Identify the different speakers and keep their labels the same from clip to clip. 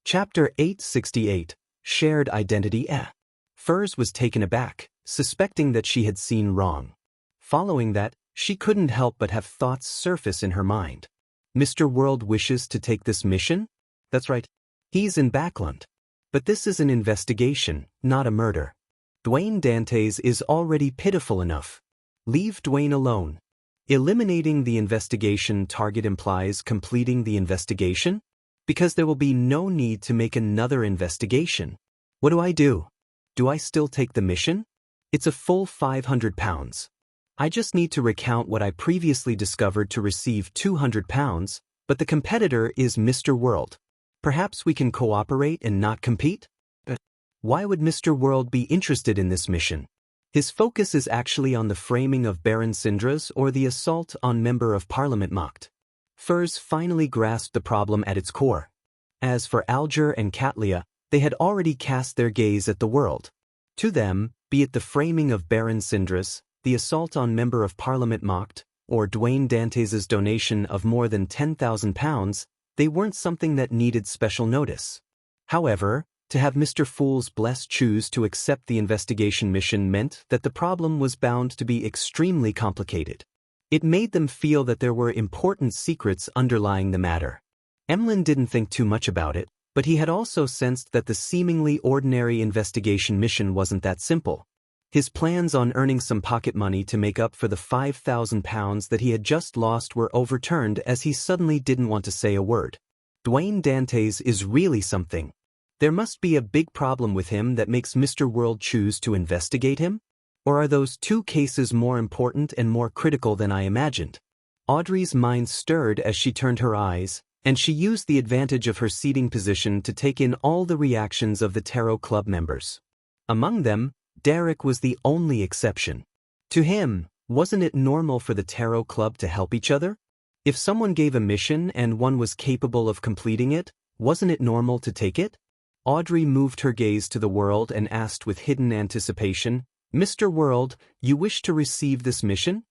Speaker 1: Chapter 868, Shared Identity. Furs was taken aback, suspecting that she had seen wrong. Following that, she couldn't help but have thoughts surface in her mind. Mr. World wishes to take this mission? That's right. He's in Backland. But this is an investigation, not a murder. Dwayne Dantes is already pitiful enough. Leave Dwayne alone. Eliminating the investigation target implies completing the investigation? Because there will be no need to make another investigation. What do? Do I still take the mission? It's a full £500. I just need to recount what I previously discovered to receive £200, but the competitor is Mr. World. Perhaps we can cooperate and not compete? Why would Mr. World be interested in this mission? His focus is actually on the framing of Baron Syndra's or the assault on Member of Parliament mocked. Furs finally grasped the problem at its core. As for Alger and Catlia, they had already cast their gaze at the world. To them, be it the framing of Baron Syndra's, the assault on Member of Parliament mocked, or Dwayne Dantes's donation of more than £10,000, they weren't something that needed special notice. However, to have Mr. Fool's Bless choose to accept the investigation mission meant that the problem was bound to be extremely complicated. It made them feel that there were important secrets underlying the matter. Emlyn didn't think too much about it, but he had also sensed that the seemingly ordinary investigation mission wasn't that simple. His plans on earning some pocket money to make up for the £5,000 that he had just lost were overturned as he suddenly didn't want to say a word. Dwayne Dantes is really something. There must be a big problem with him that makes Mr. World choose to investigate him? Or are those two cases more important and more critical than I imagined? Audrey's mind stirred as she turned her eyes, and she used the advantage of her seating position to take in all the reactions of the Tarot Club members. Among them, Derek was the only exception. To him, wasn't it normal for the Tarot Club to help each other? If someone gave a mission and one was capable of completing it, wasn't it normal to take it? Audrey moved her gaze to the world and asked with hidden anticipation, "Mr. World, you wish to receive this mission?"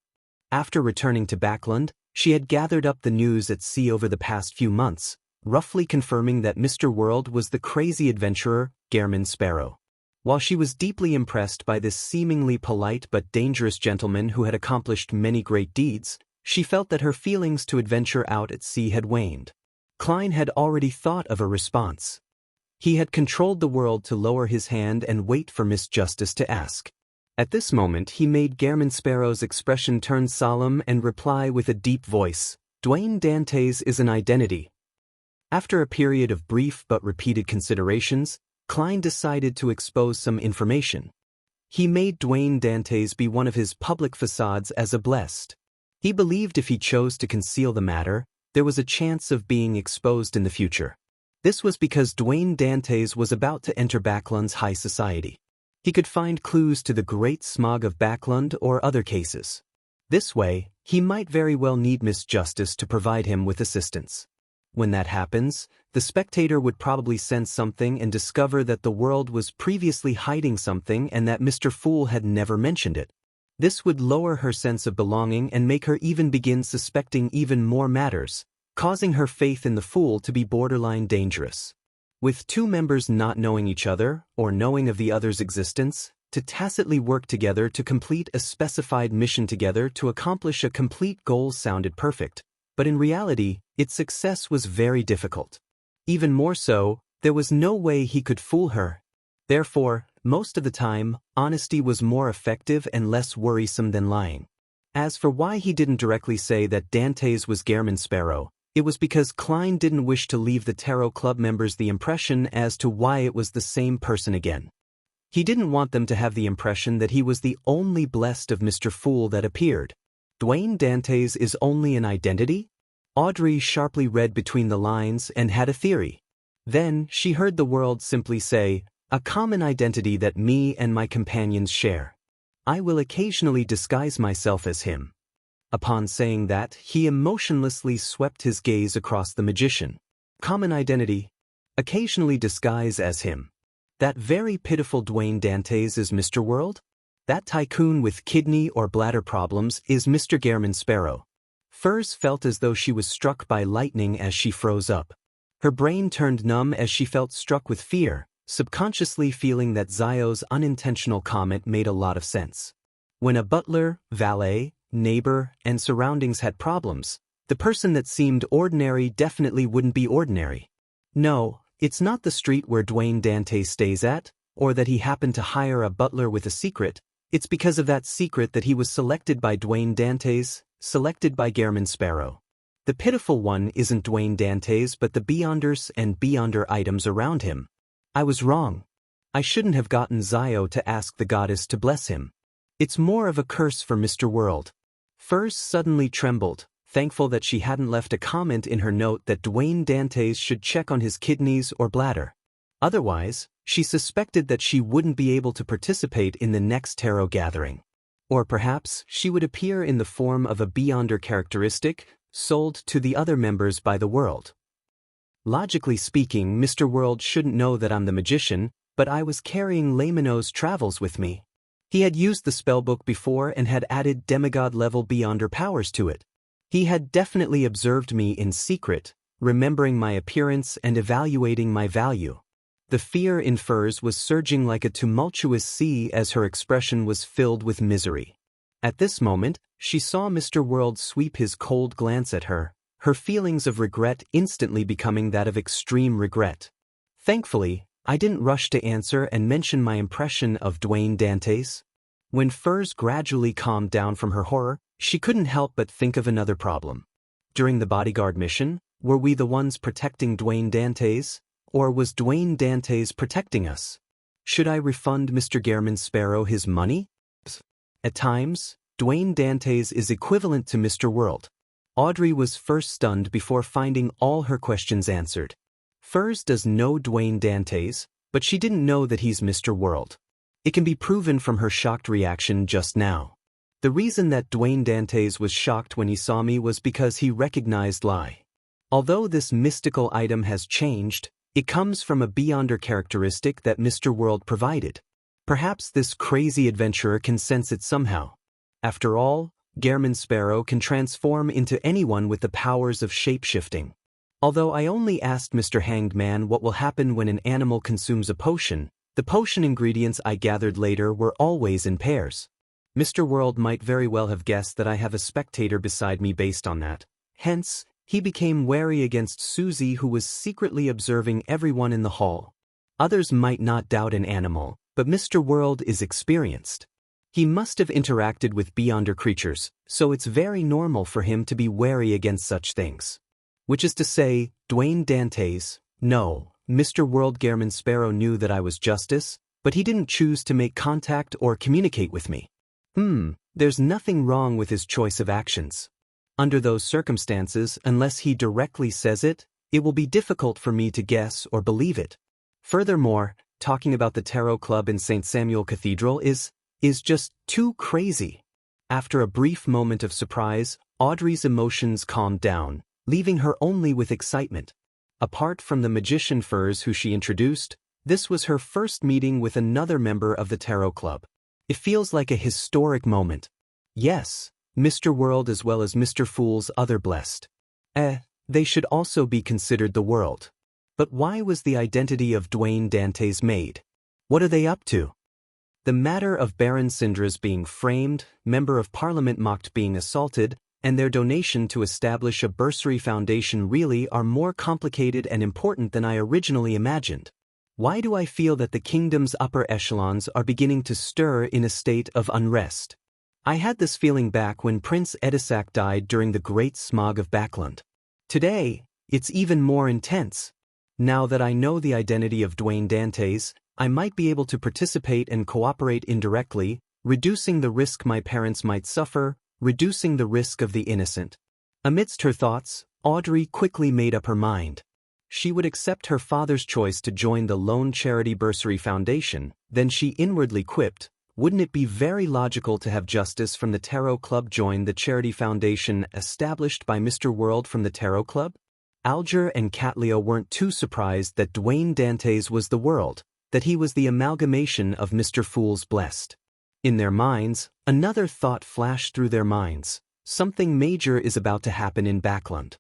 Speaker 1: After returning to Backland, she had gathered up the news at sea over the past few months, roughly confirming that Mr. World was the crazy adventurer, Gairman Sparrow. While she was deeply impressed by this seemingly polite but dangerous gentleman who had accomplished many great deeds, she felt that her feelings to adventure out at sea had waned. Klein had already thought of a response. He had controlled the world to lower his hand and wait for Miss Justice to ask. At this moment he made Gairman Sparrow's expression turn solemn and reply with a deep voice, "Dwayne Dantes is an identity." After a period of brief but repeated considerations, Klein decided to expose some information. He made Dwayne Dantes be one of his public facades as a blessed. He believed if he chose to conceal the matter, there was a chance of being exposed in the future. This was because Dwayne Dantes was about to enter Backland's high society. He could find clues to the Great Smog of Backland or other cases. This way, he might very well need Miss Justice to provide him with assistance. When that happens, the spectator would probably sense something and discover that the world was previously hiding something and that Mr. Fool had never mentioned it. This would lower her sense of belonging and make her even begin suspecting even more matters, causing her faith in the Fool to be borderline dangerous. With two members not knowing each other, or knowing of the other's existence, to tacitly work together to complete a specified mission together to accomplish a complete goal sounded perfect, but in reality, its success was very difficult. Even more so, there was no way he could fool her. Therefore, most of the time, honesty was more effective and less worrisome than lying. As for why he didn't directly say that Dantes was Gairman Sparrow, it was because Klein didn't wish to leave the Tarot Club members the impression as to why it was the same person again. He didn't want them to have the impression that he was the only blessed of Mr. Fool that appeared. Dwayne Dantes is only an identity? Audrey sharply read between the lines and had a theory. Then she heard the world simply say, "A common identity that me and my companions share. I will occasionally disguise myself as him." Upon saying that, he emotionlessly swept his gaze across the magician. Common identity. Occasionally disguise as him. That very pitiful Dwayne Dantes is Mr. World? That tycoon with kidney or bladder problems is Mr. Gairman Sparrow. Furs felt as though she was struck by lightning as she froze up. Her brain turned numb as she felt struck with fear, subconsciously feeling that Zio's unintentional comment made a lot of sense. When a butler, valet, neighbor, and surroundings had problems, the person that seemed ordinary definitely wouldn't be ordinary. No, it's not the street where Dwayne Dantes stays at, or that he happened to hire a butler with a secret. It's because of that secret that he was selected by Dwayne Dantes, selected by Gehrman Sparrow. The pitiful one isn't Dwayne Dantes but the Beyonders and Beyonder items around him. I was wrong. I shouldn't have gotten Zio to ask the goddess to bless him. It's more of a curse for Mr. World. Furs suddenly trembled, thankful that she hadn't left a comment in her note that Dwayne Dantes should check on his kidneys or bladder. Otherwise, she suspected that she wouldn't be able to participate in the next tarot gathering. Or perhaps she would appear in the form of a Beyonder characteristic, sold to the other members by the world. Logically speaking, Mr. World shouldn't know that I'm the magician, but I was carrying Lamino's travels with me. He had used the spellbook before and had added demigod-level Beyonder powers to it. He had definitely observed me in secret, remembering my appearance and evaluating my value. The fear in Furs was surging like a tumultuous sea as her expression was filled with misery. At this moment, she saw Mr. World sweep his cold glance at her, her feelings of regret instantly becoming that of extreme regret. Thankfully, I didn't rush to answer and mention my impression of Dwayne Dantes. When Furs gradually calmed down from her horror, she couldn't help but think of another problem. During the bodyguard mission, were we the ones protecting Dwayne Dantes? Or was Dwayne Dantes protecting us? Should I refund Mr. Gehrman Sparrow his money? At times, Dwayne Dantes is equivalent to Mr. World. Audrey was first stunned before finding all her questions answered. Furs does know Dwayne Dantes, but she didn't know that he's Mr. World. It can be proven from her shocked reaction just now. The reason that Dwayne Dantes was shocked when he saw me was because he recognized Lai. Although this mystical item has changed, it comes from a Beyonder characteristic that Mr. World provided. Perhaps this crazy adventurer can sense it somehow. After all, Gehrman Sparrow can transform into anyone with the powers of shape-shifting. Although I only asked Mr. Hanged Man what will happen when an animal consumes a potion, the potion ingredients I gathered later were always in pairs. Mr. World might very well have guessed that I have a spectator beside me based on that. Hence, he became wary against Susie, who was secretly observing everyone in the hall. Others might not doubt an animal, but Mr. World is experienced. He must have interacted with Beyonder creatures, so it's very normal for him to be wary against such things. Which is to say, Dwayne Dantes, no, Mr. World Gehrman Sparrow knew that I was Justice, but he didn't choose to make contact or communicate with me. There's nothing wrong with his choice of actions. Under those circumstances, unless he directly says it, it will be difficult for me to guess or believe it. Furthermore, talking about the Tarot Club in St. Samuel Cathedral is just too crazy. After a brief moment of surprise, Audrey's emotions calmed down, leaving her only with excitement. Apart from the magician Furs who she introduced, this was her first meeting with another member of the Tarot Club. It feels like a historic moment. Yes, Mr. World as well as Mr. Fool's other blessed. They should also be considered the world. But why was the identity of Dwayne Dantes made? What are they up to? The matter of Baron Syndra's being framed, Member of Parliament mocked being assaulted, and their donation to establish a bursary foundation really are more complicated and important than I originally imagined. Why do I feel that the kingdom's upper echelons are beginning to stir in a state of unrest? I had this feeling back when Prince Edisac died during the Great Smog of Backland. Today, it's even more intense. Now that I know the identity of Dwayne Dantes, I might be able to participate and cooperate indirectly, reducing the risk my parents might suffer, reducing the risk of the innocent. Amidst her thoughts, Audrey quickly made up her mind. She would accept her father's choice to join the Lone Charity Bursary Foundation, then she inwardly quipped, wouldn't it be very logical to have Justice from the Tarot Club join the charity foundation established by Mr. World from the Tarot Club? Alger and Catleo weren't too surprised that Dwayne Dantes was the world, that he was the amalgamation of Mr. Fool's blessed. In their minds, another thought flashed through their minds. Something major is about to happen in Backland.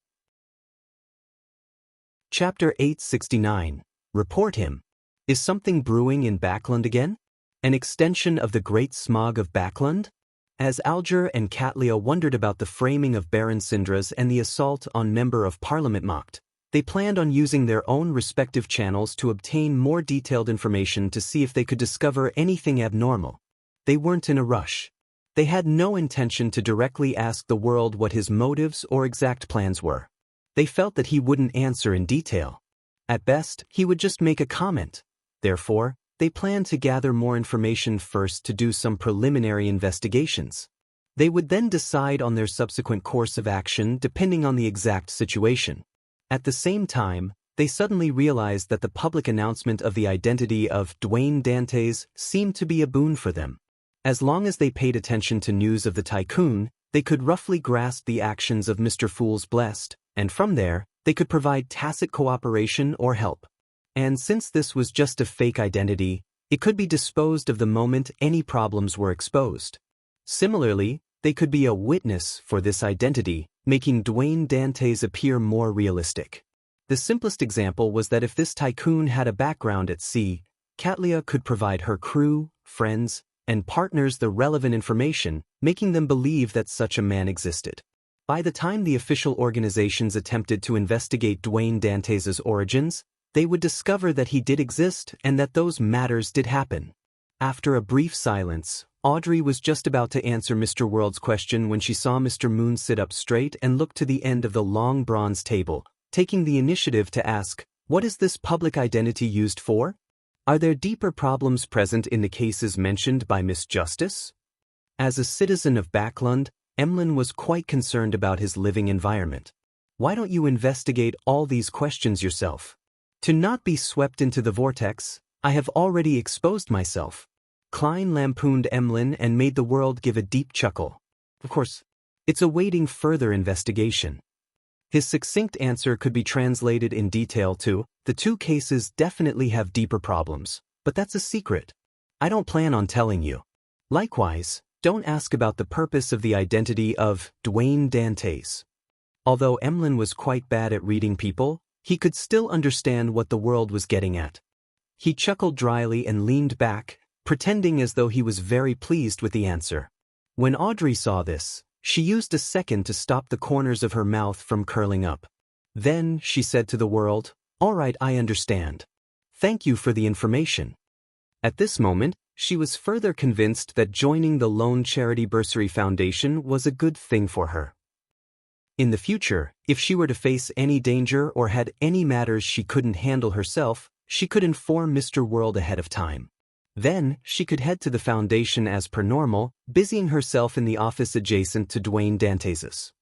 Speaker 1: Chapter 869. Report him. Is something brewing in Backland again? An extension of the Great Smog of Backland? As Alger and Katlia wondered about the framing of Baron Syndra's and the assault on Member of Parliament mocked, they planned on using their own respective channels to obtain more detailed information to see if they could discover anything abnormal. They weren't in a rush. They had no intention to directly ask the world what his motives or exact plans were. They felt that he wouldn't answer in detail. At best, he would just make a comment. Therefore, they planned to gather more information first to do some preliminary investigations. They would then decide on their subsequent course of action depending on the exact situation. At the same time, they suddenly realized that the public announcement of the identity of Dwayne Dantes seemed to be a boon for them. As long as they paid attention to news of the tycoon, they could roughly grasp the actions of Mr. Fool's Blessed, and from there, they could provide tacit cooperation or help. And since this was just a fake identity, it could be disposed of the moment any problems were exposed. Similarly, they could be a witness for this identity, making Dwayne Dantes appear more realistic. The simplest example was that if this tycoon had a background at sea, Katlia could provide her crew, friends, and partners the relevant information, making them believe that such a man existed. By the time the official organizations attempted to investigate Dwayne Dantes' origins, they would discover that he did exist and that those matters did happen. After a brief silence, Audrey was just about to answer Mr. World's question when she saw Mr. Moon sit up straight and look to the end of the long bronze table, taking the initiative to ask, "What is this public identity used for? Are there deeper problems present in the cases mentioned by Miss Justice?" As a citizen of Backland, Emlyn was quite concerned about his living environment. "Why don't you investigate all these questions yourself? To not be swept into the vortex, I have already exposed myself." Klein lampooned Emlyn and made the world give a deep chuckle. Of course, it's awaiting further investigation. His succinct answer could be translated in detail to, "The two cases definitely have deeper problems, but that's a secret. I don't plan on telling you. Likewise, don't ask about the purpose of the identity of Dwayne Dantes." Although Emlyn was quite bad at reading people, he could still understand what the world was getting at. He chuckled dryly and leaned back, pretending as though he was very pleased with the answer. When Audrey saw this, she used a second to stop the corners of her mouth from curling up. Then she said to the world, "All right, I understand. Thank you for the information." At this moment, she was further convinced that joining the Lone Charity Bursary Foundation was a good thing for her. In the future, if she were to face any danger or had any matters she couldn't handle herself, she could inform Mr. World ahead of time. Then, she could head to the foundation as per normal, busying herself in the office adjacent to Dwayne Dantes's.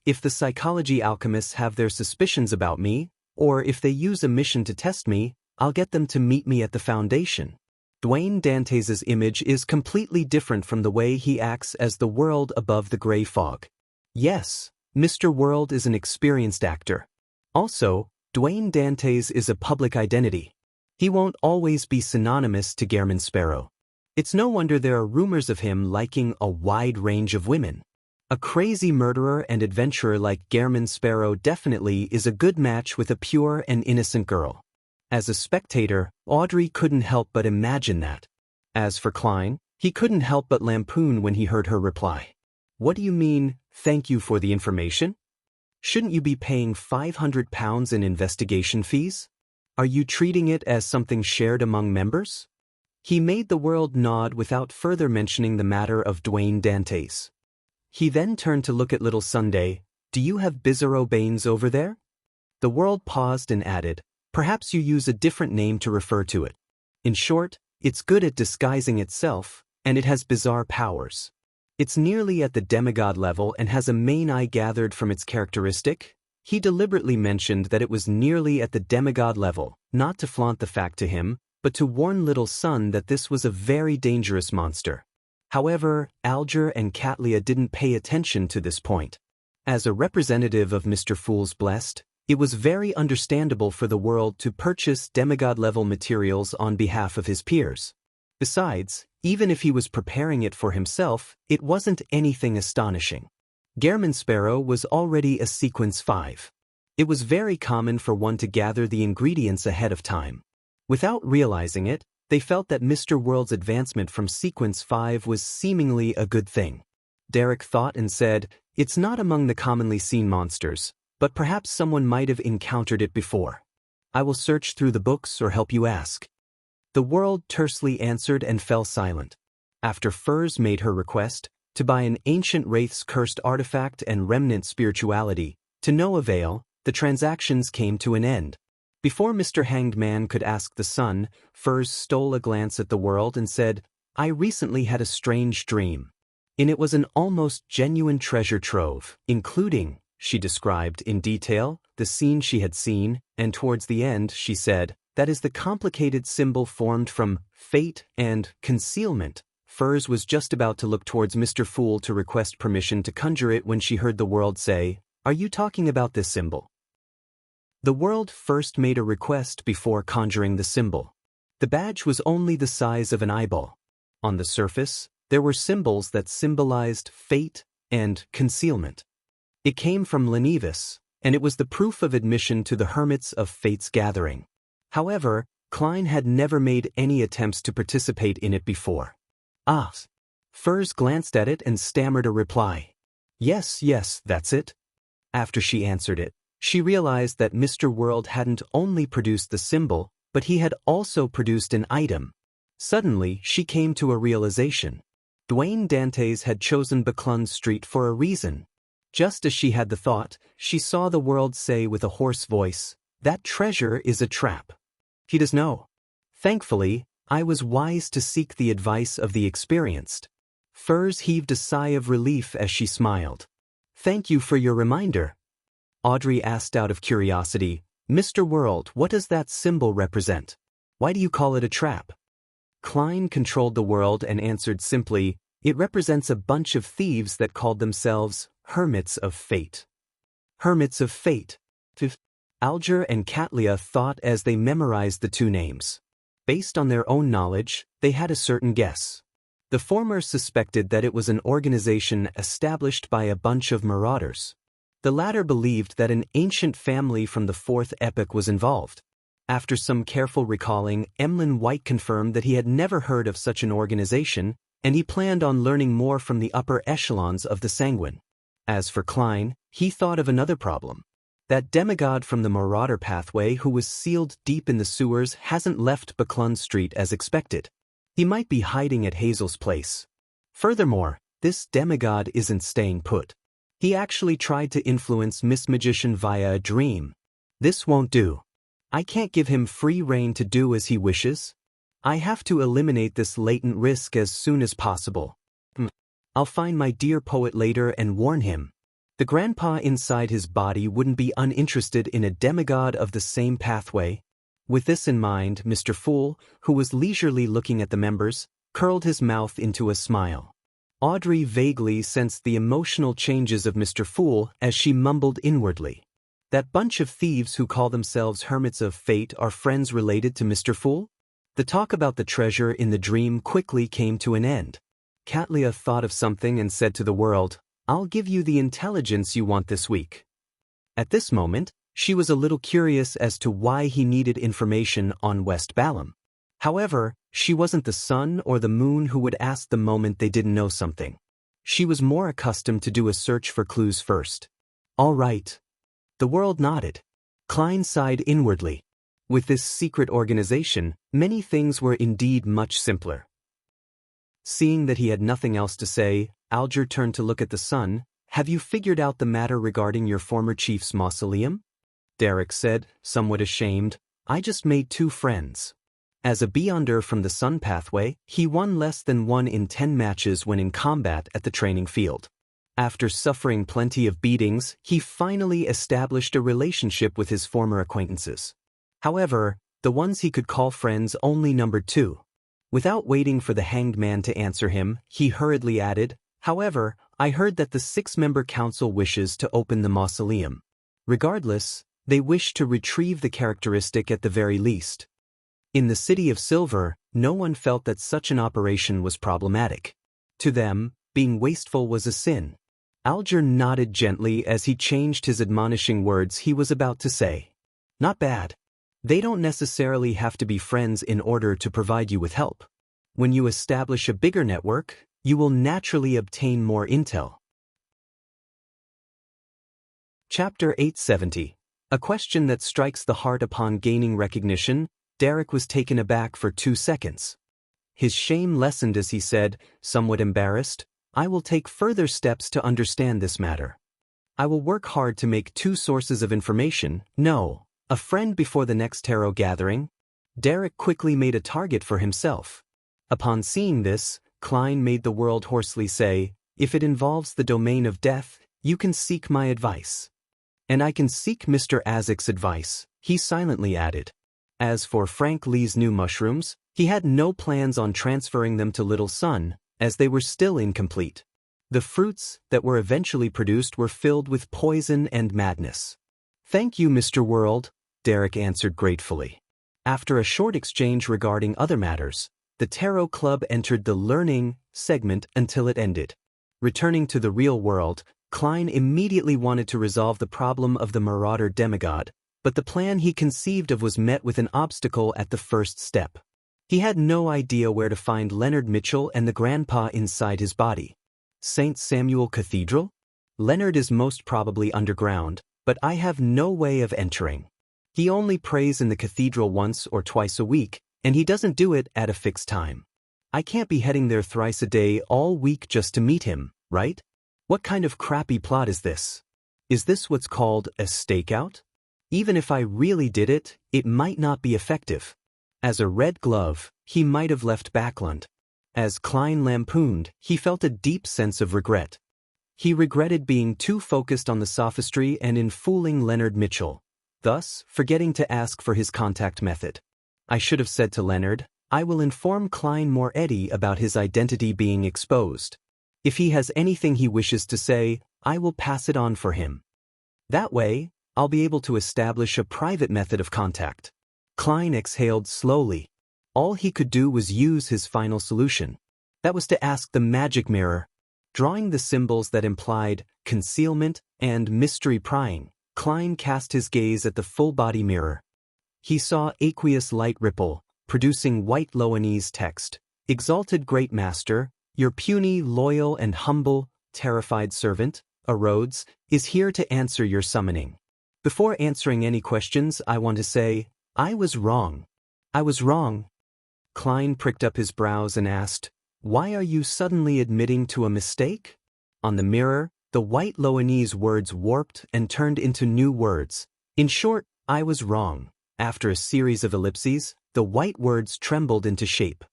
Speaker 1: If the psychology alchemists have their suspicions about me, or if they use a mission to test me, I'll get them to meet me at the foundation. Dwayne Dantes's image is completely different from the way he acts as the world above the gray fog. Yes, Mr. World is an experienced actor. Also, Dwayne Dantes is a public identity. He won't always be synonymous to Gehrman Sparrow. It's no wonder there are rumors of him liking a wide range of women. A crazy murderer and adventurer like Gehrman Sparrow definitely is a good match with a pure and innocent girl. As a spectator, Audrey couldn't help but imagine that. As for Klein, he couldn't help but lampoon when he heard her reply. "What do you mean, thank you for the information? Shouldn't you be paying £500 in investigation fees? Are you treating it as something shared among members?" He made the world nod without further mentioning the matter of Dwayne Dantes. He then turned to look at Little Sunday. "Do you have Bizarro Baines over there?" The world paused and added, "Perhaps you use a different name to refer to it. In short, it's good at disguising itself, and it has bizarre powers. It's nearly at the demigod level and has a main eye gathered from its characteristic." He deliberately mentioned that it was nearly at the demigod level, not to flaunt the fact to him, but to warn Little Sun that this was a very dangerous monster. However, Alger and Katlia didn't pay attention to this point. As a representative of Mr. Fool's Blessed, it was very understandable for the world to purchase demigod-level materials on behalf of his peers. Besides, even if he was preparing it for himself, it wasn't anything astonishing. Gehrman Sparrow was already a Sequence 5. It was very common for one to gather the ingredients ahead of time. Without realizing it, they felt that Mr. World's advancement from Sequence 5 was seemingly a good thing. Derek thought and said, "It's not among the commonly seen monsters, but perhaps someone might have encountered it before. I will search through the books or help you ask." The World tersely answered and fell silent. After Furs made her request, to buy an ancient wraith's cursed artifact and remnant spirituality, to no avail, the transactions came to an end. Before Mr. Hanged Man could ask the sun, Furs stole a glance at the World and said, "I recently had a strange dream. In it was an almost genuine treasure trove, including," she described in detail, the scene she had seen, and towards the end she said, "that is the complicated symbol formed from fate and concealment." Furs was just about to look towards Mr. Fool to request permission to conjure it when she heard the World say, "Are you talking about this symbol?" The World first made a request before conjuring the symbol. The badge was only the size of an eyeball. On the surface, there were symbols that symbolized fate and concealment. It came from Lenivus, and it was the proof of admission to the Hermits of Fate's gathering. However, Klein had never made any attempts to participate in it before. Furs glanced at it and stammered a reply. Yes, that's it." After she answered it, she realized that Mr. World hadn't only produced the symbol, but he had also produced an item. Suddenly, she came to a realization. Dwayne Dantes had chosen Buckland Street for a reason. Just as she had the thought, she saw the World say with a hoarse voice, "That treasure is a trap. He does know." Thankfully, I was wise to seek the advice of the experienced. Furs heaved a sigh of relief as she smiled. "Thank you for your reminder." Audrey asked out of curiosity, "Mr. World, what does that symbol represent? Why do you call it a trap?" Klein controlled the World and answered simply, "It represents a bunch of thieves that called themselves Hermits of Fate." Hermits of Fate. Alger and Katlia thought as they memorized the two names. Based on their own knowledge, they had a certain guess. The former suspected that it was an organization established by a bunch of marauders. The latter believed that an ancient family from the Fourth Epoch was involved. After some careful recalling, Emlyn White confirmed that he had never heard of such an organization, and he planned on learning more from the upper echelons of the Sanguine. As for Klein, he thought of another problem. That demigod from the Marauder pathway who was sealed deep in the sewers hasn't left Buckland Street as expected. He might be hiding at Hazel's place. Furthermore, this demigod isn't staying put. He actually tried to influence Miss Magician via a dream. This won't do. I can't give him free rein to do as he wishes. I have to eliminate this latent risk as soon as possible. I'll find my dear poet later and warn him. The grandpa inside his body wouldn't be uninterested in a demigod of the same pathway. With this in mind, Mr. Fool, who was leisurely looking at the members, curled his mouth into a smile. Audrey vaguely sensed the emotional changes of Mr. Fool as she mumbled inwardly. That bunch of thieves who call themselves Hermits of Fate are friends related to Mr. Fool? The talk about the treasure in the dream quickly came to an end. Katlia thought of something and said to the World, "I'll give you the intelligence you want this week." At this moment, she was a little curious as to why he needed information on West Balam. However, she wasn't the sun or the moon who would ask the moment they didn't know something. She was more accustomed to do a search for clues first. "All right." The World nodded. Klein sighed inwardly. With this secret organization, many things were indeed much simpler. Seeing that he had nothing else to say, Alger turned to look at the sun. "Have you figured out the matter regarding your former chief's mausoleum?" Derek said, somewhat ashamed, "I just made 2 friends." As a Beyonder from the Sun pathway, he won less than 1 in 10 matches when in combat at the training field. After suffering plenty of beatings, he finally established a relationship with his former acquaintances. However, the ones he could call friends only numbered 2. Without waiting for the Hanged Man to answer him, he hurriedly added, "However, I heard that the 6-member council wishes to open the mausoleum. Regardless, they wish to retrieve the characteristic at the very least." In the City of Silver, no one felt that such an operation was problematic. To them, being wasteful was a sin. Alger nodded gently as he changed his admonishing words he was about to say. Not bad. They don't necessarily have to be friends in order to provide you with help. When you establish a bigger network, you will naturally obtain more intel. Chapter 870. A question that strikes the heart upon gaining recognition. Derek was taken aback for 2 seconds. His shame lessened as he said, somewhat embarrassed, I will take further steps to understand this matter. I will work hard to make 2 sources of information, no, a friend before the next tarot gathering. Derek quickly made a target for himself. Upon seeing this, Klein made the world hoarsely say, if it involves the domain of death, you can seek my advice. And I can seek Mr. Azek's advice, he silently added. As for Frank Lee's new mushrooms, he had no plans on transferring them to Little Sun, as they were still incomplete. The fruits that were eventually produced were filled with poison and madness. Thank you, Mr. World, Derek answered gratefully. After a short exchange regarding other matters, the Tarot Club entered the learning segment until it ended. Returning to the real world, Klein immediately wanted to resolve the problem of the marauder demigod, but the plan he conceived of was met with an obstacle at the first step. He had no idea where to find Leonard Mitchell and the grandpa inside his body. St. Samuel Cathedral? Leonard is most probably underground, but I have no way of entering. He only prays in the cathedral once or twice a week, and he doesn't do it at a fixed time. I can't be heading there thrice a day all week just to meet him, right? What kind of crappy plot is this? Is this what's called a stakeout? Even if I really did it, it might not be effective. As a red glove, he might have left Backlund. As Klein lampooned, he felt a deep sense of regret. He regretted being too focused on the sophistry and in fooling Leonard Mitchell, thus forgetting to ask for his contact method. I should have said to Leonard, I will inform Klein Moretti about his identity being exposed. If he has anything he wishes to say, I will pass it on for him. That way, I'll be able to establish a private method of contact. Klein exhaled slowly. All he could do was use his final solution. That was to ask the magic mirror. Drawing the symbols that implied concealment and mystery prying, Klein cast his gaze at the full-body mirror. He saw aqueous light ripple, producing white Loanese text. Exalted Great Master, your puny, loyal, and humble, terrified servant, Rhodes, is here to answer your summoning. Before answering any questions, I want to say, I was wrong. I was wrong. Klein pricked up his brows and asked, why are you suddenly admitting to a mistake? On the mirror, the white Loanese words warped and turned into new words. In short, I was wrong. After a series of ellipses, the white words trembled into shape.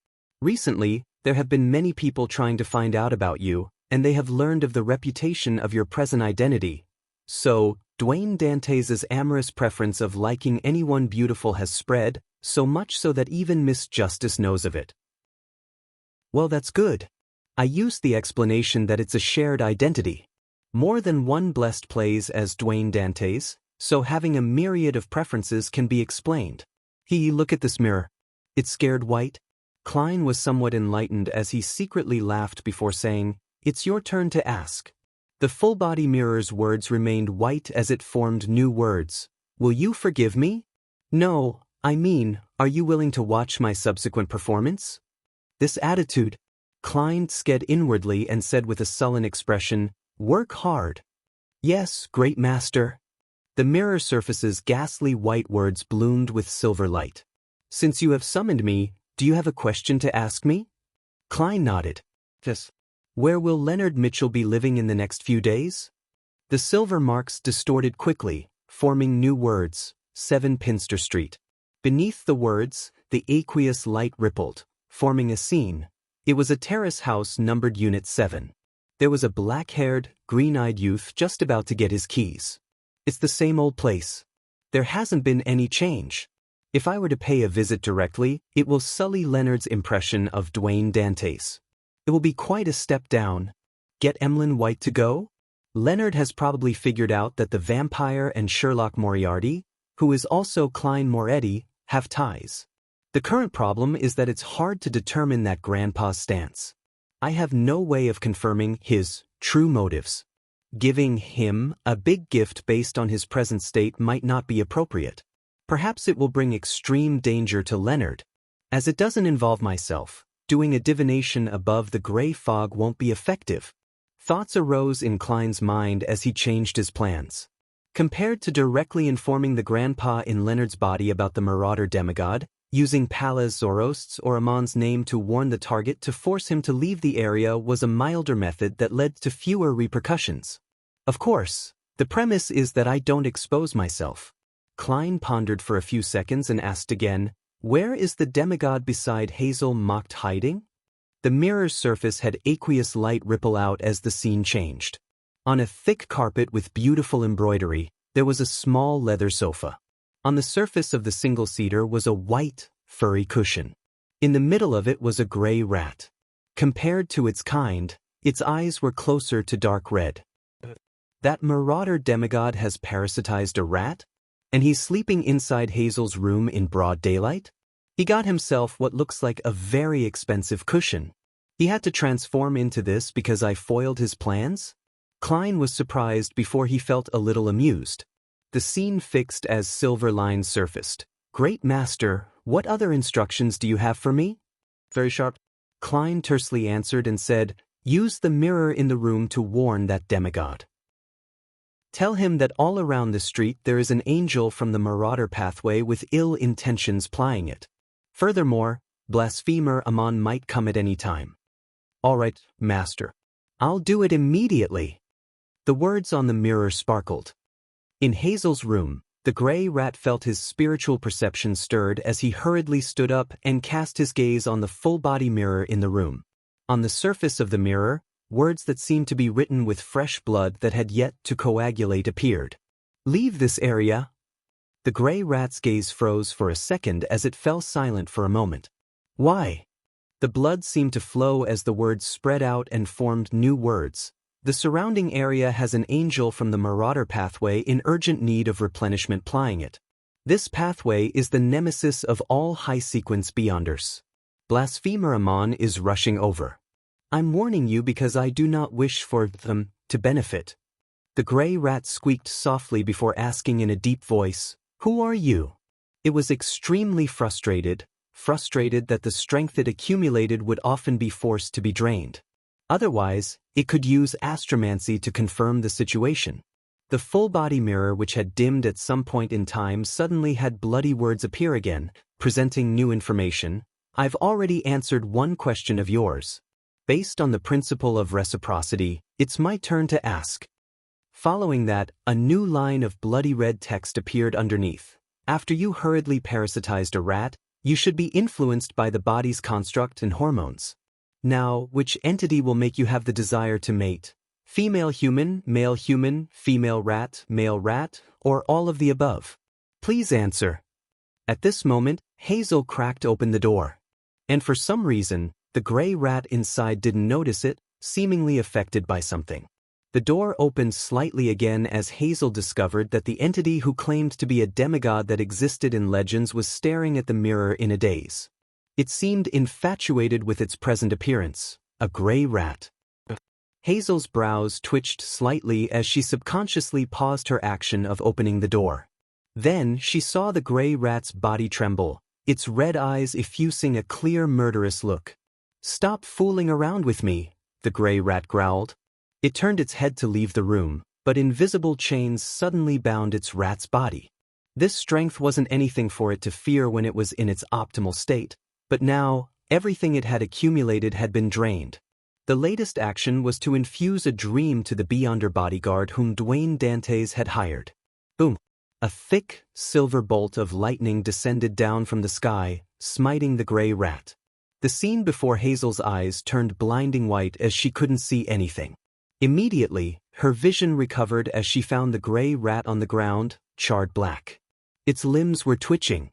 Speaker 1: Recently, there have been many people trying to find out about you, and they have learned of the reputation of your present identity. So, Dwayne Dantes' amorous preference of liking anyone beautiful has spread, so much so that even Miss Justice knows of it. Well, that's good. I used the explanation that it's a shared identity. More than one blessed plays as Dwayne Dantes, so having a myriad of preferences can be explained. Look at this mirror. It's scared white. Klein was somewhat enlightened as he secretly laughed before saying, it's your turn to ask. The full-body mirror's words remained white as it formed new words. Will you forgive me? No, I mean, are you willing to watch my subsequent performance? This attitude. Klein sked inwardly and said with a sullen expression, work hard. Yes, great master. The mirror surface's ghastly white words bloomed with silver light. Since you have summoned me, do you have a question to ask me? Klein nodded. Yes. Where will Leonard Mitchell be living in the next few days? The silver marks distorted quickly, forming new words, 7 Pinster Street. Beneath the words, the aqueous light rippled, forming a scene. It was a terrace house numbered Unit 7. There was a black-haired, green-eyed youth just about to get his keys. It's the same old place. There hasn't been any change. If I were to pay a visit directly, it will sully Leonard's impression of Dwayne Dantes. It will be quite a step down. Get Emlyn White to go? Leonard has probably figured out that the vampire and Sherlock Moriarty, who is also Klein Moretti, have ties. The current problem is that it's hard to determine that grandpa's stance. I have no way of confirming his true motives. Giving him a big gift based on his present state might not be appropriate. Perhaps it will bring extreme danger to Leonard. As it doesn't involve myself, doing a divination above the gray fog won't be effective. Thoughts arose in Klein's mind as he changed his plans. Compared to directly informing the grandpa in Leonard's body about the marauder demigod, using Pallas Zorost's or Amon's name to warn the target to force him to leave the area was a milder method that led to fewer repercussions. Of course, the premise is that I don't expose myself. Klein pondered for a few seconds and asked again, "Where is the demigod beside Hazel mocked hiding?" The mirror's surface had aqueous light ripple out as the scene changed. On a thick carpet with beautiful embroidery, there was a small leather sofa. On the surface of the single-seater was a white, furry cushion. In the middle of it was a gray rat. Compared to its kind, its eyes were closer to dark red. That marauder demigod has parasitized a rat? And he's sleeping inside Hazel's room in broad daylight? He got himself what looks like a very expensive cushion. He had to transform into this because I foiled his plans? Klein was surprised before he felt a little amused. The scene fixed as silver lines surfaced. "Great master, what other instructions do you have for me?" "Very sharp." Klein tersely answered and said, "Use the mirror in the room to warn that demigod. Tell him that all around the street there is an angel from the marauder pathway with ill intentions plying it. Furthermore, blasphemer Amon might come at any time." "All right, master. I'll do it immediately." The words on the mirror sparkled. In Hazel's room, the gray rat felt his spiritual perception stirred as he hurriedly stood up and cast his gaze on the full-body mirror in the room. On the surface of the mirror, words that seemed to be written with fresh blood that had yet to coagulate appeared. "Leave this area." The gray rat's gaze froze for a second as it fell silent for a moment. "Why?" The blood seemed to flow as the words spread out and formed new words. "The surrounding area has an angel from the marauder pathway in urgent need of replenishment plying it. This pathway is the nemesis of all high-sequence beyonders. Blasphemer Amon is rushing over. I'm warning you because I do not wish for them to benefit." The gray rat squeaked softly before asking in a deep voice, "Who are you?" It was extremely frustrated that the strength it accumulated would often be forced to be drained. Otherwise, it could use astromancy to confirm the situation. The full-body mirror, which had dimmed at some point in time, suddenly had bloody words appear again, presenting new information. "I've already answered one question of yours. Based on the principle of reciprocity, it's my turn to ask." Following that, a new line of bloody red text appeared underneath. "After you hurriedly parasitized a rat, you should be influenced by the body's construct and hormones. Now, which entity will make you have the desire to mate? Female human, female rat, male rat, or all of the above? Please answer." At this moment, Hazel cracked open the door. And for some reason, the gray rat inside didn't notice it, seemingly affected by something. The door opened slightly again as Hazel discovered that the entity who claimed to be a demigod that existed in legends was staring at the mirror in a daze. It seemed infatuated with its present appearance, a gray rat. Hazel's brows twitched slightly as she subconsciously paused her action of opening the door. Then she saw the gray rat's body tremble, its red eyes effusing a clear murderous look. "Stop fooling around with me," the gray rat growled. It turned its head to leave the room, but invisible chains suddenly bound its rat's body. This strength wasn't anything for it to fear when it was in its optimal state, but now, everything it had accumulated had been drained. The latest action was to infuse a dream to the Beyonder bodyguard whom Dwayne Dantes had hired. Boom! A thick, silver bolt of lightning descended down from the sky, smiting the gray rat. The scene before Hazel's eyes turned blinding white as she couldn't see anything. Immediately, her vision recovered as she found the gray rat on the ground, charred black. Its limbs were twitching.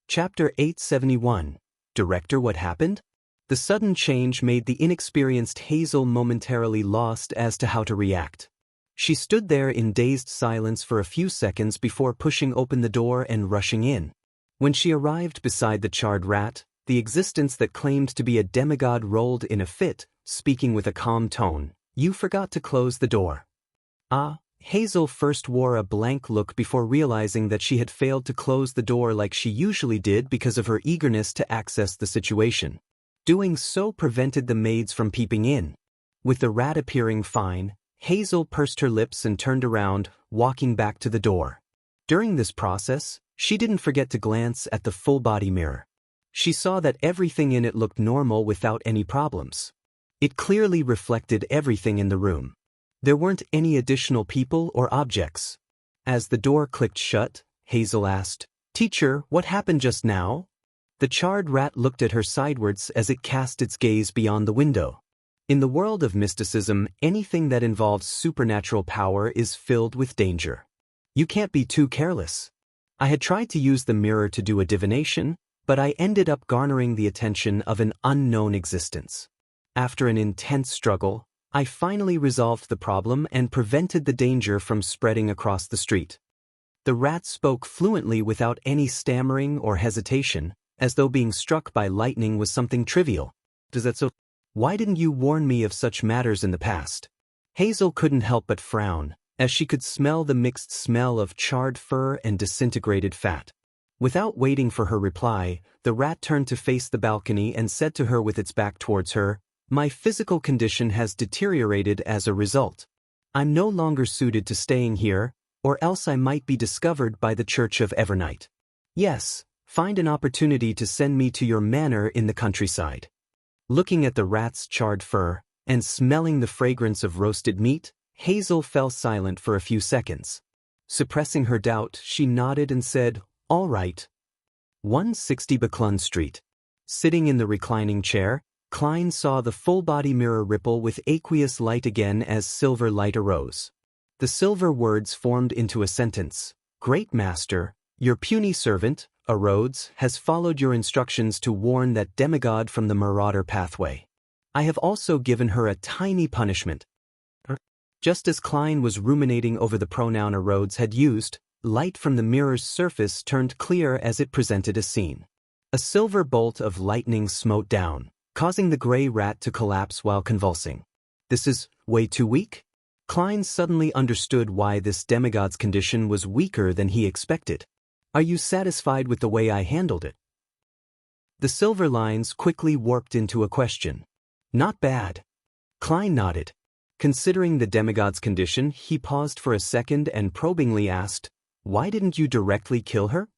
Speaker 1: Chapter 871. Director, what happened? The sudden change made the inexperienced Hazel momentarily lost as to how to react. She stood there in dazed silence for a few seconds before pushing open the door and rushing in. When she arrived beside the charred rat, the existence that claimed to be a demigod rolled in a fit, speaking with a calm tone. You forgot to close the door. Ah, Hazel first wore a blank look before realizing that she had failed to close the door like she usually did because of her eagerness to access the situation. Doing so prevented the maids from peeping in. With the rat appearing fine, Hazel pursed her lips and turned around, walking back to the door. During this process, she didn't forget to glance at the full-body mirror. She saw that everything in it looked normal without any problems. It clearly reflected everything in the room. There weren't any additional people or objects. As the door clicked shut, Hazel asked, "Teacher, what happened just now?" The charred rat looked at her sidewards as it cast its gaze beyond the window. In the world of mysticism, anything that involves supernatural power is filled with danger. You can't be too careless. I had tried to use the mirror to do a divination, but I ended up garnering the attention of an unknown existence. After an intense struggle, I finally resolved the problem and prevented the danger from spreading across the street. The rat spoke fluently without any stammering or hesitation, as though being struck by lightning was something trivial. "Does that so? Why didn't you warn me of such matters in the past?" Hazel couldn't help but frown, as she could smell the mixed smell of charred fur and disintegrated fat. Without waiting for her reply, the rat turned to face the balcony and said to her with its back towards her, "My physical condition has deteriorated as a result. I'm no longer suited to staying here, or else I might be discovered by the Church of Evernight. Yes, find an opportunity to send me to your manor in the countryside." Looking at the rat's charred fur, and smelling the fragrance of roasted meat, Hazel fell silent for a few seconds. Suppressing her doubt, she nodded and said, "All right." 160 Buckland Street. Sitting in the reclining chair, Klein saw the full-body mirror ripple with aqueous light again as silver light arose. The silver words formed into a sentence. "Great Master, your puny servant, Rhodes, has followed your instructions to warn that demigod from the marauder pathway. I have also given her a tiny punishment." Just as Klein was ruminating over the pronoun Rhodes had used, light from the mirror's surface turned clear as it presented a scene. A silver bolt of lightning smote down, causing the gray rat to collapse while convulsing. "This is way too weak?" Klein suddenly understood why this demigod's condition was weaker than he expected. "Are you satisfied with the way I handled it?" The silver lines quickly warped into a question. "Not bad." Klein nodded. Considering the demigod's condition, he paused for a second and probingly asked, "Why didn't you directly kill her?"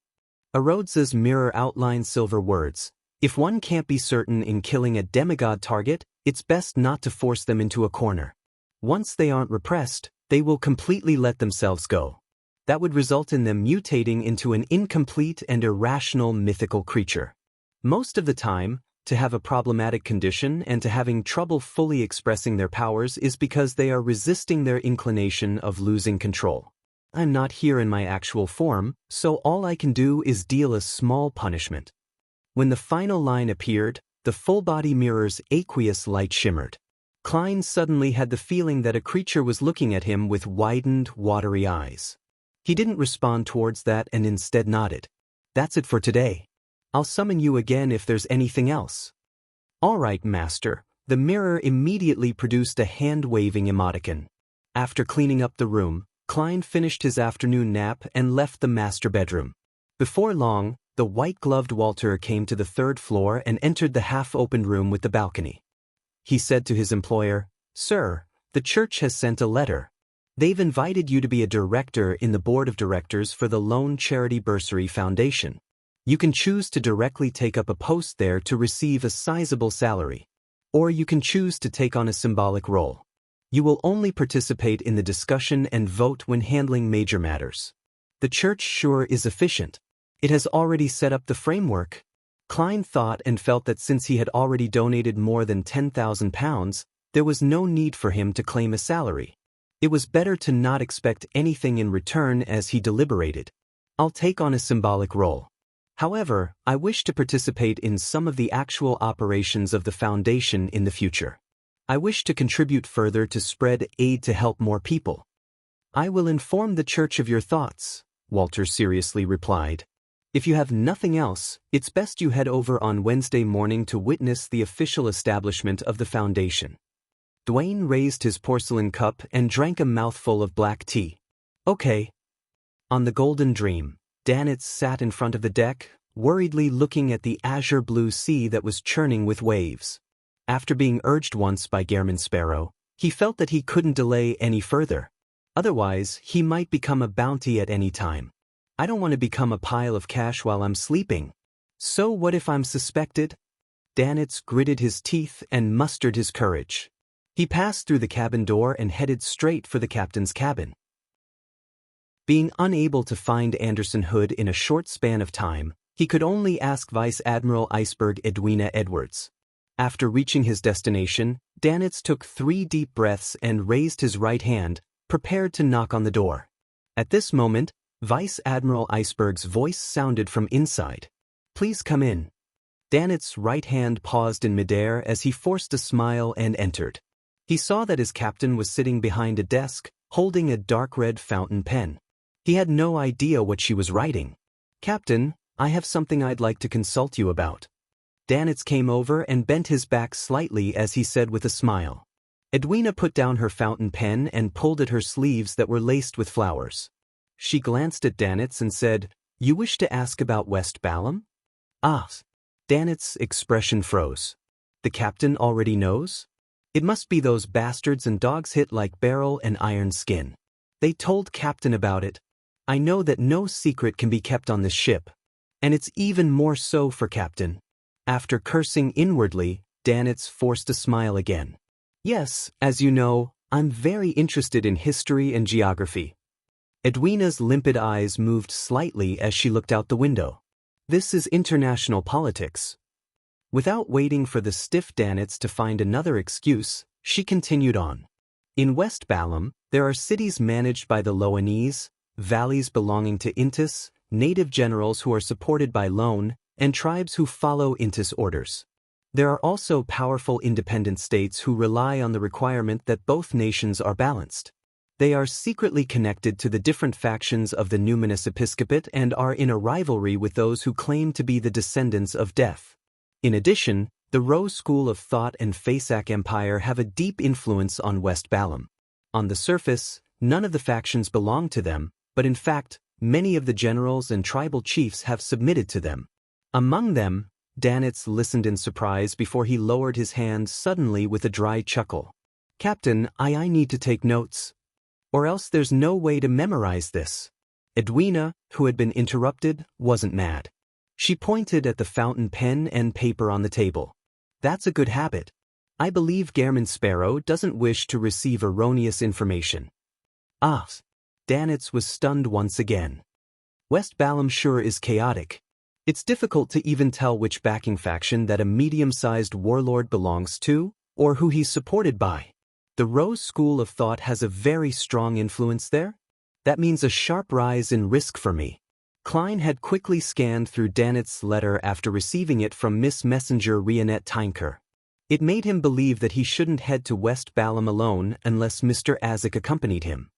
Speaker 1: Rhodes's mirror outlined silver words. "If one can't be certain in killing a demigod target, it's best not to force them into a corner. Once they aren't repressed, they will completely let themselves go. That would result in them mutating into an incomplete and irrational mythical creature. Most of the time, to have a problematic condition and to having trouble fully expressing their powers is because they are resisting their inclination of losing control. I'm not here in my actual form, so all I can do is deal a small punishment." When the final line appeared, the full-body mirror's aqueous light shimmered. Klein suddenly had the feeling that a creature was looking at him with widened, watery eyes. He didn't respond towards that and instead nodded. "That's it for today. I'll summon you again if there's anything else." "All right, Master." The mirror immediately produced a hand-waving emoticon. After cleaning up the room, Klein finished his afternoon nap and left the master bedroom. Before long, the white-gloved Walter came to the third floor and entered the half-opened room with the balcony. He said to his employer, "Sir, the church has sent a letter. They've invited you to be a director in the board of directors for the Lone Charity Bursary Foundation. You can choose to directly take up a post there to receive a sizable salary, or you can choose to take on a symbolic role. You will only participate in the discussion and vote when handling major matters. The church sure is efficient. It has already set up the framework." Klein thought and felt that since he had already donated more than £10,000, there was no need for him to claim a salary. It was better to not expect anything in return as he deliberated. "I'll take on a symbolic role. However, I wish to participate in some of the actual operations of the foundation in the future. I wish to contribute further to spread aid to help more people." "I will inform the church of your thoughts," Walter seriously replied. If you have nothing else, it's best you head over on Wednesday morning to witness the official establishment of the Foundation. Dwayne raised his porcelain cup and drank a mouthful of black tea. Okay. On the Golden Dream, Danitz sat in front of the deck, worriedly looking at the azure blue sea that was churning with waves. After being urged once by Gairman Sparrow, he felt that he couldn't delay any further. Otherwise, he might become a bounty at any time. I don't want to become a pile of cash while I'm sleeping. So what if I'm suspected? Danitz gritted his teeth and mustered his courage. He passed through the cabin door and headed straight for the captain's cabin. Being unable to find Anderson Hood in a short span of time, he could only ask Vice Admiral Iceberg Edwina Edwards. After reaching his destination, Danitz took 3 deep breaths and raised his right hand, prepared to knock on the door. At this moment, Vice Admiral Iceberg's voice sounded from inside. Please come in. Danitz's right hand paused in midair as he forced a smile and entered. He saw that his captain was sitting behind a desk, holding a dark red fountain pen. He had no idea what she was writing. Captain, I have something I'd like to consult you about. Danitz came over and bent his back slightly as he said with a smile. Edwina put down her fountain pen and pulled at her sleeves that were laced with flowers. She glanced at Danitz and said, You wish to ask about West Balham? Ah. Danitz's expression froze. The captain already knows? It must be those bastards and dogs hit like Beryl and Iron Skin. They told Captain about it. I know that no secret can be kept on this ship. And it's even more so for Captain. After cursing inwardly, Danitz forced a smile again. Yes, as you know, I'm very interested in history and geography. Edwina's limpid eyes moved slightly as she looked out the window. This is international politics. Without waiting for the stiff Danitz to find another excuse, she continued on. In West Balham, there are cities managed by the Loanese, valleys belonging to Intis, native generals who are supported by loan, and tribes who follow Intis orders. There are also powerful independent states who rely on the requirement that both nations are balanced. They are secretly connected to the different factions of the Numinous Episcopate and are in a rivalry with those who claim to be the descendants of Death. In addition, the Rose School of Thought and Fasak Empire have a deep influence on West Balham. On the surface, none of the factions belong to them, but in fact, many of the generals and tribal chiefs have submitted to them. Among them, Danitz listened in surprise before he lowered his hand suddenly with a dry chuckle. Captain, I need to take notes. Or else there's no way to memorize this. Edwina, who had been interrupted, wasn't mad. She pointed at the fountain pen and paper on the table. That's a good habit. I believe Gairman Sparrow doesn't wish to receive erroneous information. Ah. Danitz was stunned once again. West Balham sure is chaotic. It's difficult to even tell which backing faction that a medium-sized warlord belongs to, or who he's supported by. The Rose School of Thought has a very strong influence there? That means a sharp rise in risk for me. Klein had quickly scanned through Danitz's letter after receiving it from Miss Messenger Rionette Tynker. It made him believe that he shouldn't head to West Balham alone unless Mr. Azik accompanied him.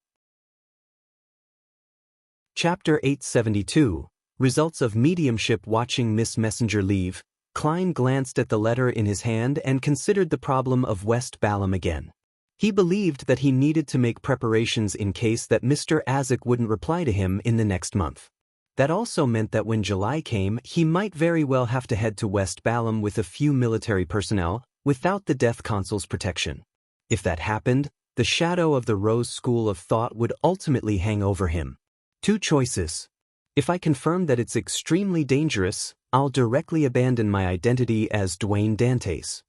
Speaker 1: Chapter 872, Results of Mediumship. Watching Miss Messenger leave, Klein glanced at the letter in his hand and considered the problem of West Balham again. He believed that he needed to make preparations in case that Mr. Azik wouldn't reply to him in the next month. That also meant that when July came, he might very well have to head to West Balham with a few military personnel, without the Death Consul's protection. If that happened, the shadow of the Rose School of Thought would ultimately hang over him. 2 choices. If I confirm that it's extremely dangerous, I'll directly abandon my identity as Dwayne Dantes.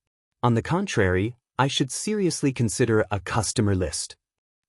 Speaker 1: On the contrary, I should seriously consider a customer list.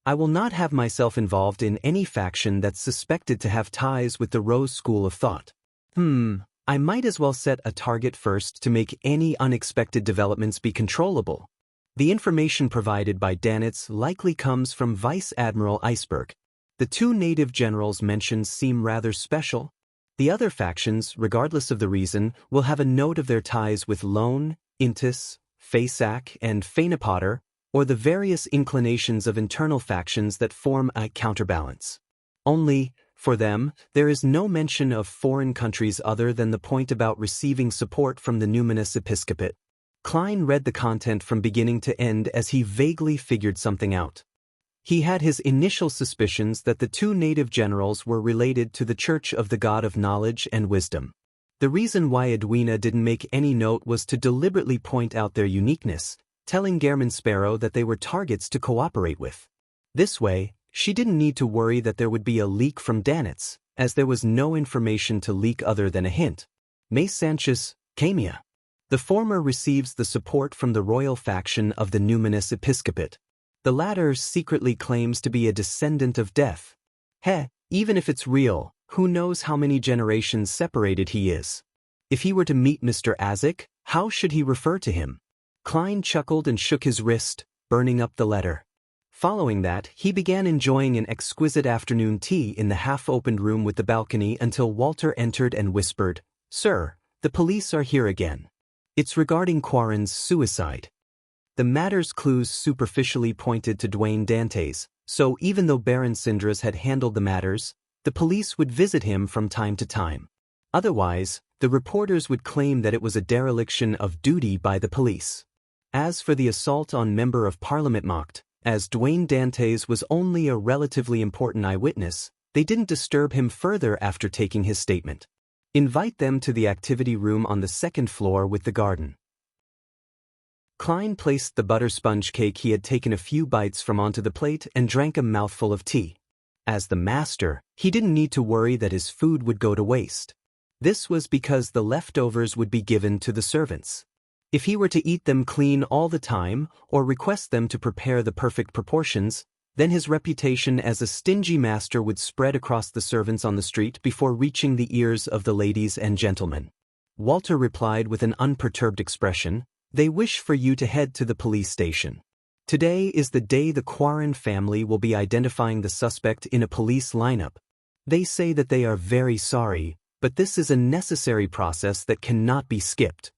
Speaker 1: I will not have myself involved in any faction that's suspected to have ties with the Rose School of Thought. I might as well set a target first to make any unexpected developments be controllable. The information provided by Danitz likely comes from Vice Admiral Iceberg. The 2 native generals mentioned seem rather special. The other factions, regardless of the reason, will have a note of their ties with Lone, Intis, Fasak, and Fainapotter, or the various inclinations of internal factions that form a counterbalance. Only, For them, there is no mention of foreign countries other than the point about receiving support from the numinous episcopate. Klein read the content from beginning to end as he vaguely figured something out. He had his initial suspicions that the two native generals were related to the Church of the God of Knowledge and Wisdom. The reason why Edwina didn't make any note was to deliberately point out their uniqueness, telling Gehrman Sparrow that they were targets to cooperate with. This way, she didn't need to worry that there would be a leak from Danitz, as there was no information to leak other than a hint. Mace Sanchez, Camia. The former receives the support from the royal faction of the numinous episcopate. The latter secretly claims to be a descendant of death. Even if it's real, who knows how many generations separated he is? If he were to meet Mr. Azik, how should he refer to him? Klein chuckled and shook his wrist, burning up the letter. Following that, he began enjoying an exquisite afternoon tea in the half-opened room with the balcony until Walter entered and whispered, "Sir, the police are here again. It's regarding Quarren's suicide." The matter's clues superficially pointed to Dwayne Dantes, so even though Baron Sindras had handled the matters, the police would visit him from time to time. Otherwise, the reporters would claim that it was a dereliction of duty by the police. As for the assault on Member of Parliament mocked, as Dwayne Dantes was only a relatively important eyewitness, they didn't disturb him further after taking his statement. Invite them to the activity room on the second floor with the garden. Klein placed the butter sponge cake he had taken a few bites from onto the plate and drank a mouthful of tea. As the master, he didn't need to worry that his food would go to waste. This was because the leftovers would be given to the servants. If he were to eat them clean all the time, or request them to prepare the perfect proportions, then his reputation as a stingy master would spread across the servants on the street before reaching the ears of the ladies and gentlemen. Walter replied with an unperturbed expression, "They wish for you to head to the police station. Today is the day the Quarren family will be identifying the suspect in a police lineup. They say that they are very sorry, but this is a necessary process that cannot be skipped."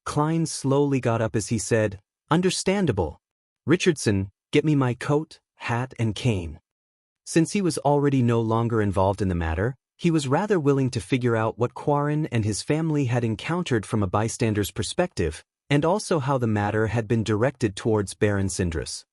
Speaker 1: Klein slowly got up as he said, "Understandable. Richardson, get me my coat, hat and cane." Since he was already no longer involved in the matter, he was rather willing to figure out what Quarren and his family had encountered from a bystander's perspective, and also how the matter had been directed towards Baron Sindras.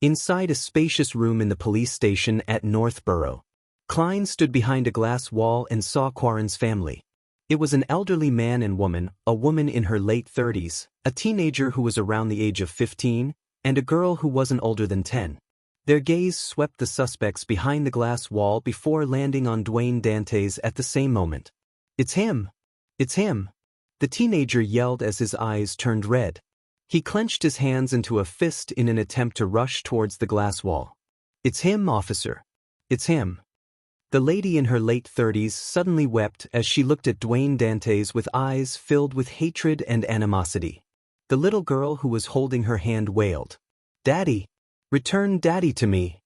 Speaker 1: Inside a spacious room in the police station at Northborough, Klein stood behind a glass wall and saw Quarren's family. It was an elderly man and woman, a woman in her late 30s, a teenager who was around the age of 15, and a girl who wasn't older than 10. Their gaze swept the suspects behind the glass wall before landing on Dwayne Dantes at the same moment. "It's him! It's him!" the teenager yelled as his eyes turned red. He clenched his hands into a fist in an attempt to rush towards the glass wall. "It's him, officer. It's him." The lady in her late 30s suddenly wept as she looked at Dwayne Dantes with eyes filled with hatred and animosity. The little girl who was holding her hand wailed, "Daddy! Return Daddy to me!"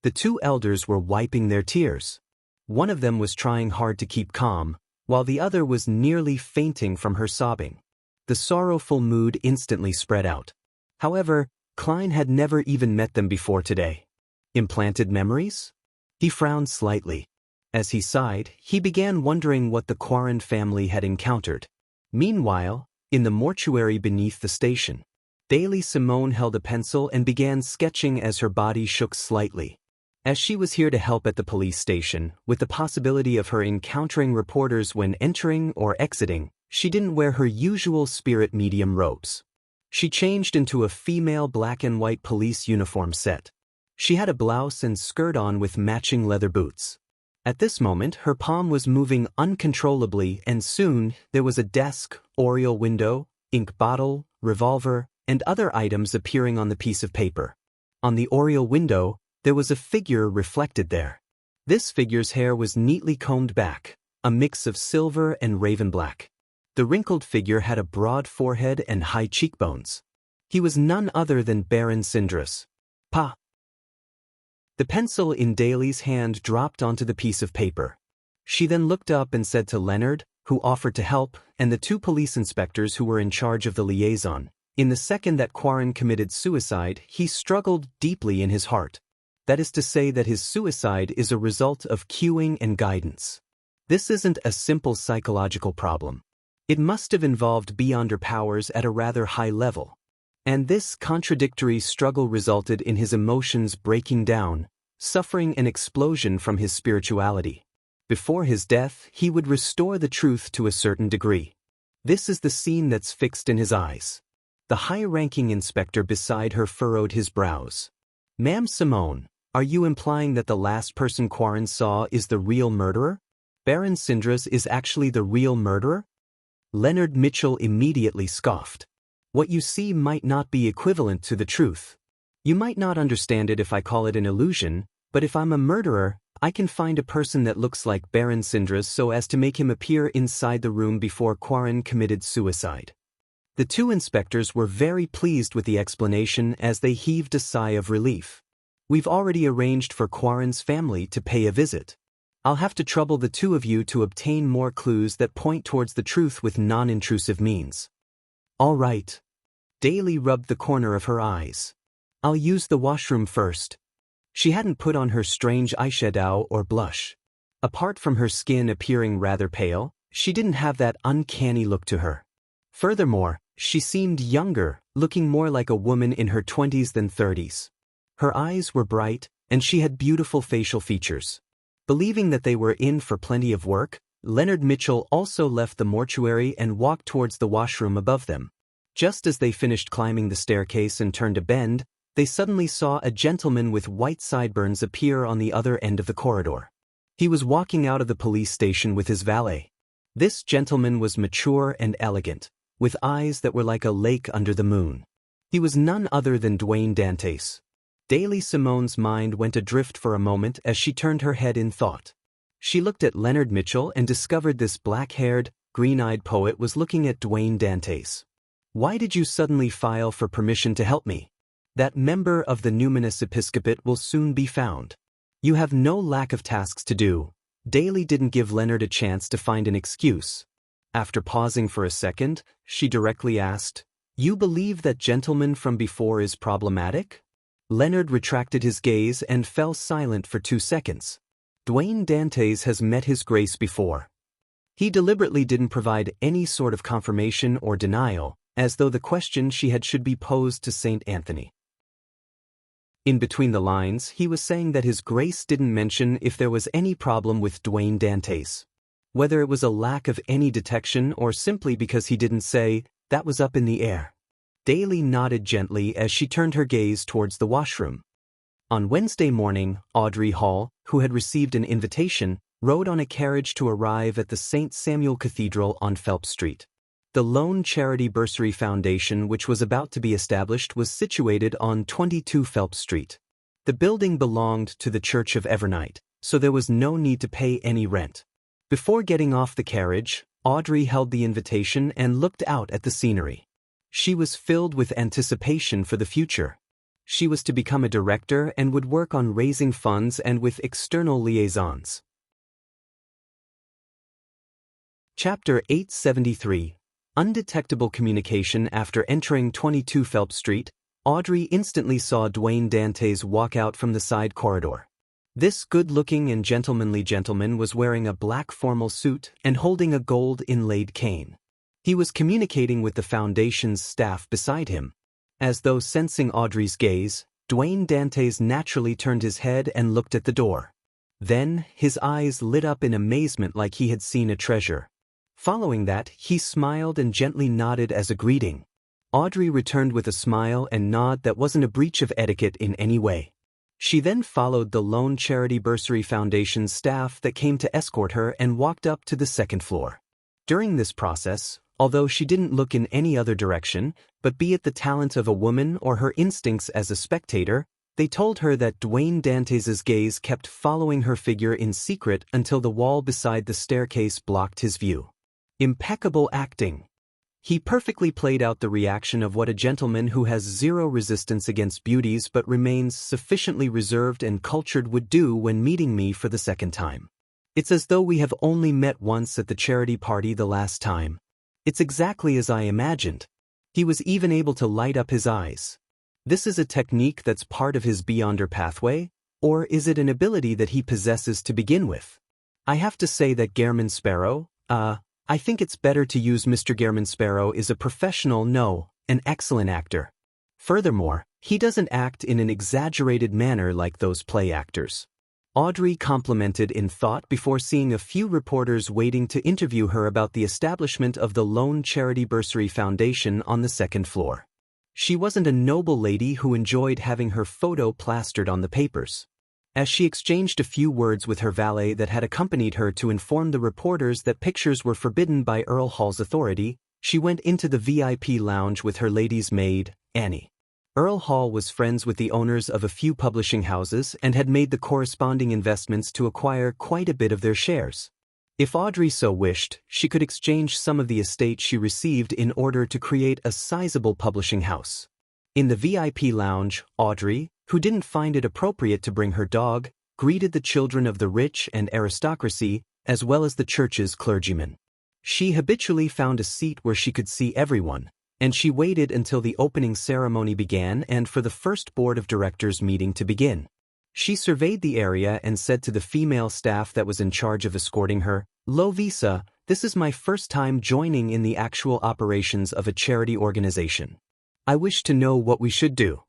Speaker 1: The two elders were wiping their tears. One of them was trying hard to keep calm, while the other was nearly fainting from her sobbing. The sorrowful mood instantly spread out. However, Klein had never even met them before today. Implanted memories? He frowned slightly. As he sighed, he began wondering what the Quarren family had encountered. Meanwhile, in the mortuary beneath the station, Daily Simone held a pencil and began sketching as her body shook slightly. As she was here to help at the police station, with the possibility of her encountering reporters when entering or exiting, she didn't wear her usual spirit medium robes. She changed into a female black and white police uniform set. She had a blouse and skirt on with matching leather boots. At this moment, her palm was moving uncontrollably, and soon there was a desk, oriel window, ink bottle, revolver, and other items appearing on the piece of paper. On the oriel window, there was a figure reflected there. This figure's hair was neatly combed back, a mix of silver and raven black. The wrinkled figure had a broad forehead and high cheekbones. He was none other than Baron Sindras. Pa! The pencil in Daly's hand dropped onto the piece of paper. She then looked up and said to Leonard, who offered to help, and the two police inspectors who were in charge of the liaison, "In the second that Quarren committed suicide, he struggled deeply in his heart. That is to say that his suicide is a result of cueing and guidance. This isn't a simple psychological problem. It must have involved beyonder powers at a rather high level. And this contradictory struggle resulted in his emotions breaking down, suffering an explosion from his spirituality. Before his death, he would restore the truth to a certain degree. This is the scene that's fixed in his eyes. The high-ranking inspector beside her furrowed his brows. "Ma'am Simone, are you implying that the last person Quarren saw is the real murderer? Baron Sindras is actually the real murderer?" Leonard Mitchell immediately scoffed. "What you see might not be equivalent to the truth. You might not understand it if I call it an illusion, but if I'm a murderer, I can find a person that looks like Baron Sindras so as to make him appear inside the room before Quarren committed suicide." The two inspectors were very pleased with the explanation as they heaved a sigh of relief. "We've already arranged for Quarren's family to pay a visit. I'll have to trouble the two of you to obtain more clues that point towards the truth with non-intrusive means." "All right." Daly rubbed the corner of her eyes. "I'll use the washroom first." She hadn't put on her strange eyeshadow or blush. Apart from her skin appearing rather pale, she didn't have that uncanny look to her. Furthermore, she seemed younger, looking more like a woman in her 20s than 30s. Her eyes were bright, and she had beautiful facial features. Believing that they were in for plenty of work, Leonard Mitchell also left the mortuary and walked towards the washroom above them. Just as they finished climbing the staircase and turned a bend, they suddenly saw a gentleman with white sideburns appear on the other end of the corridor. He was walking out of the police station with his valet. This gentleman was mature and elegant, with eyes that were like a lake under the moon. He was none other than Dwayne Dantes. Daly Simone's mind went adrift for a moment as she turned her head in thought. She looked at Leonard Mitchell and discovered this black-haired, green-eyed poet was looking at Dwayne Dantes. "Why did you suddenly file for permission to help me? That member of the Numinous Episcopate will soon be found. You have no lack of tasks to do." Daly didn't give Leonard a chance to find an excuse. After pausing for a second, she directly asked, "You believe that gentleman from before is problematic?" Leonard retracted his gaze and fell silent for 2 seconds. Dwayne Dantes has met his grace before. He deliberately didn't provide any sort of confirmation or denial, as though the question she had should be posed to St. Anthony. In between the lines, he was saying that his grace didn't mention if there was any problem with Dwayne Dantes. Whether it was a lack of any detection or simply because he didn't say, that was up in the air. Daly nodded gently as she turned her gaze towards the washroom. On Wednesday morning, Audrey Hall, who had received an invitation, rode on a carriage to arrive at the St. Samuel Cathedral on Phelps Street. The Lone Charity Bursary Foundation, which was about to be established, was situated on 22 Phelps Street. The building belonged to the Church of Evernight, so there was no need to pay any rent. Before getting off the carriage, Audrey held the invitation and looked out at the scenery. She was filled with anticipation for the future. She was to become a director and would work on raising funds and with external liaisons. Chapter 873. Undetectable communication. After entering 22 Phelps Street, Audrey instantly saw Dwayne Dantes walk out from the side corridor. This good-looking and gentlemanly gentleman was wearing a black formal suit and holding a gold-inlaid cane. He was communicating with the foundation's staff beside him. As though sensing Audrey's gaze, Dwayne Dantes naturally turned his head and looked at the door. Then, his eyes lit up in amazement like he had seen a treasure. Following that, he smiled and gently nodded as a greeting. Audrey returned with a smile and nod that wasn't a breach of etiquette in any way. She then followed the Lone Charity Bursary Foundation's staff that came to escort her and walked up to the second floor. During this process, although she didn't look in any other direction, but be it the talent of a woman or her instincts as a spectator, they told her that Dwayne Dantes's gaze kept following her figure in secret until the wall beside the staircase blocked his view. Impeccable acting. He perfectly played out the reaction of what a gentleman who has zero resistance against beauties but remains sufficiently reserved and cultured would do when meeting me for the second time. It's as though we have only met once at the charity party the last time. It's exactly as I imagined. He was even able to light up his eyes. This is a technique that's part of his beyonder pathway, Or is it an ability that he possesses to begin with? I have to say that Gehrman Sparrow, I think it's better to use Mr. Gehrman Sparrow is a professional, no, an excellent actor. Furthermore, he doesn't act in an exaggerated manner like those play actors. Audrey complimented in thought before seeing a few reporters waiting to interview her about the establishment of the Lone Charity Bursary Foundation on the second floor. She wasn't a noble lady who enjoyed having her photo plastered on the papers. As she exchanged a few words with her valet that had accompanied her to inform the reporters that pictures were forbidden by Earl Hall's authority, she went into the VIP lounge with her lady's maid, Annie. Earl Hall was friends with the owners of a few publishing houses and had made the corresponding investments to acquire quite a bit of their shares. If Audrey so wished, she could exchange some of the estate she received in order to create a sizable publishing house. In the VIP lounge, Audrey, who didn't find it appropriate to bring her dog, greeted the children of the rich and aristocracy, as well as the church's clergymen. She habitually found a seat where she could see everyone, and she waited until the opening ceremony began and for the first board of directors meeting to begin. She surveyed the area and said to the female staff that was in charge of escorting her, "Lovisa, this is my first time joining in the actual operations of a charity organization. I wish to know what we should do."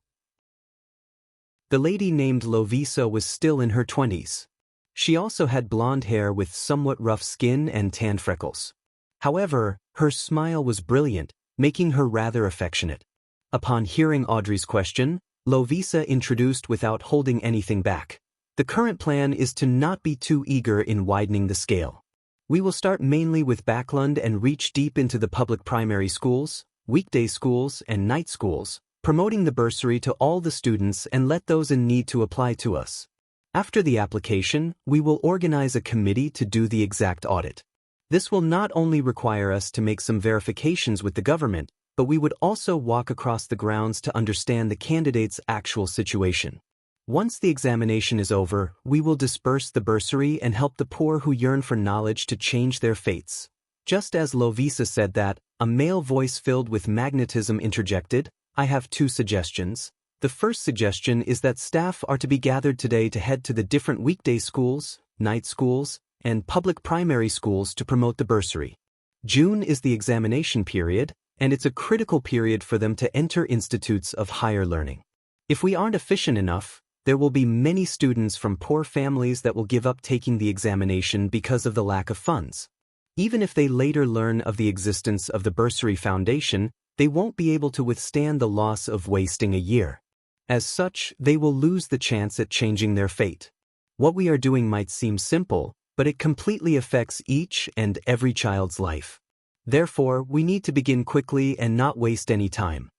Speaker 1: The lady named Lovisa was still in her 20s. She also had blonde hair with somewhat rough skin and tan freckles. However, her smile was brilliant, making her rather affectionate. Upon hearing Audrey's question, Lovisa introduced without holding anything back. "The current plan is to not be too eager in widening the scale. We will start mainly with Backland and reach deep into the public primary schools, weekday schools, and night schools, promoting the bursary to all the students and let those in need to apply to us. After the application, we will organize a committee to do the exact audit. This will not only require us to make some verifications with the government, but we would also walk across the grounds to understand the candidate's actual situation. Once the examination is over, we will disperse the bursary and help the poor who yearn for knowledge to change their fates." Just as Lovisa said that, a male voice filled with magnetism interjected, "I have two suggestions. The first suggestion is that staff are to be gathered today to head to the different weekday schools, night schools, and public primary schools to promote the bursary. June is the examination period, and it's a critical period for them to enter institutes of higher learning. If we aren't efficient enough, there will be many students from poor families that will give up taking the examination because of the lack of funds. Even if they later learn of the existence of the Bursary Foundation, they won't be able to withstand the loss of wasting a year. As such, they will lose the chance at changing their fate. What we are doing might seem simple, but it completely affects each and every child's life. Therefore, we need to begin quickly and not waste any time."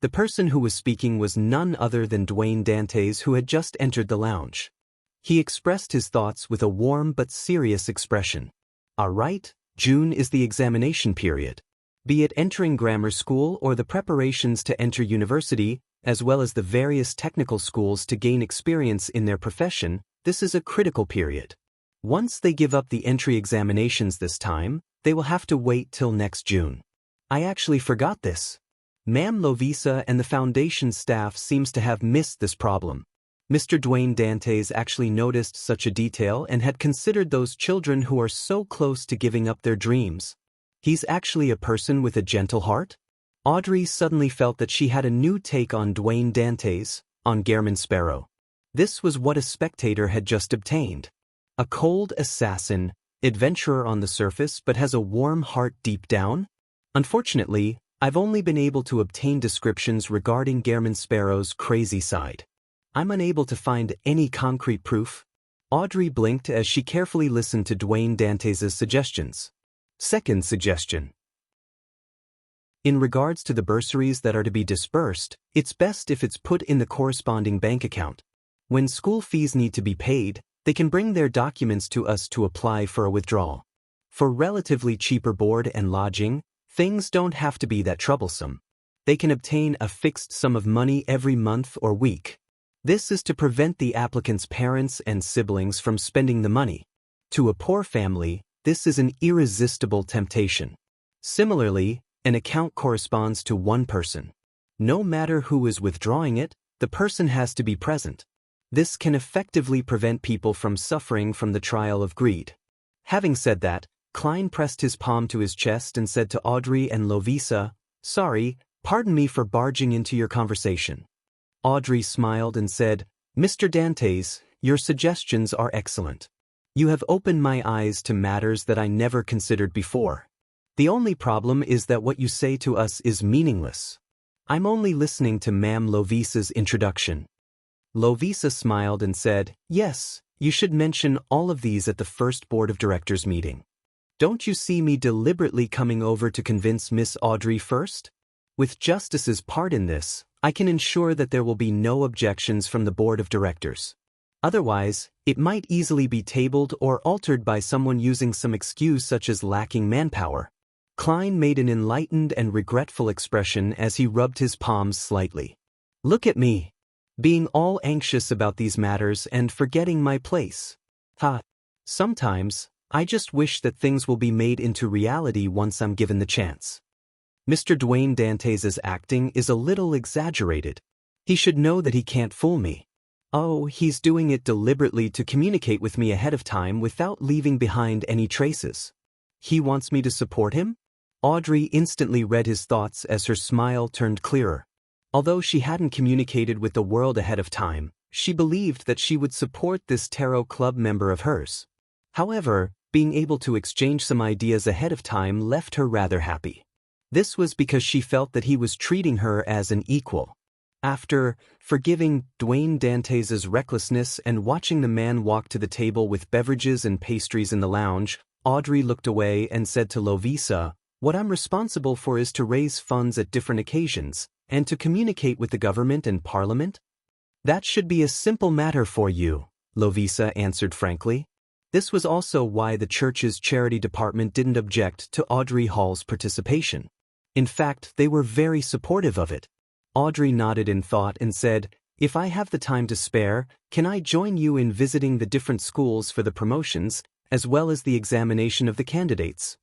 Speaker 1: The person who was speaking was none other than Dwayne Dantes, who had just entered the lounge. He expressed his thoughts with a warm but serious expression. "All right, June is the examination period. Be it entering grammar school or the preparations to enter university, as well as the various technical schools to gain experience in their profession, this is a critical period. Once they give up the entry examinations this time, they will have to wait till next June. I actually forgot this. Ma'am Lovisa and the foundation staff seems to have missed this problem." Mr. Dwayne Dantes actually noticed such a detail and had considered those children who are so close to giving up their dreams. He's actually a person with a gentle heart? Audrey suddenly felt that she had a new take on Dwayne Dantes, on Gehrman Sparrow. This was what a spectator had just obtained. A cold assassin, adventurer on the surface but has a warm heart deep down? Unfortunately, I've only been able to obtain descriptions regarding Gehrman Sparrow's crazy side. I'm unable to find any concrete proof. Audrey blinked as she carefully listened to Dwayne Dantes' suggestions. Second suggestion. In regards to the bursaries that are to be dispersed, it's best if it's put in the corresponding bank account. When school fees need to be paid, they can bring their documents to us to apply for a withdrawal. For relatively cheaper board and lodging, things don't have to be that troublesome. They can obtain a fixed sum of money every month or week. This is to prevent the applicant's parents and siblings from spending the money. To a poor family, this is an irresistible temptation. Similarly, an account corresponds to one person. No matter who is withdrawing it, the person has to be present. This can effectively prevent people from suffering from the trial of greed. Having said that, Klein pressed his palm to his chest and said to Audrey and Lovisa, "Sorry, pardon me for barging into your conversation." Audrey smiled and said, "Mr. Dantes, your suggestions are excellent. You have opened my eyes to matters that I never considered before. The only problem is that what you say to us is meaningless. I'm only listening to Ma'am Lovisa's introduction." Lovisa smiled and said, "Yes, you should mention all of these at the first board of directors meeting. Don't you see me deliberately coming over to convince Miss Audrey first? With Justice's part in this, I can ensure that there will be no objections from the board of directors. Otherwise, it might easily be tabled or altered by someone using some excuse such as lacking manpower." Klein made an enlightened and regretful expression as he rubbed his palms slightly. "Look at me, being all anxious about these matters and forgetting my place. Sometimes, I just wish that things will be made into reality once I'm given the chance. Mr. Dwayne Dantes's acting is a little exaggerated. He should know that he can't fool me. Oh, he's doing it deliberately to communicate with me ahead of time without leaving behind any traces. He wants me to support him?" Audrey instantly read his thoughts as her smile turned clearer. Although she hadn't communicated with the world ahead of time, she believed that she would support this tarot club member of hers. However, being able to exchange some ideas ahead of time left her rather happy. This was because she felt that he was treating her as an equal. After forgiving Dwayne Dantes's recklessness and watching the man walk to the table with beverages and pastries in the lounge, Audrey looked away and said to Lovisa, "What I'm responsible for is to raise funds at different occasions, and to communicate with the government and parliament?" "That should be a simple matter for you," Lovisa answered frankly. This was also why the church's charity department didn't object to Audrey Hall's participation. In fact, they were very supportive of it. Audrey nodded in thought and said, "If I have the time to spare, can I join you in visiting the different schools for the promotions, as well as the examination of the candidates?"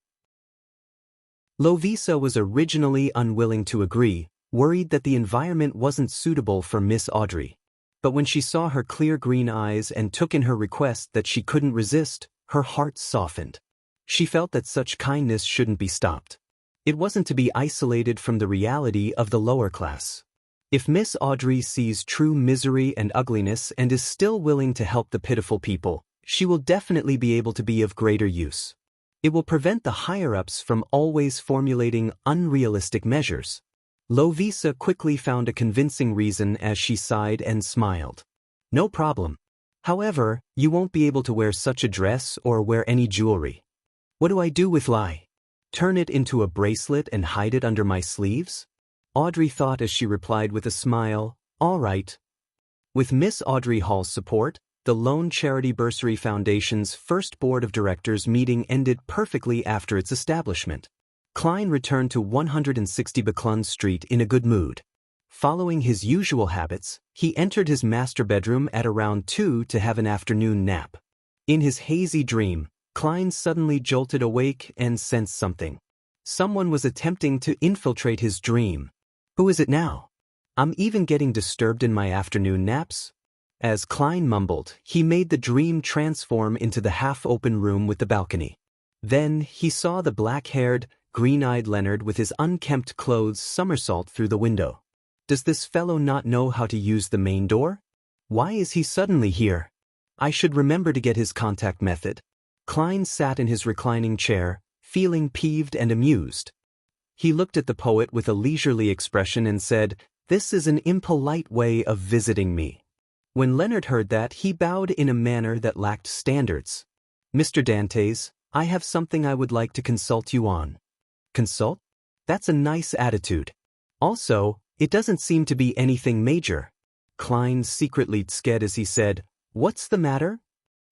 Speaker 1: Lovisa was originally unwilling to agree, worried that the environment wasn't suitable for Miss Audrey. But when she saw her clear green eyes and took in her request that she couldn't resist, her heart softened. She felt that such kindness shouldn't be stopped. It wasn't to be isolated from the reality of the lower class. If Miss Audrey sees true misery and ugliness and is still willing to help the pitiful people, she will definitely be able to be of greater use. It will prevent the higher-ups from always formulating unrealistic measures. Lovisa quickly found a convincing reason as she sighed and smiled. "No problem. However, you won't be able to wear such a dress or wear any jewelry." "What do I do with lie? Turn it into a bracelet and hide it under my sleeves?" Audrey thought as she replied with a smile, "All right." With Miss Audrey Hall's support, the Lone Charity Bursary Foundation's first board of directors meeting ended perfectly after its establishment. Klein returned to 160 Buckland Street in a good mood. Following his usual habits, he entered his master bedroom at around 2 to have an afternoon nap. In his hazy dream, Klein suddenly jolted awake and sensed something. Someone was attempting to infiltrate his dream. Who is it now? I'm even getting disturbed in my afternoon naps? As Klein mumbled, he made the dream transform into the half-open room with the balcony. Then he saw the black-haired, green-eyed Leonard with his unkempt clothes somersault through the window. Does this fellow not know how to use the main door? Why is he suddenly here? I should remember to get his contact method. Klein sat in his reclining chair, feeling peeved and amused. He looked at the poet with a leisurely expression and said, "This is an impolite way of visiting me." When Leonard heard that, he bowed in a manner that lacked standards. "Mr. Dantes, I have something I would like to consult you on." "Consult? That's a nice attitude. Also, it doesn't seem to be anything major." Klein secretly sked as he said, "What's the matter?"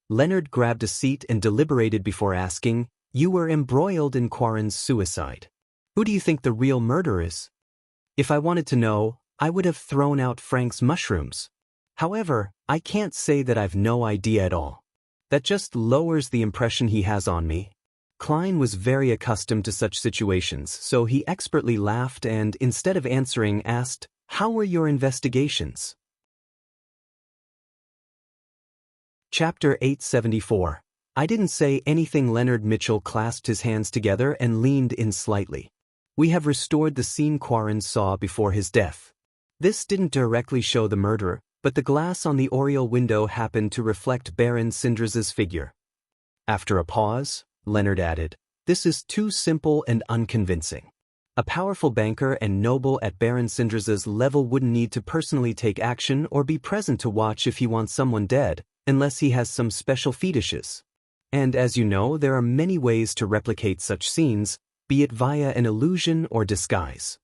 Speaker 1: Leonard grabbed a seat and deliberated before asking, "You were embroiled in Quarren's suicide. Who do you think the real murderer is?" "If I wanted to know, I would have thrown out Frank's mushrooms. However, I can't say that I've no idea at all. That just lowers the impression he has on me." Klein was very accustomed to such situations, so he expertly laughed and, instead of answering, asked, "How were your investigations?" Chapter 874. I didn't say anything. Leonard Mitchell clasped his hands together and leaned in slightly. We have restored the scene Quarren saw before his death. This didn't directly show the murderer, but the glass on the oriel window happened to reflect Baron Sindras's figure. After a pause, Leonard added, "This is too simple and unconvincing. A powerful banker and noble at Baron Sindras's level wouldn't need to personally take action or be present to watch if he wants someone dead, unless he has some special fetishes. And as you know, there are many ways to replicate such scenes, be it via an illusion or disguise."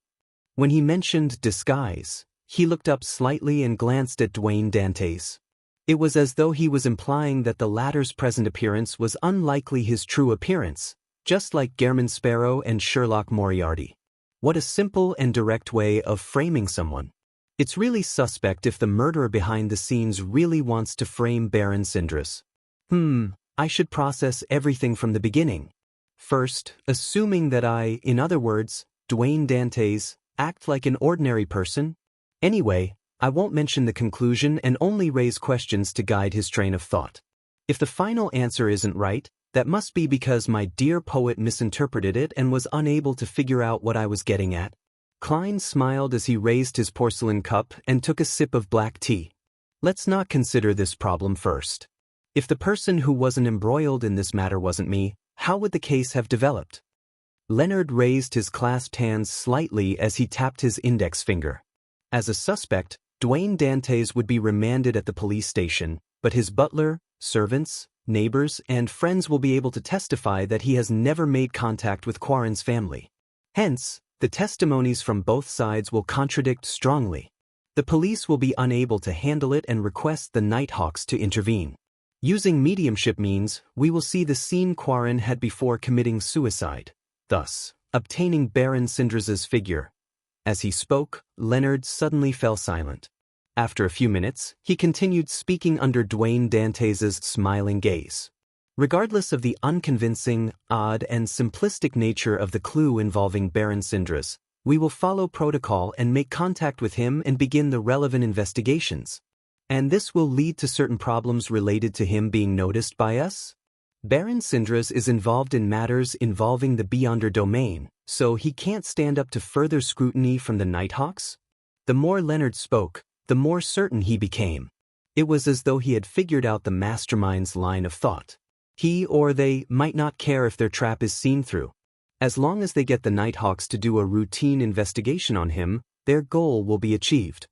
Speaker 1: When he mentioned disguise, he looked up slightly and glanced at Dwayne Dantes. It was as though he was implying that the latter's present appearance was unlikely his true appearance, just like Gairman Sparrow and Sherlock Moriarty. What a simple and direct way of framing someone. It's really suspect if the murderer behind the scenes really wants to frame Baron Sindras. I should process everything from the beginning. First, assuming that I, in other words, Dwayne Dantes, act like an ordinary person. Anyway, I won't mention the conclusion and only raise questions to guide his train of thought. If the final answer isn't right, that must be because my dear poet misinterpreted it and was unable to figure out what I was getting at. Klein smiled as he raised his porcelain cup and took a sip of black tea. Let's not consider this problem first. If the person who wasn't embroiled in this matter wasn't me, how would the case have developed? Leonard raised his clasped hands slightly as he tapped his index finger. As a suspect, Dwayne Dantes would be remanded at the police station, but his butler, servants, neighbors, and friends will be able to testify that he has never made contact with Quarren's family. Hence, the testimonies from both sides will contradict strongly. The police will be unable to handle it and request the Nighthawks to intervene. Using mediumship means, we will see the scene Quarren had before committing suicide, thus, obtaining Baron Sindras's figure. As he spoke, Leonard suddenly fell silent. After a few minutes, he continued speaking under Dwayne Dantes's smiling gaze. Regardless of the unconvincing, odd, and simplistic nature of the clue involving Baron Sindras, we will follow protocol and make contact with him and begin the relevant investigations. And this will lead to certain problems related to him being noticed by us. Baron Sindras is involved in matters involving the Beyonder domain, so he can't stand up to further scrutiny from the Nighthawks. The more Leonard spoke, the more certain he became. It was as though he had figured out the mastermind's line of thought. He or they might not care if their trap is seen through. As long as they get the Nighthawks to do a routine investigation on him, their goal will be achieved.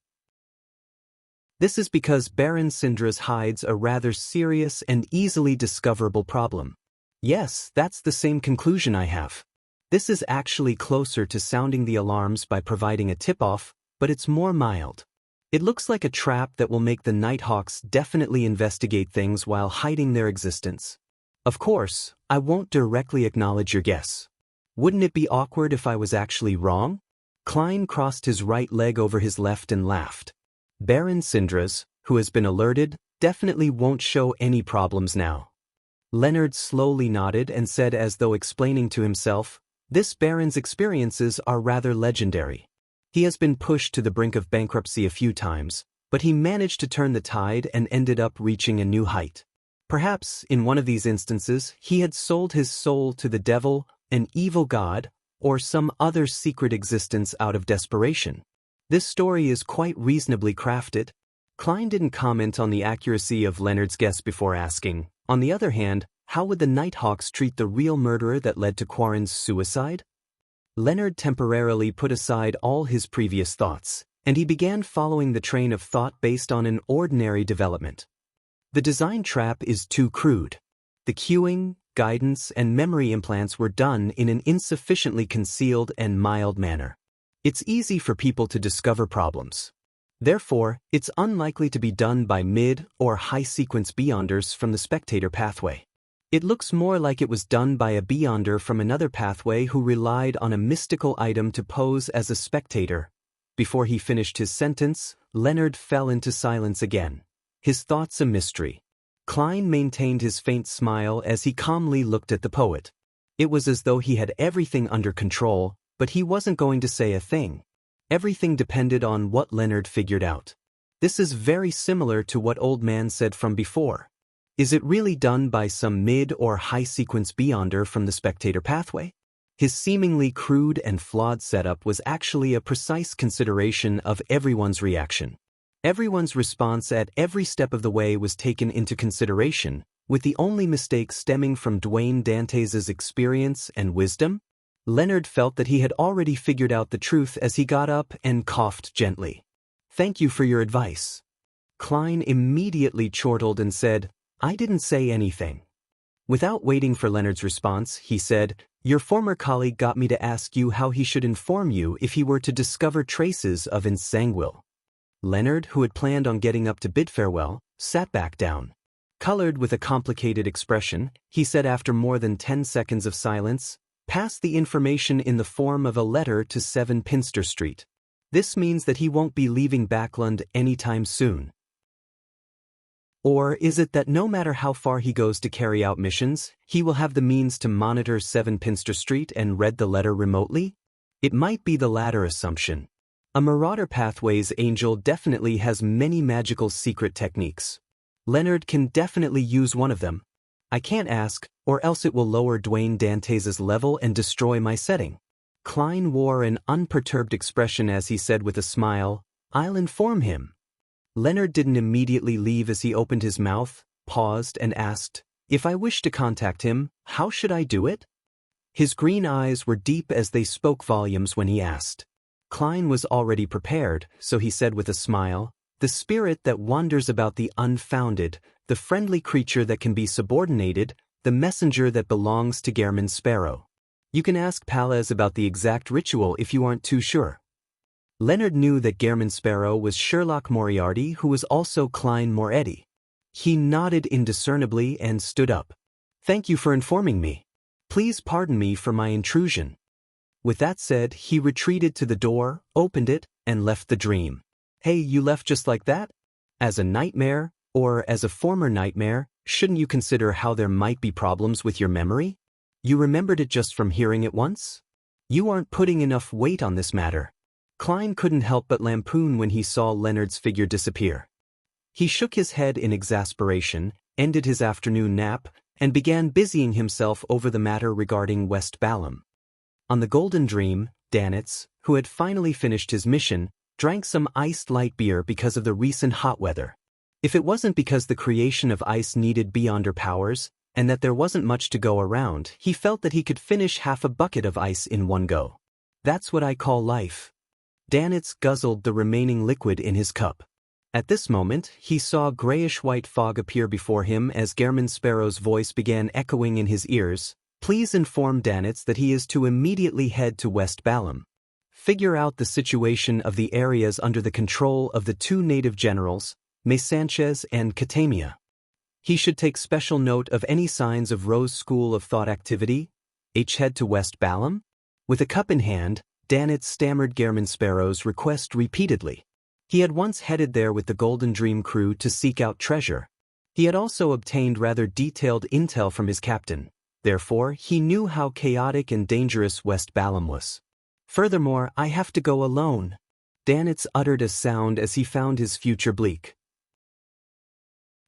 Speaker 1: This is because Baron Sindras hides a rather serious and easily discoverable problem. Yes, that's the same conclusion I have. This is actually closer to sounding the alarms by providing a tip-off, but it's more mild. It looks like a trap that will make the Nighthawks definitely investigate things while hiding their existence. Of course, I won't directly acknowledge your guess. Wouldn't it be awkward if I was actually wrong? Klein crossed his right leg over his left and laughed. Baron Sindras, who has been alerted, definitely won't show any problems now. Leonard slowly nodded and said as though explaining to himself, this Baron's experiences are rather legendary. He has been pushed to the brink of bankruptcy a few times, but he managed to turn the tide and ended up reaching a new height. Perhaps, in one of these instances, he had sold his soul to the devil, an evil god, or some other secret existence out of desperation. This story is quite reasonably crafted. Klein didn't comment on the accuracy of Leonard's guess before asking, on the other hand, how would the Nighthawks treat the real murderer that led to Quarren's suicide? Leonard temporarily put aside all his previous thoughts, and he began following the train of thought based on an ordinary development. The design trap is too crude. The cueing, guidance, and memory implants were done in an insufficiently concealed and mild manner. It's easy for people to discover problems. Therefore, it's unlikely to be done by mid- or high-sequence Beyonders from the spectator pathway. It looks more like it was done by a Beyonder from another pathway who relied on a mystical item to pose as a spectator. Before he finished his sentence, Leonard fell into silence again, his thoughts a mystery. Klein maintained his faint smile as he calmly looked at the poet. It was as though he had everything under control, but he wasn't going to say a thing. Everything depended on what Leonard figured out. This is very similar to what Old Man said from before. Is it really done by some mid- or high-sequence beyonder from the spectator pathway? His seemingly crude and flawed setup was actually a precise consideration of everyone's reaction. Everyone's response at every step of the way was taken into consideration, with the only mistake stemming from Dwayne Dantes' experience and wisdom. Leonard felt that he had already figured out the truth as he got up and coughed gently. "Thank you for your advice." Klein immediately chortled and said, "I didn't say anything." Without waiting for Leonard's response, he said, "Your former colleague got me to ask you how he should inform you if he were to discover traces of ensanguine." Leonard, who had planned on getting up to bid farewell, sat back down. Colored with a complicated expression, he said after more than 10 seconds of silence, "Pass the information in the form of a letter to 7 Pinster Street. This means that he won't be leaving Backland anytime soon." Or is it that no matter how far he goes to carry out missions, he will have the means to monitor 7 Pinster Street and read the letter remotely? It might be the latter assumption. A Marauder Pathways angel definitely has many magical secret techniques. Leonard can definitely use one of them. I can't ask, or else it will lower Dwayne Dantes' level and destroy my setting. Klein wore an unperturbed expression as he said with a smile, "I'll inform him." Leonard didn't immediately leave as he opened his mouth, paused, and asked, "If I wish to contact him, how should I do it?" His green eyes were deep as they spoke volumes when he asked. Klein was already prepared, so he said with a smile, "The spirit that wanders about the unfounded, the friendly creature that can be subordinated, the messenger that belongs to Gairman Sparrow. You can ask Palez about the exact ritual if you aren't too sure." Leonard knew that Gairman Sparrow was Sherlock Moriarty, who was also Klein Moretti. He nodded indiscernibly and stood up. "Thank you for informing me. Please pardon me for my intrusion." With that said, he retreated to the door, opened it, and left the dream. "Hey, you left just like that? As a nightmare, or as a former nightmare, shouldn't you consider how there might be problems with your memory? You remembered it just from hearing it once? You aren't putting enough weight on this matter." Klein couldn't help but lampoon when he saw Leonard's figure disappear. He shook his head in exasperation, ended his afternoon nap, and began busying himself over the matter regarding West Balham. On the Golden Dream, Danitz, who had finally finished his mission, drank some iced light beer because of the recent hot weather. If it wasn't because the creation of ice needed beyonder powers, and that there wasn't much to go around, he felt that he could finish half a bucket of ice in one go. "That's what I call life." Danitz guzzled the remaining liquid in his cup. At this moment, he saw grayish-white fog appear before him as Gairman Sparrow's voice began echoing in his ears. "Please inform Danitz that he is to immediately head to West Balham. Figure out the situation of the areas under the control of the 2 native generals, May Sanchez and Katamia. He should take special note of any signs of Rose School of Thought activity. Head to West Balham?" With a cup in hand, Danitz stammered Gairman Sparrow's request repeatedly. He had once headed there with the Golden Dream crew to seek out treasure. He had also obtained rather detailed intel from his captain. Therefore, he knew how chaotic and dangerous West Balham was. "Furthermore, I have to go alone." Danitz uttered a sound as he found his future bleak.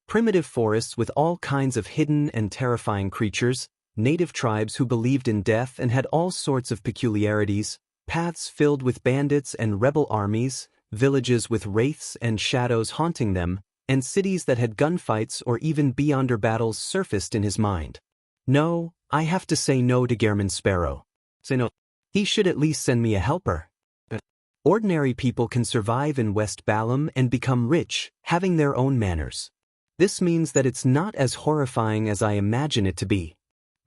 Speaker 1: Primitive forests with all kinds of hidden and terrifying creatures, native tribes who believed in death and had all sorts of peculiarities, paths filled with bandits and rebel armies, villages with wraiths and shadows haunting them, and cities that had gunfights or even beyonder battles surfaced in his mind. "No, I have to say no to Gairman Sparrow. Say no. He should at least send me a helper. Ordinary people can survive in West Balham and become rich, having their own manners. This means that it's not as horrifying as I imagine it to be.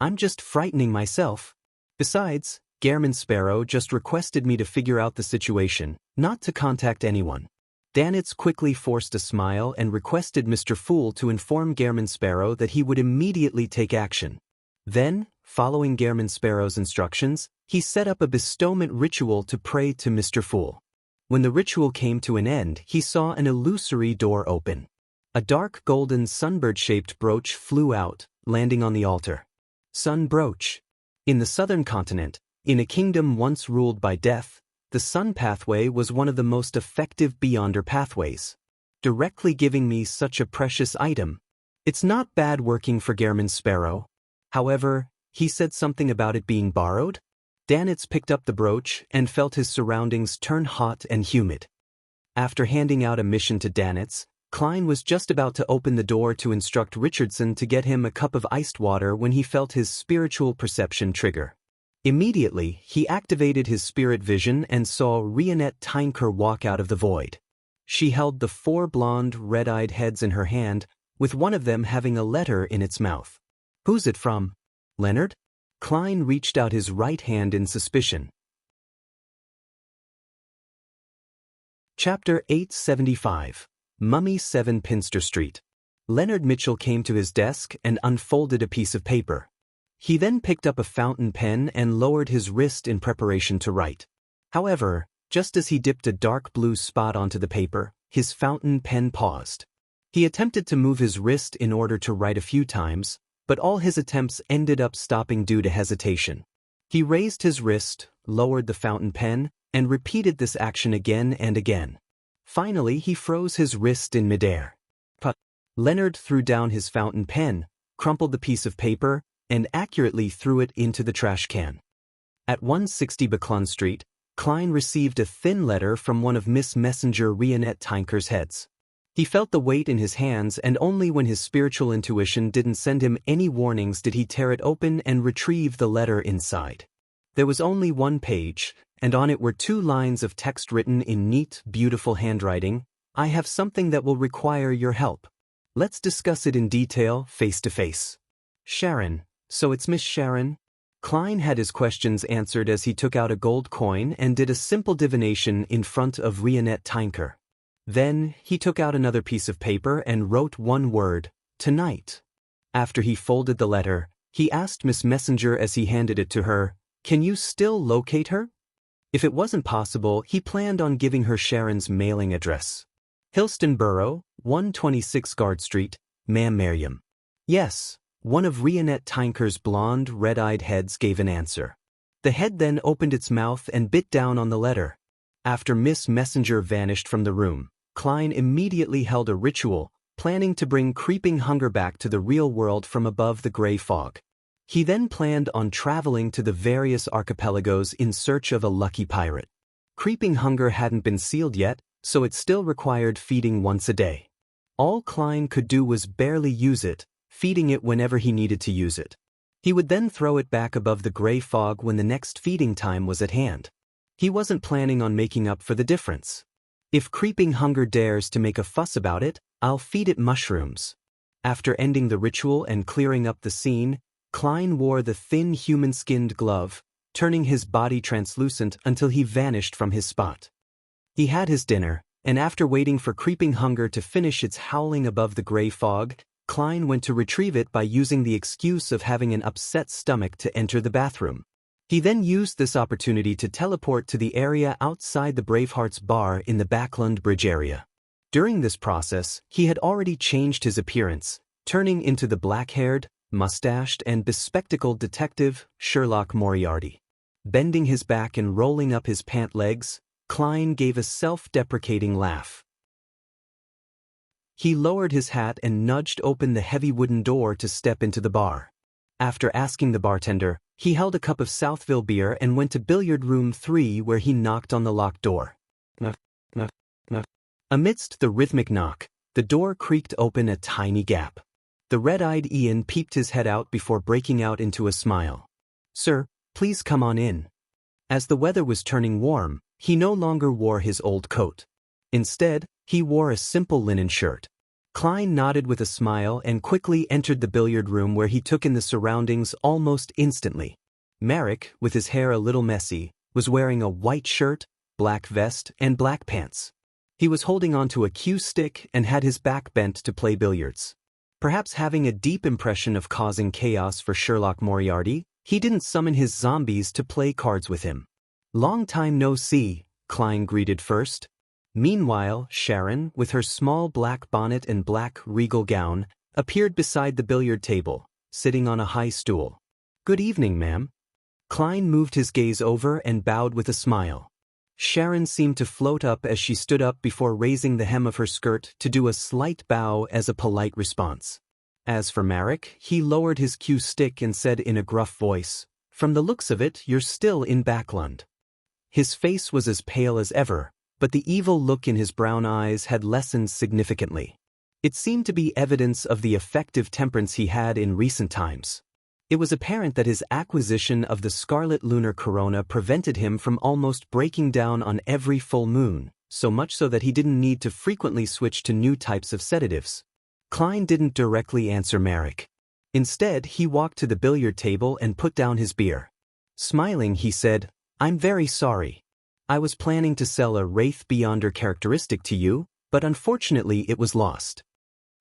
Speaker 1: I'm just frightening myself. Besides, Gairman Sparrow just requested me to figure out the situation, not to contact anyone." Danitz quickly forced a smile and requested Mr. Fool to inform Gairman Sparrow that he would immediately take action. Then, following Gairman Sparrow's instructions, he set up a bestowment ritual to pray to Mr. Fool. When the ritual came to an end, he saw an illusory door open. A dark golden sunbird-shaped brooch flew out, landing on the altar. Sun brooch. In the southern continent, in a kingdom once ruled by death, the sun pathway was one of the most effective beyonder pathways. Directly giving me such a precious item. It's not bad working for Gehrman's Sparrow. However, he said something about it being borrowed? Danitz picked up the brooch and felt his surroundings turn hot and humid. After handing out a mission to Danitz, Klein was just about to open the door to instruct Richardson to get him a cup of iced water when he felt his spiritual perception trigger. Immediately, he activated his spirit vision and saw Rionette Tynker walk out of the void. She held the 4 blonde, red-eyed heads in her hand, with one of them having a letter in its mouth. Who's it from? Leonard? Klein reached out his right hand in suspicion. Chapter 875. Mummy 7 Pinster Street. Leonard Mitchell came to his desk and unfolded a piece of paper. He then picked up a fountain pen and lowered his wrist in preparation to write. However, just as he dipped a dark blue spot onto the paper, his fountain pen paused. He attempted to move his wrist in order to write a few times, but all his attempts ended up stopping due to hesitation. He raised his wrist, lowered the fountain pen, and repeated this action again and again. Finally, he froze his wrist in midair. Leonard threw down his fountain pen, crumpled the piece of paper, and accurately threw it into the trash can. At 160 Baclun Street, Klein received a thin letter from one of Miss Messenger Rionette Tynker's heads. He felt the weight in his hands, and only when his spiritual intuition didn't send him any warnings did he tear it open and retrieve the letter inside. There was only 1 page, and on it were 2 lines of text written in neat, beautiful handwriting. I have something that will require your help. Let's discuss it in detail, face to face. Sharon. So it's Miss Sharon? Klein had his questions answered as he took out a gold coin and did a simple divination in front of Rionette Tynker. Then, he took out another piece of paper and wrote 1 word, tonight. After he folded the letter, he asked Miss Messenger as he handed it to her, can you still locate her? If it wasn't possible, he planned on giving her Sharon's mailing address. Hillston Borough, 126 Guard Street, Ma'am Miriam. Yes, one of Rionette Tynker's blonde, red-eyed heads gave an answer. The head then opened its mouth and bit down on the letter. After Miss Messenger vanished from the room, Klein immediately held a ritual, planning to bring creeping hunger back to the real world from above the gray fog. He then planned on traveling to the various archipelagos in search of a lucky pirate. Creeping hunger hadn't been sealed yet, so it still required feeding once a day. All Klein could do was barely use it, feeding it whenever he needed to use it. He would then throw it back above the gray fog when the next feeding time was at hand. He wasn't planning on making up for the difference. If creeping hunger dares to make a fuss about it, I'll feed it mushrooms. After ending the ritual and clearing up the scene, Klein wore the thin human-skinned glove, turning his body translucent until he vanished from his spot. He had his dinner, and after waiting for creeping hunger to finish its howling above the gray fog, Klein went to retrieve it by using the excuse of having an upset stomach to enter the bathroom. He then used this opportunity to teleport to the area outside the Bravehearts bar in the Backlund Bridge area. During this process, he had already changed his appearance, turning into the black-haired, mustached and bespectacled detective Sherlock Moriarty. Bending his back and rolling up his pant legs, Klein gave a self-deprecating laugh. He lowered his hat and nudged open the heavy wooden door to step into the bar. After asking the bartender, he held a cup of Southville beer and went to billiard room 3 where he knocked on the locked door. Amidst the rhythmic knock, the door creaked open a tiny gap. The red-eyed Ian peeped his head out before breaking out into a smile. Sir, please come on in. As the weather was turning warm, he no longer wore his old coat. Instead, he wore a simple linen shirt. Klein nodded with a smile and quickly entered the billiard room where he took in the surroundings almost instantly. Merrick, with his hair a little messy, was wearing a white shirt, black vest, and black pants. He was holding onto a cue stick and had his back bent to play billiards. Perhaps having a deep impression of causing chaos for Sherlock Moriarty, he didn't summon his zombies to play cards with him. Long time no see, Klein greeted first. Meanwhile, Sharon, with her small black bonnet and black regal gown, appeared beside the billiard table, sitting on a high stool. Good evening, ma'am. Klein moved his gaze over and bowed with a smile. Sharon seemed to float up as she stood up before raising the hem of her skirt to do a slight bow as a polite response. As for Marek, he lowered his cue stick and said in a gruff voice, "From the looks of it, you're still in Backlund." His face was as pale as ever, but the evil look in his brown eyes had lessened significantly. It seemed to be evidence of the effective temperance he had in recent times. It was apparent that his acquisition of the scarlet lunar corona prevented him from almost breaking down on every full moon, so much so that he didn't need to frequently switch to new types of sedatives. Klein didn't directly answer Marek. Instead, he walked to the billiard table and put down his beer. Smiling, he said, "I'm very sorry. I was planning to sell a Wraith Beyonder characteristic to you, but unfortunately it was lost."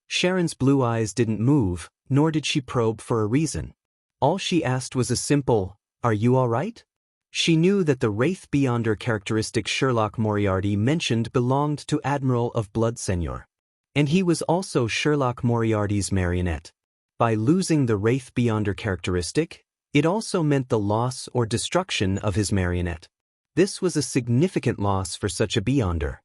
Speaker 1: Sharon's blue eyes didn't move, nor did she probe for a reason. All she asked was a simple, "Are you all right?" She knew that the Wraith Beyonder characteristic Sherlock Moriarty mentioned belonged to Admiral of Blood Senior. And he was also Sherlock Moriarty's marionette. By losing the Wraith Beyonder characteristic, it also meant the loss or destruction of his marionette. This was a significant loss for such a Beyonder.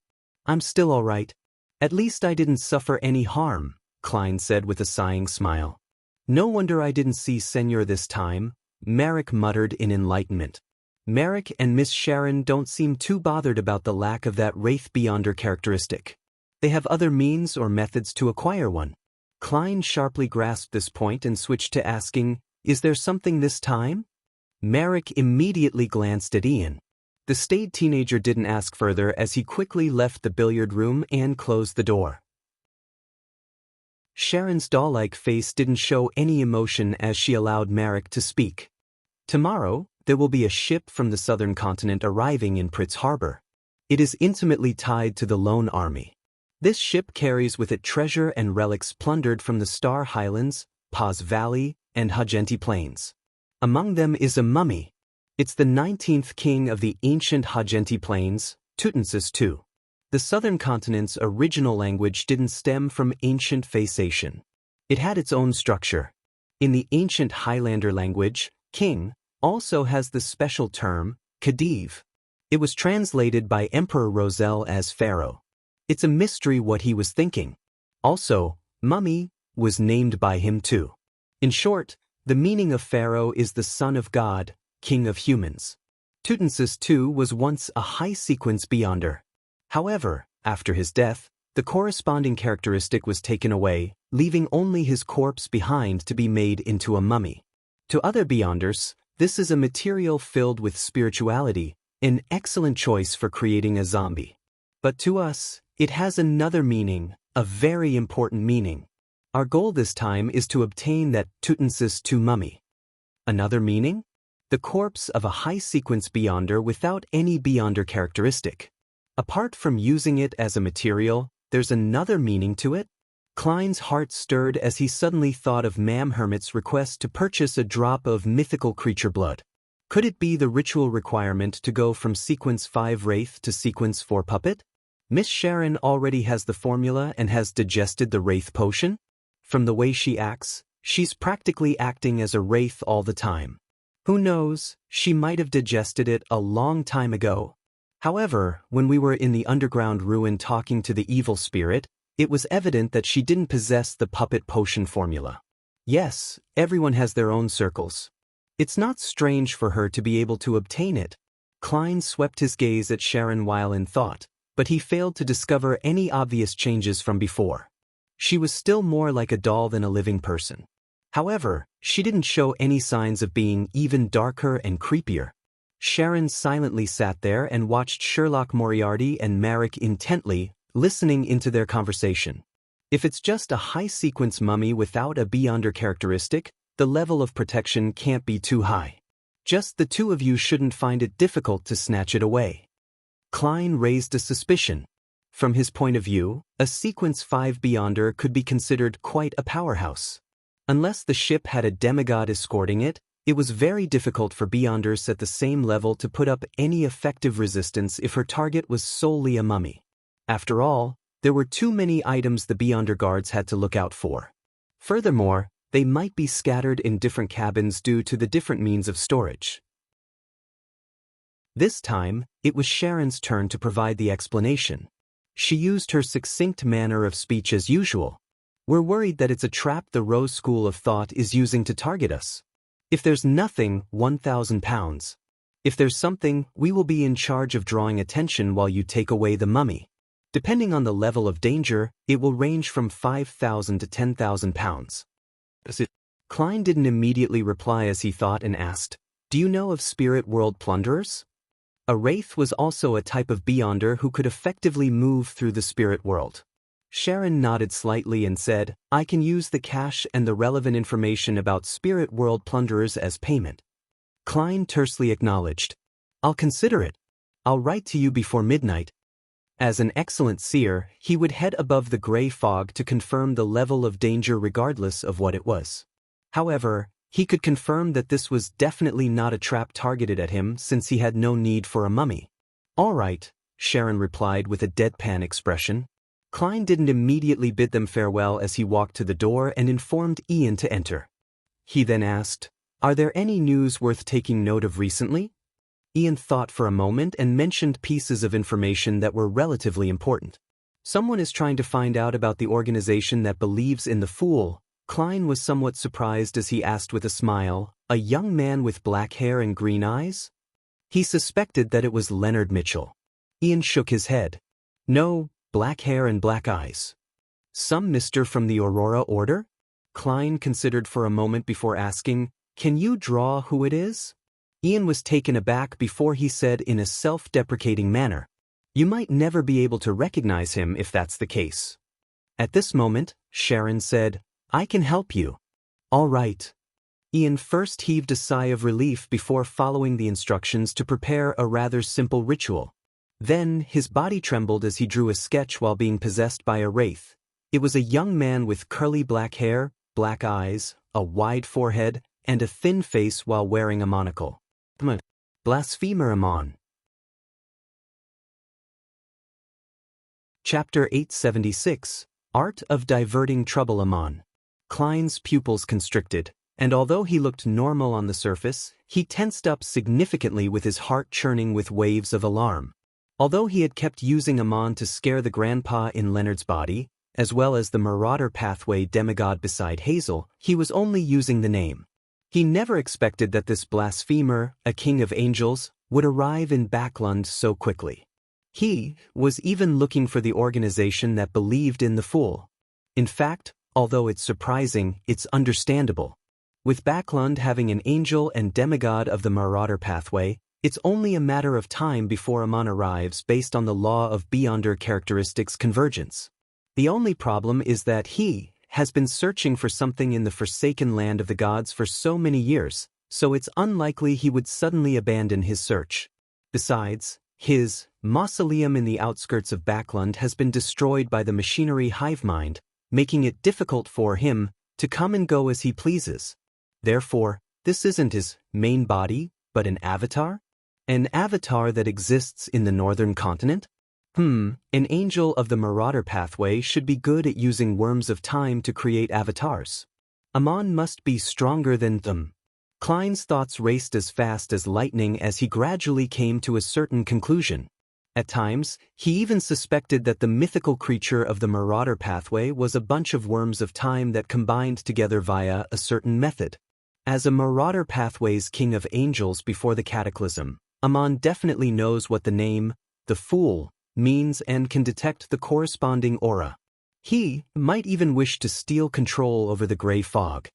Speaker 1: "I'm still all right. At least I didn't suffer any harm," Klein said with a sighing smile. "No wonder I didn't see Senor this time," Marek muttered in enlightenment. "Marek and Miss Sharon don't seem too bothered about the lack of that Wraith Beyonder characteristic. They have other means or methods to acquire one." Klein sharply grasped this point and switched to asking, "Is there something this time?" Marek immediately glanced at Ian. The staid teenager didn't ask further as he quickly left the billiard room and closed the door. Sharon's doll-like face didn't show any emotion as she allowed Marek to speak. "Tomorrow, there will be a ship from the southern continent arriving in Pritz Harbor. It is intimately tied to the Lone Army. This ship carries with it treasure and relics plundered from the Star Highlands, Paz Valley, and Hagenti Plains. Among them is a mummy. It's the 19th king of the ancient Hagenti Plains, Tutensis II. The southern continent's original language didn't stem from ancient Phaeacian. It had its own structure. In the ancient Highlander language, king also has the special term, Khedive. It was translated by Emperor Roselle as pharaoh. It's a mystery what he was thinking. Also, mummy was named by him too. In short, the meaning of pharaoh is the son of God, king of humans. Tutensis II was once a high-sequence Beyonder. However, after his death, the corresponding characteristic was taken away, leaving only his corpse behind to be made into a mummy. To other Beyonders, this is a material filled with spirituality, an excellent choice for creating a zombie. But to us, it has another meaning, a very important meaning. Our goal this time is to obtain that Tutensis II mummy. Another meaning? The corpse of a high-sequence Beyonder without any Beyonder characteristic. Apart from using it as a material, there's another meaning to it? Klein's heart stirred as he suddenly thought of Mam Hermit's request to purchase a drop of mythical creature blood. Could it be the ritual requirement to go from sequence 5 Wraith to sequence 4 Puppet? Miss Sharon already has the formula and has digested the Wraith potion? From the way she acts, she's practically acting as a Wraith all the time. Who knows, she might have digested it a long time ago. However, when we were in the underground ruin talking to the evil spirit, it was evident that she didn't possess the puppet potion formula. Yes, everyone has their own circles. It's not strange for her to be able to obtain it. Klein swept his gaze at Sharon while in thought, but he failed to discover any obvious changes from before. She was still more like a doll than a living person. However, she didn't show any signs of being even darker and creepier. Sharon silently sat there and watched Sherlock Moriarty and Marek intently, listening into their conversation. If it's just a high-sequence mummy without a Beyonder characteristic, the level of protection can't be too high. Just the two of you shouldn't find it difficult to snatch it away. Klein raised a suspicion. From his point of view, a sequence 5 Beyonder could be considered quite a powerhouse. Unless the ship had a demigod escorting it, it was very difficult for Beyonders at the same level to put up any effective resistance if her target was solely a mummy. After all, there were too many items the Beyonder guards had to look out for. Furthermore, they might be scattered in different cabins due to the different means of storage. This time, it was Sharon's turn to provide the explanation. She used her succinct manner of speech as usual. We're worried that it's a trap the Rose School of Thought is using to target us. If there's nothing, 1,000 pounds. If there's something, we will be in charge of drawing attention while you take away the mummy. Depending on the level of danger, it will range from 5,000 to 10,000 pounds. Klein didn't immediately reply as he thought and asked, "Do you know of spirit world plunderers?" A wraith was also a type of beyonder who could effectively move through the spirit world. Sharon nodded slightly and said, "I can use the cash and the relevant information about spirit world plunderers as payment." Klein tersely acknowledged, "I'll consider it. I'll write to you before midnight." As an excellent seer, he would head above the gray fog to confirm the level of danger regardless of what it was. However, he could confirm that this was definitely not a trap targeted at him since he had no need for a mummy. "All right," Sharon replied with a deadpan expression. Klein didn't immediately bid them farewell as he walked to the door and informed Ian to enter. He then asked, "Are there any news worth taking note of recently?" Ian thought for a moment and mentioned pieces of information that were relatively important. "Someone is trying to find out about the organization that believes in the Fool." Klein was somewhat surprised as he asked with a smile, "A young man with black hair and green eyes?" He suspected that it was Leonard Mitchell. Ian shook his head. "No, black hair and black eyes." "Some mister from the Aurora Order?" Klein considered for a moment before asking, "Can you draw who it is?" Ian was taken aback before he said in a self-deprecating manner, "You might never be able to recognize him if that's the case." At this moment, Sharon said, "I can help you." "All right." Ian first heaved a sigh of relief before following the instructions to prepare a rather simple ritual. Then, his body trembled as he drew a sketch while being possessed by a wraith. It was a young man with curly black hair, black eyes, a wide forehead, and a thin face while wearing a monocle. Blasphemer Amon. Chapter 876, Art of Diverting Trouble Amon. Klein's pupils constricted, and although he looked normal on the surface, he tensed up significantly with his heart churning with waves of alarm. Although he had kept using Amon to scare the grandpa in Leonard's body, as well as the Marauder Pathway demigod beside Hazel, he was only using the name. He never expected that this blasphemer, a king of angels, would arrive in Backlund so quickly. He was even looking for the organization that believed in the Fool. In fact, although it's surprising, it's understandable. With Backlund having an angel and demigod of the Marauder Pathway, it's only a matter of time before Amon arrives based on the law of beyonder characteristics convergence. The only problem is that he has been searching for something in the forsaken land of the gods for so many years, so it's unlikely he would suddenly abandon his search. Besides, his mausoleum in the outskirts of Backlund has been destroyed by the machinery hivemind, making it difficult for him to come and go as he pleases. Therefore, this isn't his main body, but an avatar? An avatar that exists in the northern continent? An angel of the Marauder Pathway should be good at using worms of time to create avatars. Amon must be stronger than them. Klein's thoughts raced as fast as lightning as he gradually came to a certain conclusion. At times, he even suspected that the mythical creature of the Marauder Pathway was a bunch of worms of time that combined together via a certain method. As a Marauder Pathway's king of angels before the cataclysm, Amon definitely knows what the name, the Fool, means and can detect the corresponding aura. He might even wish to steal control over the gray fog.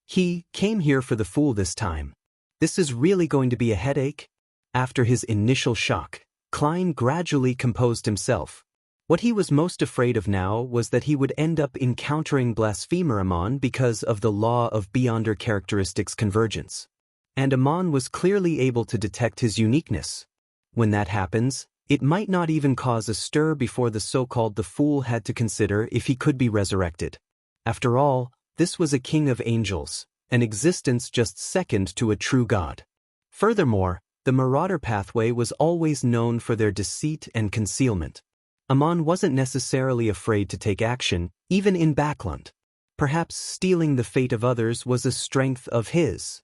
Speaker 1: He came here for the Fool this time. This is really going to be a headache? After his initial shock, Klein gradually composed himself. What he was most afraid of now was that he would end up encountering Blasphemer Amon because of the law of beyonder characteristics convergence. And Amon was clearly able to detect his uniqueness. When that happens, it might not even cause a stir before the so-called the Fool had to consider if he could be resurrected. After all, this was a king of angels, an existence just second to a true god. Furthermore, the Marauder Pathway was always known for their deceit and concealment. Amon wasn't necessarily afraid to take action, even in Backlund. Perhaps stealing the fate of others was a strength of his.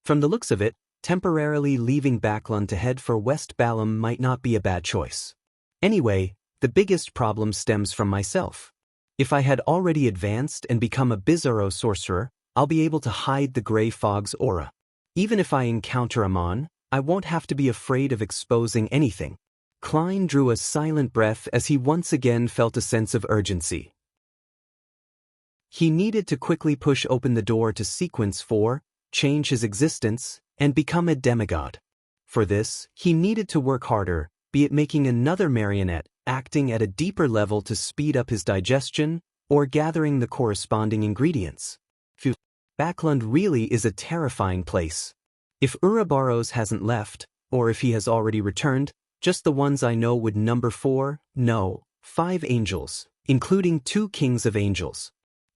Speaker 1: From the looks of it, temporarily leaving Backlund to head for West Balam might not be a bad choice. Anyway, the biggest problem stems from myself. If I had already advanced and become a bizarro sorcerer, I'll be able to hide the gray fog's aura. Even if I encounter Amon, I won't have to be afraid of exposing anything. Klein drew a silent breath as he once again felt a sense of urgency. He needed to quickly push open the door to Sequence 4, change his existence, and become a demigod. For this, he needed to work harder, be it making another marionette, acting at a deeper level to speed up his digestion, or gathering the corresponding ingredients. Backlund really is a terrifying place. If Ouroboros hasn't left, or if he has already returned, just the ones I know would number 5 angels, including 2 kings of angels.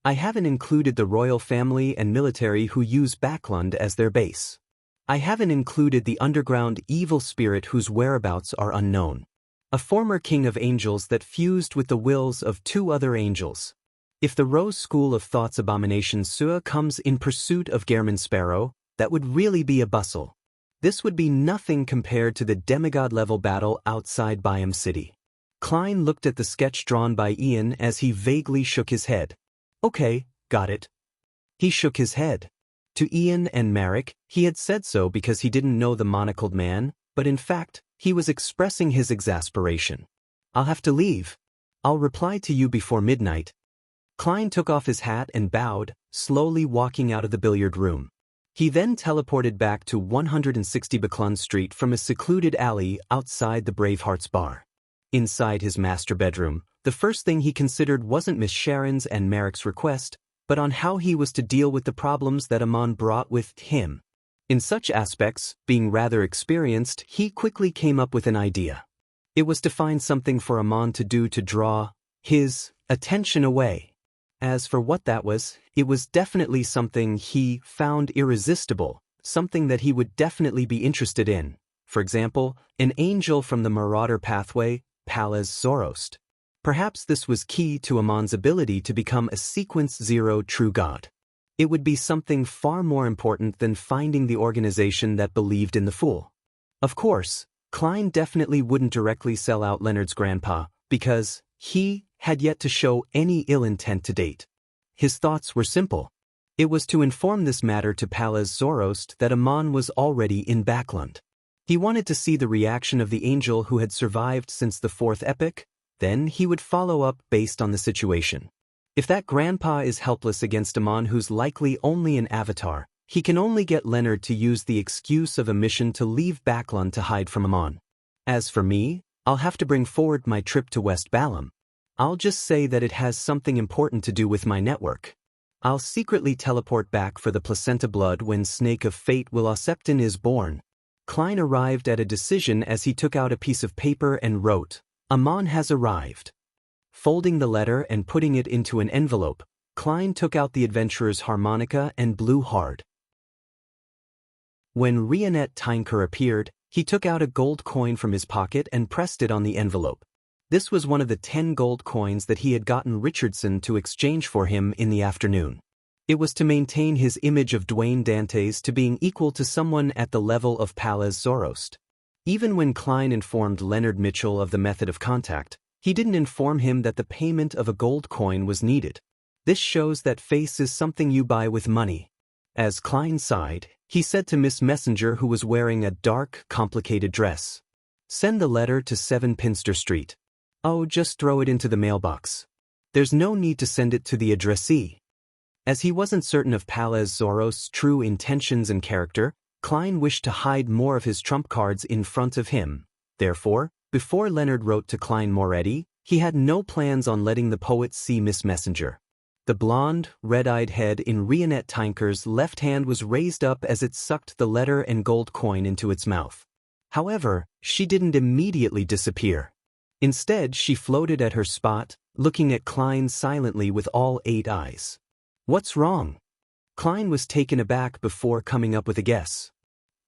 Speaker 1: I haven't included the royal family and military who use Backlund as their base. I haven't included the underground evil spirit whose whereabouts are unknown. A former king of angels that fused with the wills of 2 other angels. If the Rose School of Thought's abomination Sua comes in pursuit of Gehrman Sparrow, that would really be a bustle. This would be nothing compared to the demigod-level battle outside Byam City. Klein looked at the sketch drawn by Ian as he vaguely shook his head. Okay, got it. He shook his head. To Ian and Marek, he had said so because he didn't know the monocled man, but in fact, he was expressing his exasperation. I'll have to leave. I'll reply to you before midnight. Klein took off his hat and bowed, slowly walking out of the billiard room. He then teleported back to 160 Backlund Street from a secluded alley outside the Bravehearts bar. Inside his master bedroom, the first thing he considered wasn't Miss Sharon's and Marek's request, but on how he was to deal with the problems that Amon brought with him. In such aspects, being rather experienced, he quickly came up with an idea. It was to find something for Amon to do to draw his attention away. As for what that was, it was definitely something he found irresistible, something that he would definitely be interested in. For example, an angel from the Marauder pathway, Palaz Zoroast. Perhaps this was key to Amon's ability to become a Sequence 0 true god. It would be something far more important than finding the organization that believed in the Fool. Of course, Klein definitely wouldn't directly sell out Leonard's grandpa, because he had yet to show any ill intent to date. His thoughts were simple. It was to inform this matter to Palaz Zoroast that Amon was already in Backlund. He wanted to see the reaction of the angel who had survived since the 4th epoch, then he would follow up based on the situation. If that grandpa is helpless against Amon who's likely only an avatar, he can only get Leonard to use the excuse of a mission to leave Backlund to hide from Amon. As for me, I'll have to bring forward my trip to West Balam. I'll just say that it has something important to do with my network. I'll secretly teleport back for the placenta blood when Snake of Fate Willoseptin is born. Klein arrived at a decision as he took out a piece of paper and wrote, Amon has arrived. Folding the letter and putting it into an envelope, Klein took out the adventurer's harmonica and blew hard. When Rionette Tinker appeared, he took out a gold coin from his pocket and pressed it on the envelope. This was one of the 10 gold coins that he had gotten Richardson to exchange for him in the afternoon. It was to maintain his image of Dwayne Dantes to being equal to someone at the level of Palaz Zoroast. Even when Klein informed Leonard Mitchell of the method of contact, he didn't inform him that the payment of a gold coin was needed. This shows that face is something you buy with money. As Klein sighed, he said to Miss Messenger, who was wearing a dark, complicated dress, "Send the letter to 7 Pinster Street. Oh, just throw it into the mailbox. There's no need to send it to the addressee." As he wasn't certain of Palaz Zoroast's true intentions and character, Klein wished to hide more of his trump cards in front of him. Therefore, before Leonard wrote to Klein Moretti, he had no plans on letting the poet see Miss Messenger. The blonde, red-eyed head in Rionette Tinker's left hand was raised up as it sucked the letter and gold coin into its mouth. However, she didn't immediately disappear. Instead, she floated at her spot, looking at Klein silently with all 8 eyes. "What's wrong?" Klein was taken aback before coming up with a guess.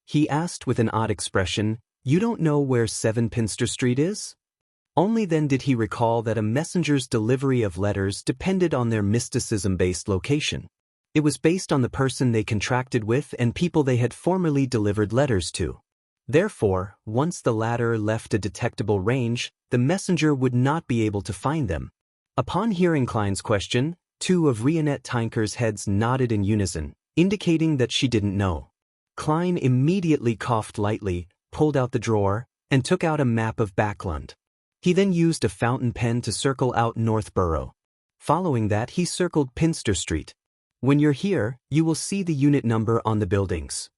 Speaker 1: He asked with an odd expression, "You don't know where 7 Pinster Street is?" Only then did he recall that a messenger's delivery of letters depended on their mysticism-based location. It was based on the person they contracted with and people they had formerly delivered letters to. Therefore, once the latter left a detectable range, the messenger would not be able to find them. Upon hearing Klein's question, two of Rionette Tinker's heads nodded in unison, indicating that she didn't know. Klein immediately coughed lightly, pulled out the drawer, and took out a map of Backlund. He then used a fountain pen to circle out Northborough. Following that, he circled Pinster Street. When you're here, you will see the unit number on the buildings.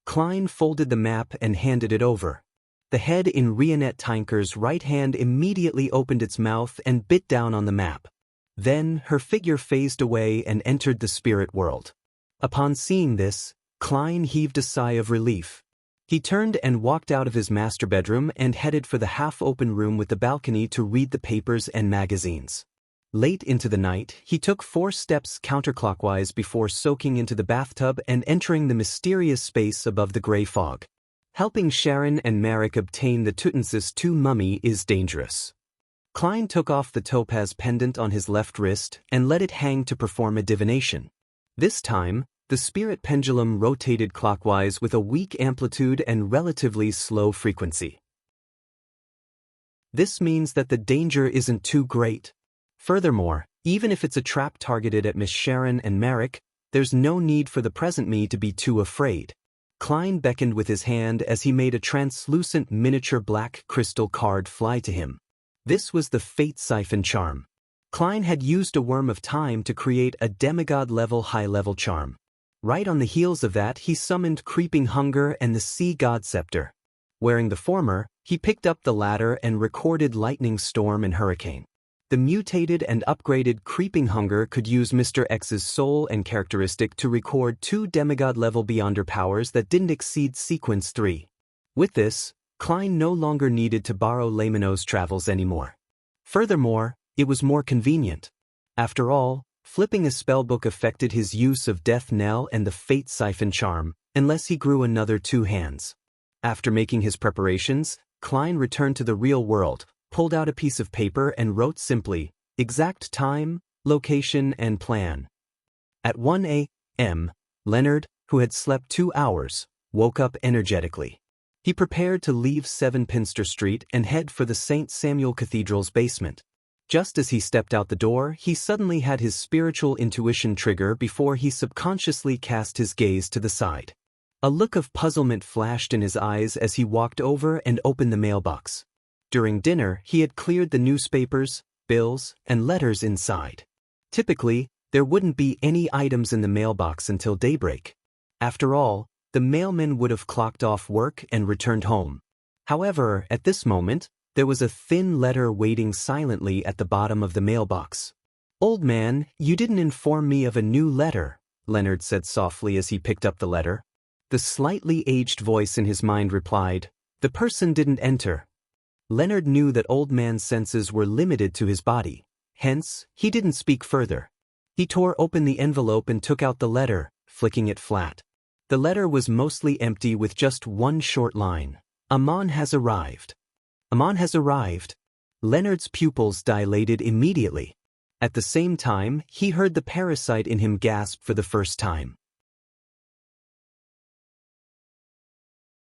Speaker 1: Klein folded the map and handed it over. The head in Rionette Tinker's right hand immediately opened its mouth and bit down on the map. Then, her figure phased away and entered the spirit world. Upon seeing this, Klein heaved a sigh of relief. He turned and walked out of his master bedroom and headed for the half-open room with the balcony to read the papers and magazines. Late into the night, he took 4 steps counterclockwise before soaking into the bathtub and entering the mysterious space above the gray fog. Helping Sharon and Marek obtain the Tutensis II mummy is dangerous. Klein took off the topaz pendant on his left wrist and let it hang to perform a divination. This time, the spirit pendulum rotated clockwise with a weak amplitude and relatively slow frequency. This means that the danger isn't too great. Furthermore, even if it's a trap targeted at Miss Sharon and Marek, there's no need for the present me to be too afraid. Klein beckoned with his hand as he made a translucent miniature black crystal card fly to him. This was the Fate Siphon charm. Klein had used a Worm of Time to create a demigod-level high-level charm. Right on the heels of that, he summoned Creeping Hunger and the Sea God Scepter. Wearing the former, he picked up the latter and recorded Lightning Storm and Hurricane. The mutated and upgraded Creeping Hunger could use Mr. X's soul and characteristic to record 2 demigod-level Beyonder powers that didn't exceed Sequence 3. With this, Klein no longer needed to borrow Lamino's travels anymore. Furthermore, it was more convenient. After all, flipping a spellbook affected his use of Death Knell and the Fate Siphon charm, unless he grew another 2 hands. After making his preparations, Klein returned to the real world, pulled out a piece of paper and wrote simply, exact time, location and plan. At 1 a.m., Leonard, who had slept 2 hours, woke up energetically. He prepared to leave 7 Pinster Street and head for the St. Samuel Cathedral's basement. Just as he stepped out the door, he suddenly had his spiritual intuition trigger before he subconsciously cast his gaze to the side. A look of puzzlement flashed in his eyes as he walked over and opened the mailbox. During dinner, he had cleared the newspapers, bills, and letters inside. Typically, there wouldn't be any items in the mailbox until daybreak. After all, the mailman would have clocked off work and returned home. However, at this moment, there was a thin letter waiting silently at the bottom of the mailbox. "Old man, you didn't inform me of a new letter," Leonard said softly as he picked up the letter. The slightly aged voice in his mind replied, "The person didn't enter." Leonard knew that Old Man's senses were limited to his body. Hence, he didn't speak further. He tore open the envelope and took out the letter, flicking it flat. The letter was mostly empty with just one short line. "Amon has arrived." Amon has arrived. Leonard's pupils dilated immediately. At the same time, he heard the parasite in him gasp for the first time.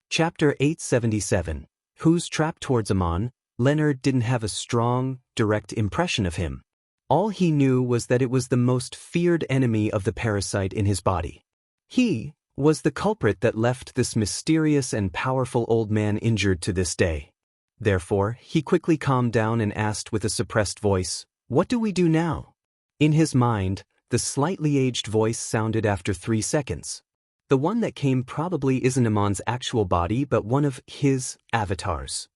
Speaker 1: Chapter 877. Who's trapped towards Amon? Leonard didn't have a strong, direct impression of him. All he knew was that it was the most feared enemy of the parasite in his body. He was the culprit that left this mysterious and powerful old man injured to this day. Therefore, he quickly calmed down and asked with a suppressed voice, "What do we do now?" In his mind, the slightly aged voice sounded after 3 seconds. The one that came probably isn't Amon's actual body but one of his avatars.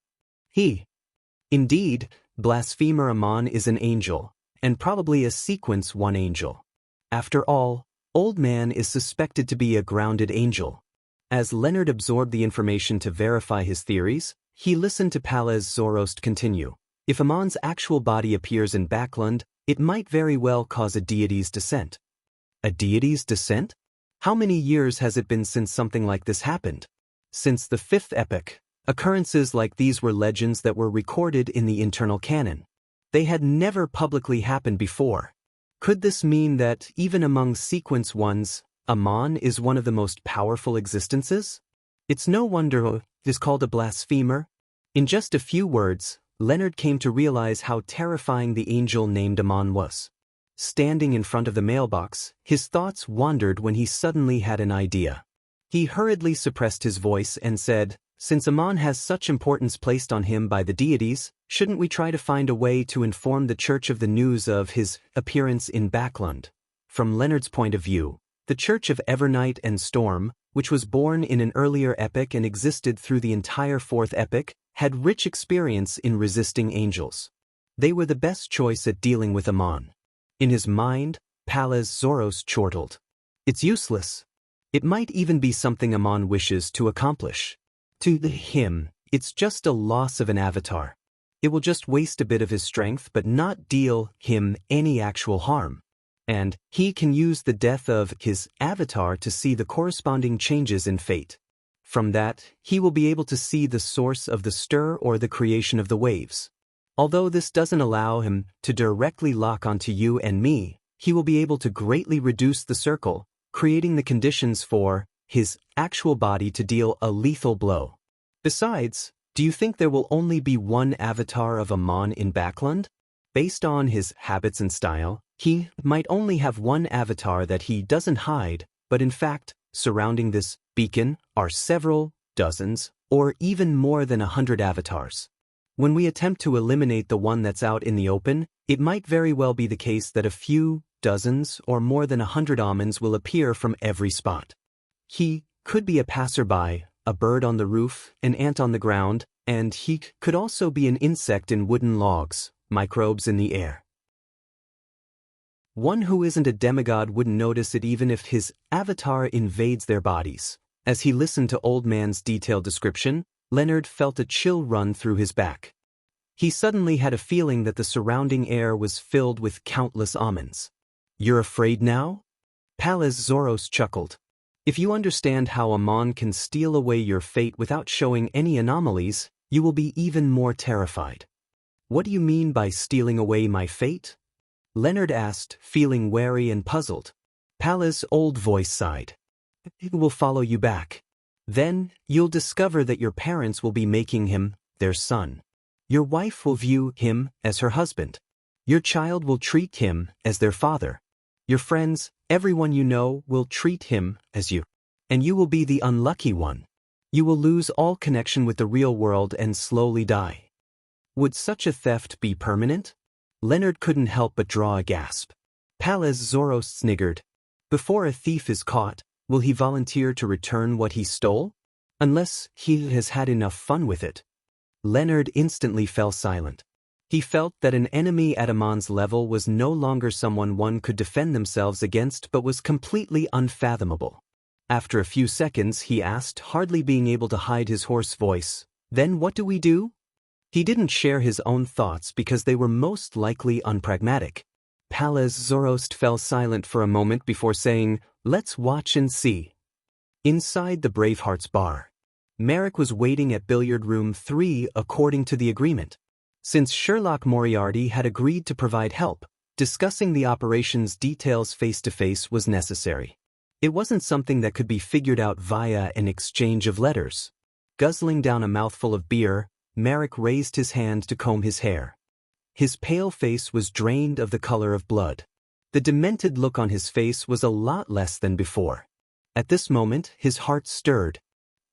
Speaker 1: Indeed, Blasphemer Amon is an angel, and probably a Sequence 1 angel. After all, Old Man is suspected to be a grounded angel. As Leonard absorbed the information to verify his theories, he listened to Palez Zorost continue. If Amon's actual body appears in Backlund, it might very well cause a deity's descent. A deity's descent? How many years has it been since something like this happened? Since the 5th epoch, occurrences like these were legends that were recorded in the internal canon. They had never publicly happened before. Could this mean that, even among Sequence 1s, Amon is one of the most powerful existences? It's no wonder he is called a blasphemer. In just a few words, Leonard came to realize how terrifying the angel named Amon was. Standing in front of the mailbox, his thoughts wandered when he suddenly had an idea. He hurriedly suppressed his voice and said, "Since Amon has such importance placed on him by the deities, shouldn't we try to find a way to inform the church of the news of his appearance in Backlund?" From Leonard's point of view, the Church of Evernight and Storm, which was born in an earlier epoch and existed through the entire fourth epoch, had rich experience in resisting angels. They were the best choice at dealing with Amon. In his mind, Pallas Zoros chortled. It's useless. It might even be something Amon wishes to accomplish. To him, it's just a loss of an avatar. It will just waste a bit of his strength but not deal him any actual harm. And he can use the death of his avatar to see the corresponding changes in fate. From that, he will be able to see the source of the stir or the creation of the waves. Although this doesn't allow him to directly lock onto you and me, he will be able to greatly reduce the circle, creating the conditions for his actual body to deal a lethal blow. Besides, do you think there will only be one avatar of Amon in Backlund? Based on his habits and style, he might only have one avatar that he doesn't hide, but in fact, surrounding this beacon are several, dozens, or even more than 100 avatars. When we attempt to eliminate the one that's out in the open, it might very well be the case that a few, dozens, or more than 100 Amons will appear from every spot. He could be a passerby, a bird on the roof, an ant on the ground, and he could also be an insect in wooden logs, microbes in the air. One who isn't a demigod wouldn't notice it even if his avatar invades their bodies. As he listened to Old Man's detailed description, Leonard felt a chill run through his back. He suddenly had a feeling that the surrounding air was filled with countless Amons. "You're afraid now?" Pallas Zoros chuckled. "If you understand how Amon can steal away your fate without showing any anomalies, you will be even more terrified." "What do you mean by stealing away my fate?" Leonard asked, feeling wary and puzzled. Pallas' old voice sighed. "It will follow you back. Then, you'll discover that your parents will be making him their son. Your wife will view him as her husband. Your child will treat him as their father. Your friends, everyone you know, will treat him as you. And you will be the unlucky one. You will lose all connection with the real world and slowly die." Would such a theft be permanent? Leonard couldn't help but draw a gasp. Pallas Zoros sniggered. "Before a thief is caught, will he volunteer to return what he stole? Unless he has had enough fun with it." Leonard instantly fell silent. He felt that an enemy at Amon's level was no longer someone one could defend themselves against but was completely unfathomable. After a few seconds he asked, hardly being able to hide his hoarse voice, "Then what do we do?" He didn't share his own thoughts because they were most likely unpragmatic. Pallas Zoros fell silent for a moment before saying, "Let's watch and see." Inside the Bravehearts bar, Merrick was waiting at billiard room 3 according to the agreement. Since Sherlock Moriarty had agreed to provide help, discussing the operation's details face-to-face was necessary. It wasn't something that could be figured out via an exchange of letters. Guzzling down a mouthful of beer, Merrick raised his hand to comb his hair. His pale face was drained of the color of blood. The demented look on his face was a lot less than before. At this moment, his heart stirred.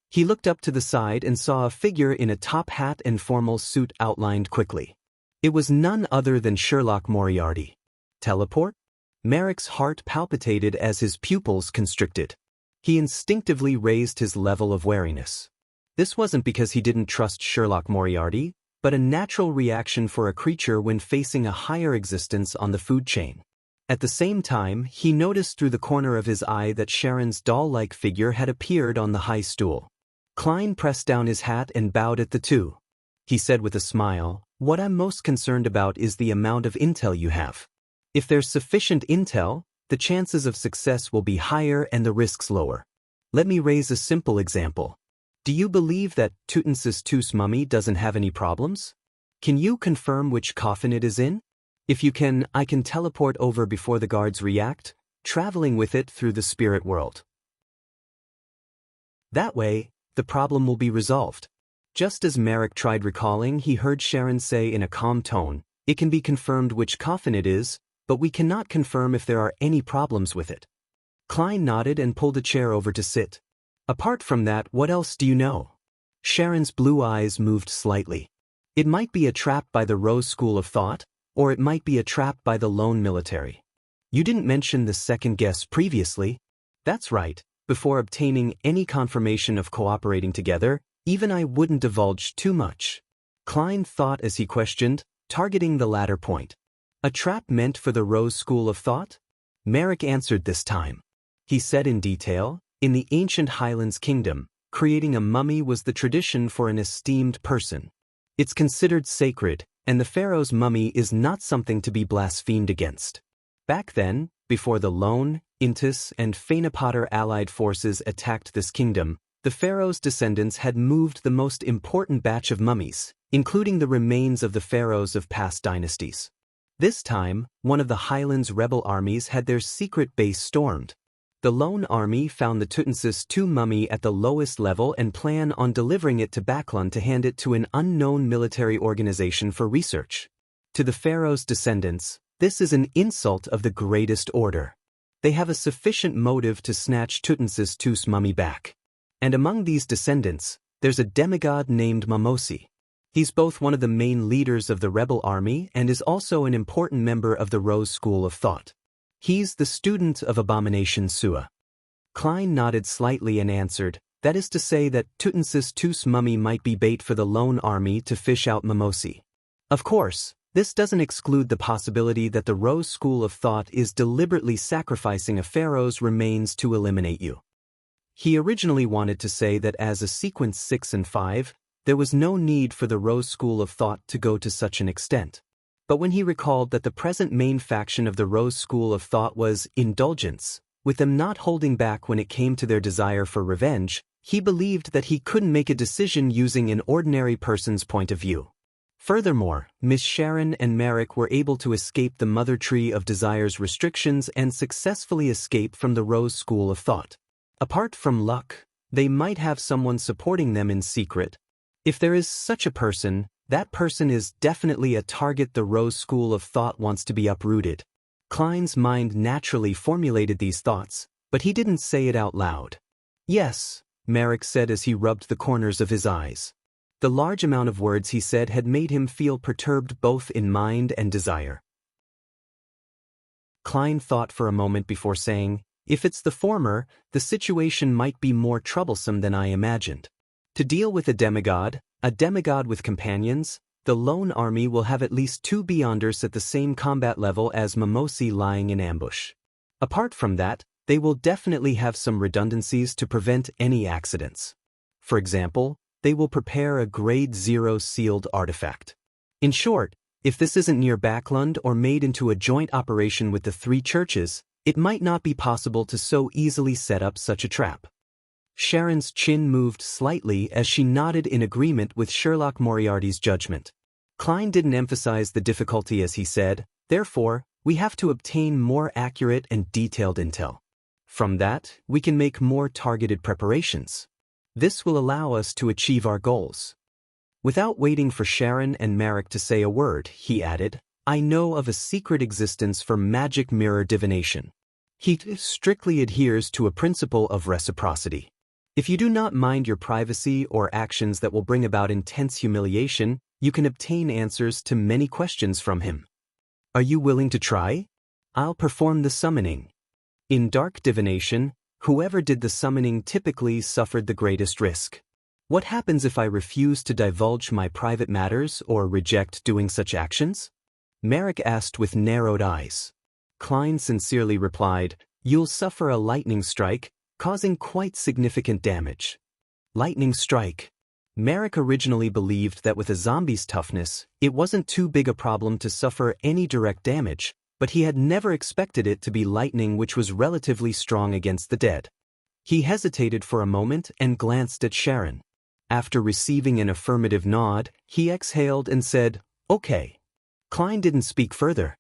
Speaker 1: He looked up to the side and saw a figure in a top hat and formal suit outlined quickly. It was none other than Sherlock Moriarty. Teleport? Merrick's heart palpitated as his pupils constricted. He instinctively raised his level of wariness. This wasn't because he didn't trust Sherlock Moriarty, but a natural reaction for a creature when facing a higher existence on the food chain. At the same time, he noticed through the corner of his eye that Sharon's doll-like figure had appeared on the high stool. Klein pressed down his hat and bowed at the two. He said with a smile, "What I'm most concerned about is the amount of intel you have. If there's sufficient intel, the chances of success will be higher and the risks lower. Let me raise a simple example. Do you believe that Tutansis II's mummy doesn't have any problems? Can you confirm which coffin it is in? If you can, I can teleport over before the guards react, traveling with it through the spirit world. That way, the problem will be resolved." Just as Merrick tried recalling, he heard Sharon say in a calm tone, "It can be confirmed which coffin it is, but we cannot confirm if there are any problems with it." Klein nodded and pulled a chair over to sit. "Apart from that, what else do you know?" Sharon's blue eyes moved slightly. "It might be a trap by the Rose School of Thought, or it might be a trap by the lone military." "You didn't mention the second guess previously." "That's right. Before obtaining any confirmation of cooperating together, even I wouldn't divulge too much." Klein thought as he questioned, targeting the latter point. "A trap meant for the Rose School of Thought?" Merrick answered this time. He said in detail, "In the ancient Highlands Kingdom, creating a mummy was the tradition for an esteemed person. It's considered sacred, and the pharaoh's mummy is not something to be blasphemed against." Back then, before the Lone, Intis, and Phaenopoter allied forces attacked this kingdom, the pharaoh's descendants had moved the most important batch of mummies, including the remains of the pharaohs of past dynasties. This time, one of the Highlands rebel armies had their secret base stormed. The Lone army found the Tutmosis II mummy at the lowest level and planned on delivering it to Baklan to hand it to an unknown military organization for research. To the pharaoh's descendants, this is an insult of the greatest order. They have a sufficient motive to snatch Tutmosis II's mummy back. And among these descendants, there's a demigod named Mamosi. He's both one of the main leaders of the rebel army and is also an important member of the Rose School of Thought. He's the student of Abomination Sua. Klein nodded slightly and answered, "That is to say that Tutmosis II's mummy might be bait for the Lone army to fish out Mamosi. Of course, this doesn't exclude the possibility that the Rose School of Thought is deliberately sacrificing a pharaoh's remains to eliminate you." He originally wanted to say that as a sequence 6 and 5, there was no need for the Rose School of Thought to go to such an extent. But when he recalled that the present main faction of the Rose School of Thought was Indulgence, with them not holding back when it came to their desire for revenge, he believed that he couldn't make a decision using an ordinary person's point of view. Furthermore, Miss Sharon and Merrick were able to escape the Mother Tree of Desire's restrictions and successfully escape from the Rose School of Thought. Apart from luck, they might have someone supporting them in secret. If there is such a person, that person is definitely a target the Rose School of Thought wants to be uprooted. Klein's mind naturally formulated these thoughts, but he didn't say it out loud. "Yes," Merrick said as he rubbed the corners of his eyes. The large amount of words he said had made him feel perturbed both in mind and desire. Klein thought for a moment before saying, "If it's the former, the situation might be more troublesome than I imagined. To deal with a demigod with companions, the Lone army will have at least 2 Beyonders at the same combat level as Mamosi lying in ambush. Apart from that, they will definitely have some redundancies to prevent any accidents. For example, they will prepare a Grade 0 sealed artifact. In short, if this isn't near Bakland or made into a joint operation with the 3 churches, it might not be possible to so easily set up such a trap." Sharon's chin moved slightly as she nodded in agreement with Sherlock Moriarty's judgment. Klein didn't emphasize the difficulty as he said, "Therefore, we have to obtain more accurate and detailed intel. From that, we can make more targeted preparations. This will allow us to achieve our goals." Without waiting for Sharon and Merrick to say a word, he added, "I know of a secret existence for magic mirror divination. He strictly adheres to a principle of reciprocity. If you do not mind your privacy or actions that will bring about intense humiliation, you can obtain answers to many questions from him. Are you willing to try? I'll perform the summoning." In dark divination, whoever did the summoning typically suffered the greatest risk. "What happens if I refuse to divulge my private matters or reject doing such actions?" Merrick asked with narrowed eyes. Klein sincerely replied, "You'll suffer a lightning strike, causing quite significant damage." Lightning strike. Merrick originally believed that with a zombie's toughness, it wasn't too big a problem to suffer any direct damage, but he had never expected it to be lightning, which was relatively strong against the dead. He hesitated for a moment and glanced at Sharon. After receiving an affirmative nod, he exhaled and said, "Okay." Klein didn't speak further.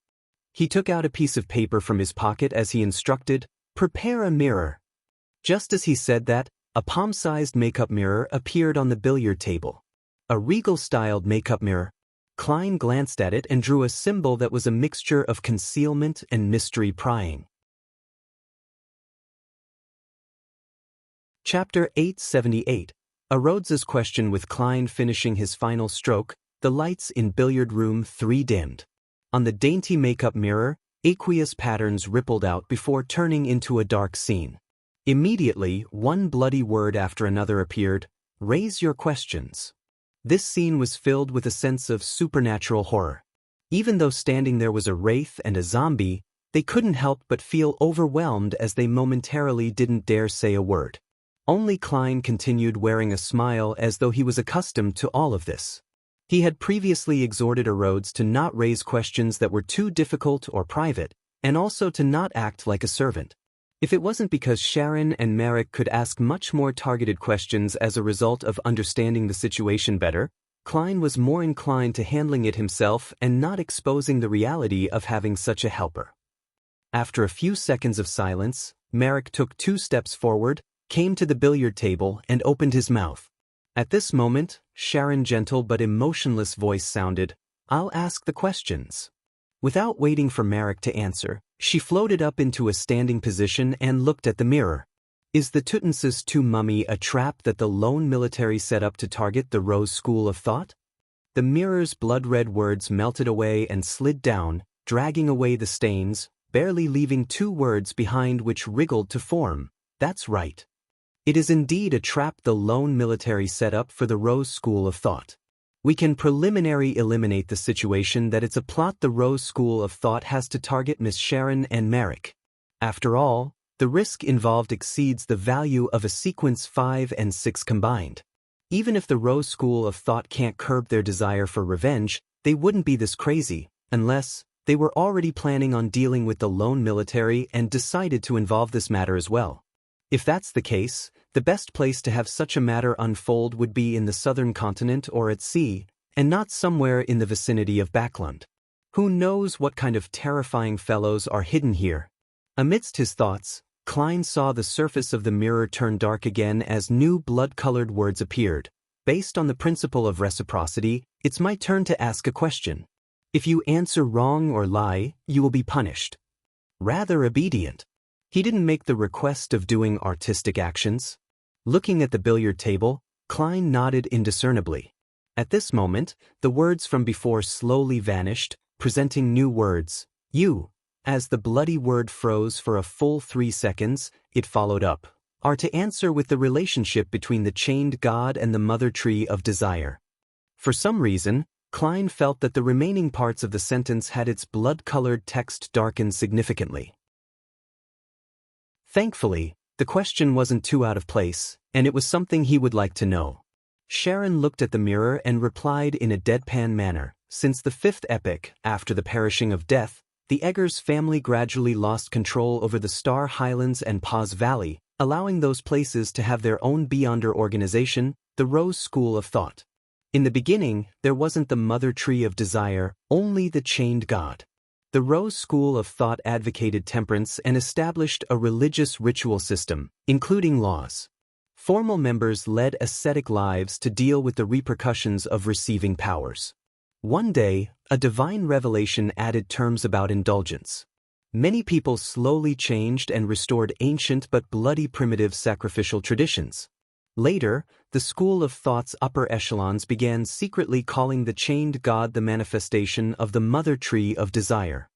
Speaker 1: He took out a piece of paper from his pocket as he instructed, "Prepare a mirror." Just as he said that, a palm-sized makeup mirror appeared on the billiard table. A regal-styled makeup mirror. Klein glanced at it and drew a symbol that was a mixture of concealment and mystery prying. Chapter 878. A Rhodes's question with Klein finishing his final stroke, the lights in billiard room 3 dimmed. On the dainty makeup mirror, aqueous patterns rippled out before turning into a dark scene. Immediately, one bloody word after another appeared: "Raise your questions." This scene was filled with a sense of supernatural horror. Even though standing there was a wraith and a zombie, they couldn't help but feel overwhelmed as they momentarily didn't dare say a word. Only Klein continued wearing a smile as though he was accustomed to all of this. He had previously exhorted Rhodes to not raise questions that were too difficult or private, and also to not act like a servant. If it wasn't because Sharon and Merrick could ask much more targeted questions as a result of understanding the situation better, Klein was more inclined to handling it himself and not exposing the reality of having such a helper. After a few seconds of silence, Merrick took 2 steps forward, came to the billiard table, and opened his mouth. At this moment, Sharon's gentle but emotionless voice sounded, "I'll ask the questions." Without waiting for Merrick to answer, she floated up into a standing position and looked at the mirror. Is the Tutmosis II mummy a trap that the lone military set up to target the Rose school of thought? The mirror's blood-red words melted away and slid down, dragging away the stains, barely leaving 2 words behind which wriggled to form. That's right. It is indeed a trap the lone military set up for the Rose school of thought. We can preliminary eliminate the situation that it's a plot the Rose school of thought has to target Miss Sharon and Merrick. After all, the risk involved exceeds the value of a sequence 5 and 6 combined. Even if the Rose school of thought can't curb their desire for revenge, they wouldn't be this crazy, unless they were already planning on dealing with the lone military and decided to involve this matter as well. If that's the case, the best place to have such a matter unfold would be in the southern continent or at sea, and not somewhere in the vicinity of Backlund. Who knows what kind of terrifying fellows are hidden here? Amidst his thoughts, Klein saw the surface of the mirror turn dark again as new blood-colored words appeared. Based on the principle of reciprocity, it's my turn to ask a question. If you answer wrong or lie, you will be punished. Rather obedient. He didn't make the request of doing artistic actions. Looking at the billiard table, Klein nodded indiscernibly. At this moment, the words from before slowly vanished, presenting new words. You. As the bloody word froze for a full 3 seconds, it followed up. Are to answer with the relationship between the chained god and the mother tree of desire. For some reason, Klein felt that the remaining parts of the sentence had its blood-colored text darkened significantly. Thankfully, the question wasn't too out of place, and it was something he would like to know. Sharon looked at the mirror and replied in a deadpan manner. Since the 5th epoch, after the perishing of death, the Eggers family gradually lost control over the Star Highlands and Paz Valley, allowing those places to have their own beyonder organization, the Rose School of Thought. In the beginning, there wasn't the mother tree of desire, only the chained god. The Rose School of Thought advocated temperance and established a religious ritual system, including laws. Formal members led ascetic lives to deal with the repercussions of receiving powers. One day, a divine revelation added terms about indulgence. Many people slowly changed and restored ancient but bloody primitive sacrificial traditions. Later, the School of Thought's upper echelons began secretly calling the chained god the manifestation of the mother tree of desire.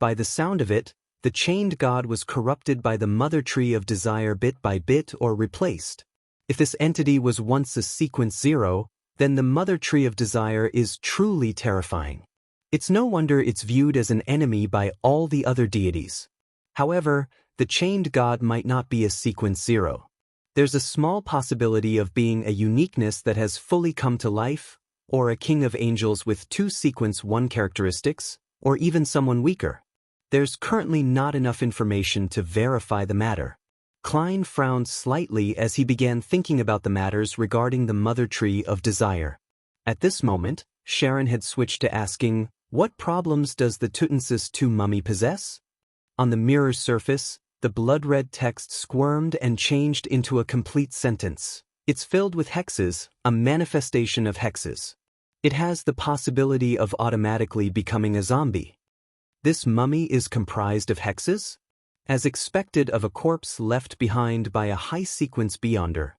Speaker 1: By the sound of it, the chained god was corrupted by the mother tree of desire bit by bit or replaced. If this entity was once a sequence 0, then the mother tree of desire is truly terrifying. It's no wonder it's viewed as an enemy by all the other deities. However, the chained god might not be a sequence 0. There's a small possibility of being a uniqueness that has fully come to life, or a king of angels with 2 sequence 1 characteristics, or even someone weaker. There's currently not enough information to verify the matter. Klein frowned slightly as he began thinking about the matters regarding the mother tree of desire. At this moment, Sharon had switched to asking, "What problems does the Tutmosis II mummy possess?" On the mirror's surface, the blood-red text squirmed and changed into a complete sentence. It's filled with hexes, a manifestation of hexes. It has the possibility of automatically becoming a zombie. This mummy is comprised of hexes? As expected of a corpse left behind by a high-sequence beyonder.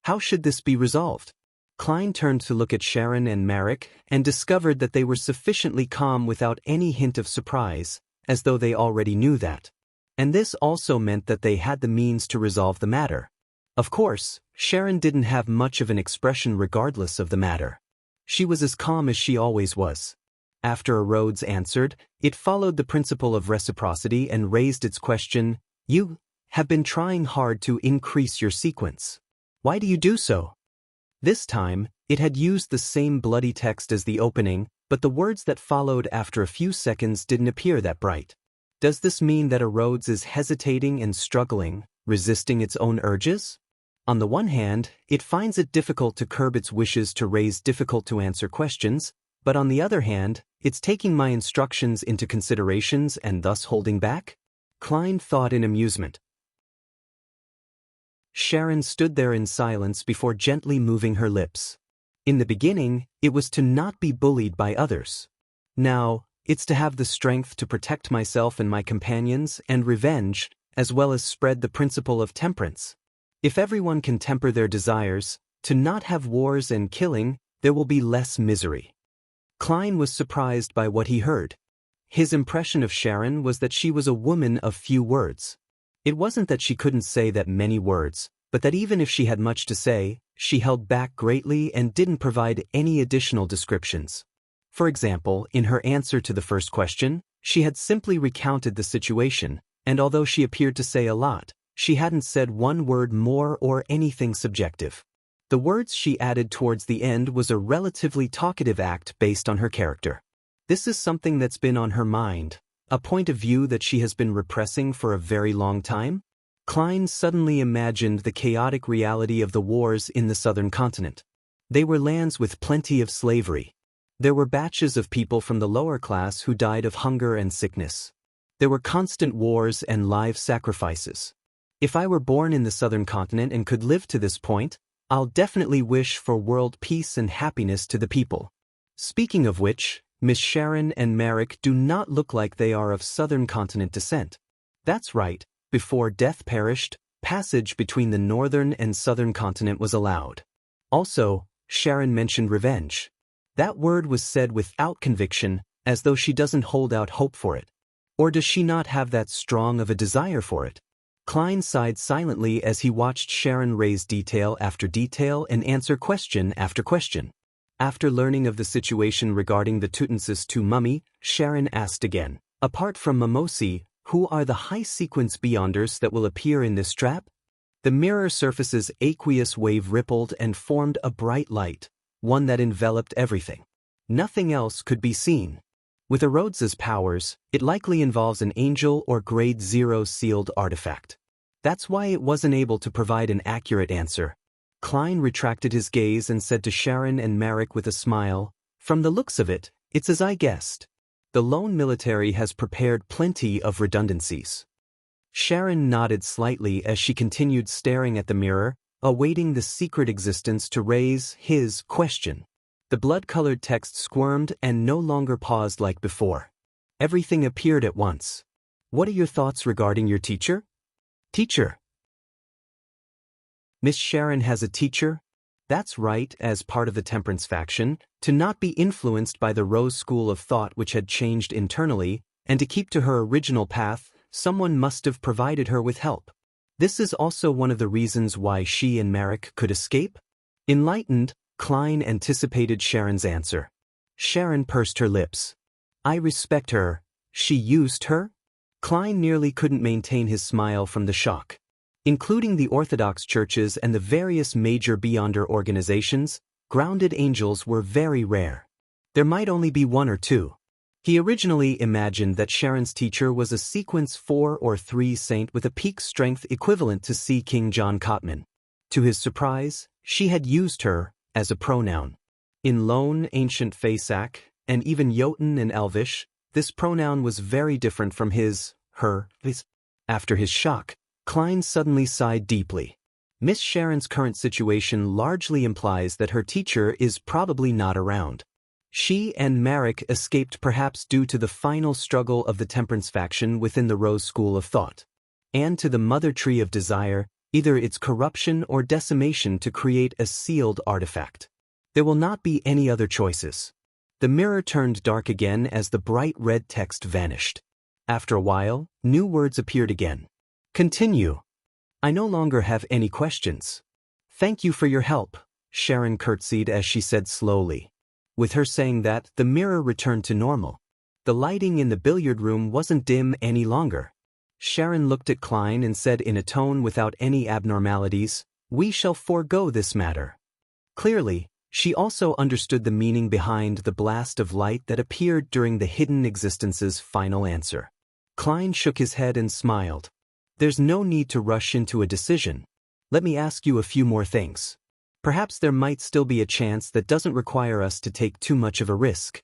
Speaker 1: How should this be resolved? Klein turned to look at Sharon and Marek and discovered that they were sufficiently calm without any hint of surprise, as though they already knew that. And this also meant that they had the means to resolve the matter. Of course, Sharon didn't have much of an expression regardless of the matter. She was as calm as she always was. After Rhodes answered, it followed the principle of reciprocity and raised its question, "You have been trying hard to increase your sequence. Why do you do so?" This time, it had used the same bloody text as the opening, but the words that followed after a few seconds didn't appear that bright. Does this mean that Rhodes is hesitating and struggling, resisting its own urges? On the one hand, it finds it difficult to curb its wishes to raise difficult-to-answer questions, but on the other hand, it's taking my instructions into considerations and thus holding back? Klein thought in amusement. Sharon stood there in silence before gently moving her lips. In the beginning, it was to not be bullied by others. Now, it's to have the strength to protect myself and my companions and revenge, as well as spread the principle of temperance. If everyone can temper their desires, to not have wars and killing, there will be less misery. Klein was surprised by what he heard. His impression of Sharon was that she was a woman of few words. It wasn't that she couldn't say that many words, but that even if she had much to say, she held back greatly and didn't provide any additional descriptions. For example, in her answer to the first question, she had simply recounted the situation, and although she appeared to say a lot, she hadn't said one word more or anything subjective. The words she added towards the end was a relatively talkative act based on her character. This is something that's been on her mind, a point of view that she has been repressing for a very long time? Klein suddenly imagined the chaotic reality of the wars in the southern continent. They were lands with plenty of slavery. There were batches of people from the lower class who died of hunger and sickness. There were constant wars and live sacrifices. If I were born in the southern continent and could live to this point, I'll definitely wish for world peace and happiness to the people. Speaking of which, Miss Sharon and Marek do not look like they are of southern continent descent. That's right, before death perished, passage between the northern and southern continent was allowed. Also, Sharon mentioned revenge. That word was said without conviction, as though she doesn't hold out hope for it. Or does she not have that strong of a desire for it? Klein sighed silently as he watched Sharon raise detail after detail and answer question after question. After learning of the situation regarding the Tutansis II mummy, Sharon asked again, "Apart from Mimosi, who are the high-sequence beyonders that will appear in this trap?" The mirror surface's aqueous wave rippled and formed a bright light, one that enveloped everything. Nothing else could be seen. With Rhodes's powers, it likely involves an angel or grade 0 sealed artifact. That's why it wasn't able to provide an accurate answer. Klein retracted his gaze and said to Sharon and Marek with a smile, "From the looks of it, it's as I guessed. The lone military has prepared plenty of redundancies." Sharon nodded slightly as she continued staring at the mirror, awaiting the secret existence to raise his question. The blood-colored text squirmed and no longer paused like before. Everything appeared at once. "What are your thoughts regarding your teacher?" "Teacher?" Miss Sharon has a teacher? That's right, as part of the Temperance faction, to not be influenced by the Rose school of thought which had changed internally, and to keep to her original path, someone must have provided her with help. This is also one of the reasons why she and Marek could escape? Enlightened, Klein anticipated Sharon's answer. Sharon pursed her lips. "I respect her. She used her?" Klein nearly couldn't maintain his smile from the shock. Including the Orthodox churches and the various major Beyonder organizations, grounded angels were very rare. There might only be one or two. He originally imagined that Sharon's teacher was a sequence 4 or 3 saint with a peak strength equivalent to C. King John Cotman. To his surprise, she had used her as a pronoun. In Lone, Ancient Faesac, and even Jotun and Elvish, this pronoun was very different from his, her, his. After his shock, Klein suddenly sighed deeply. Miss Sharon's current situation largely implies that her teacher is probably not around. She and Marek escaped perhaps due to the final struggle of the temperance faction within the Rose School of Thought. And to the mother tree of desire, either its corruption or decimation to create a sealed artifact. There will not be any other choices. The mirror turned dark again as the bright red text vanished. After a while, new words appeared again. Continue. I no longer have any questions. Thank you for your help, Sharon curtsied as she said slowly. With her saying that, the mirror returned to normal. The lighting in the billiard room wasn't dim any longer. Sharon looked at Klein and said in a tone without any abnormalities, "We shall forego this matter." Clearly, she also understood the meaning behind the blast of light that appeared during the hidden existence's final answer. Klein shook his head and smiled. There's no need to rush into a decision. Let me ask you a few more things. Perhaps there might still be a chance that doesn't require us to take too much of a risk.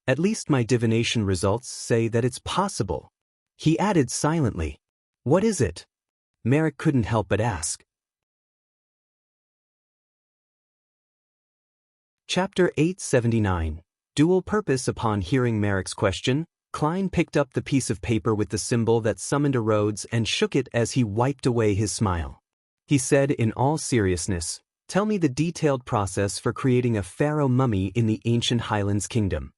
Speaker 1: At least my divination results say that it's possible. He added silently. What is it? Marek couldn't help but ask. Chapter 879. Dual Purpose. Upon hearing Marek's question, Klein picked up the piece of paper with the symbol that summoned a Rhodes and shook it as he wiped away his smile. He said in all seriousness, "Tell me the detailed process for creating a pharaoh mummy in the ancient Highlands Kingdom."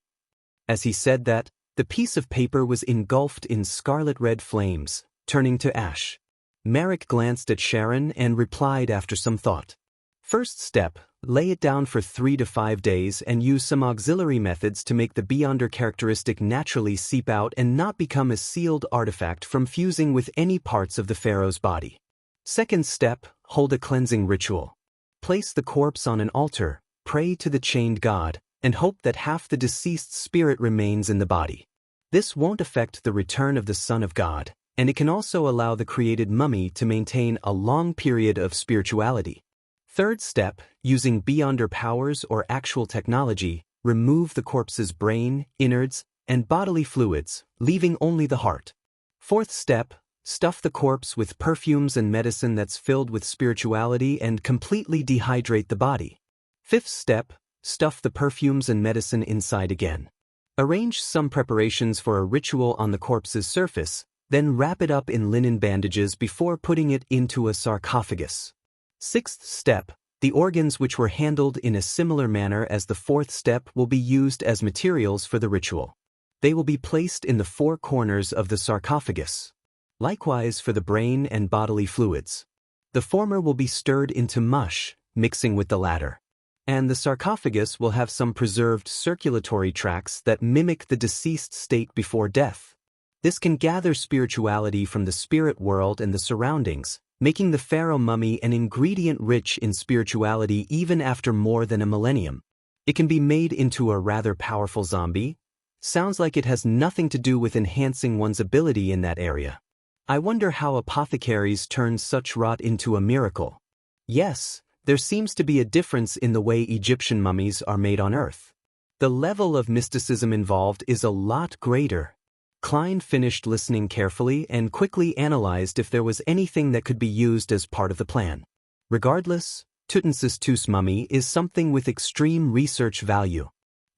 Speaker 1: As he said that, the piece of paper was engulfed in scarlet-red flames, turning to ash. Marek glanced at Sharon and replied after some thought. First step, lay it down for 3 to 5 days and use some auxiliary methods to make the Beyonder characteristic naturally seep out and not become a sealed artifact from fusing with any parts of the pharaoh's body. Second step, hold a cleansing ritual. Place the corpse on an altar, pray to the chained god, and hope that half the deceased's spirit remains in the body. This won't affect the return of the Son of God, and it can also allow the created mummy to maintain a long period of spirituality. Third step, using Beyonder powers or actual technology, remove the corpse's brain, innards, and bodily fluids, leaving only the heart. Fourth step, stuff the corpse with perfumes and medicine that's filled with spirituality and completely dehydrate the body. Fifth step, stuff the perfumes and medicine inside again. Arrange some preparations for a ritual on the corpse's surface, then wrap it up in linen bandages before putting it into a sarcophagus. Sixth step, the organs which were handled in a similar manner as the fourth step will be used as materials for the ritual. They will be placed in the 4 corners of the sarcophagus. Likewise for the brain and bodily fluids. The former will be stirred into mush, mixing with the latter. And the sarcophagus will have some preserved circulatory tracts that mimic the deceased's state before death. This can gather spirituality from the spirit world and the surroundings, making the pharaoh mummy an ingredient rich in spirituality even after more than a millennium. It can be made into a rather powerful zombie. Sounds like it has nothing to do with enhancing one's ability in that area. I wonder how apothecaries turn such rot into a miracle. Yes, there seems to be a difference in the way Egyptian mummies are made on Earth. The level of mysticism involved is a lot greater. Klein finished listening carefully and quickly analyzed if there was anything that could be used as part of the plan. Regardless, Tutmosis II's mummy is something with extreme research value.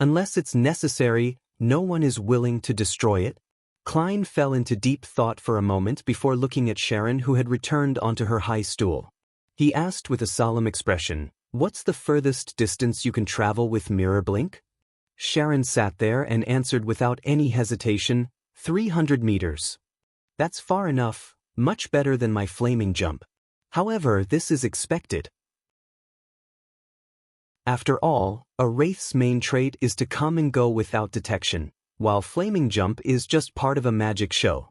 Speaker 1: Unless it's necessary, no one is willing to destroy it. Klein fell into deep thought for a moment before looking at Sharon, who had returned onto her high stool. He asked with a solemn expression, "What's the furthest distance you can travel with mirror blink?" Sharon sat there and answered without any hesitation, 300 meters. That's far enough, much better than my flaming jump. However, this is expected. After all, a wraith's main trait is to come and go without detection, while flaming jump is just part of a magic show.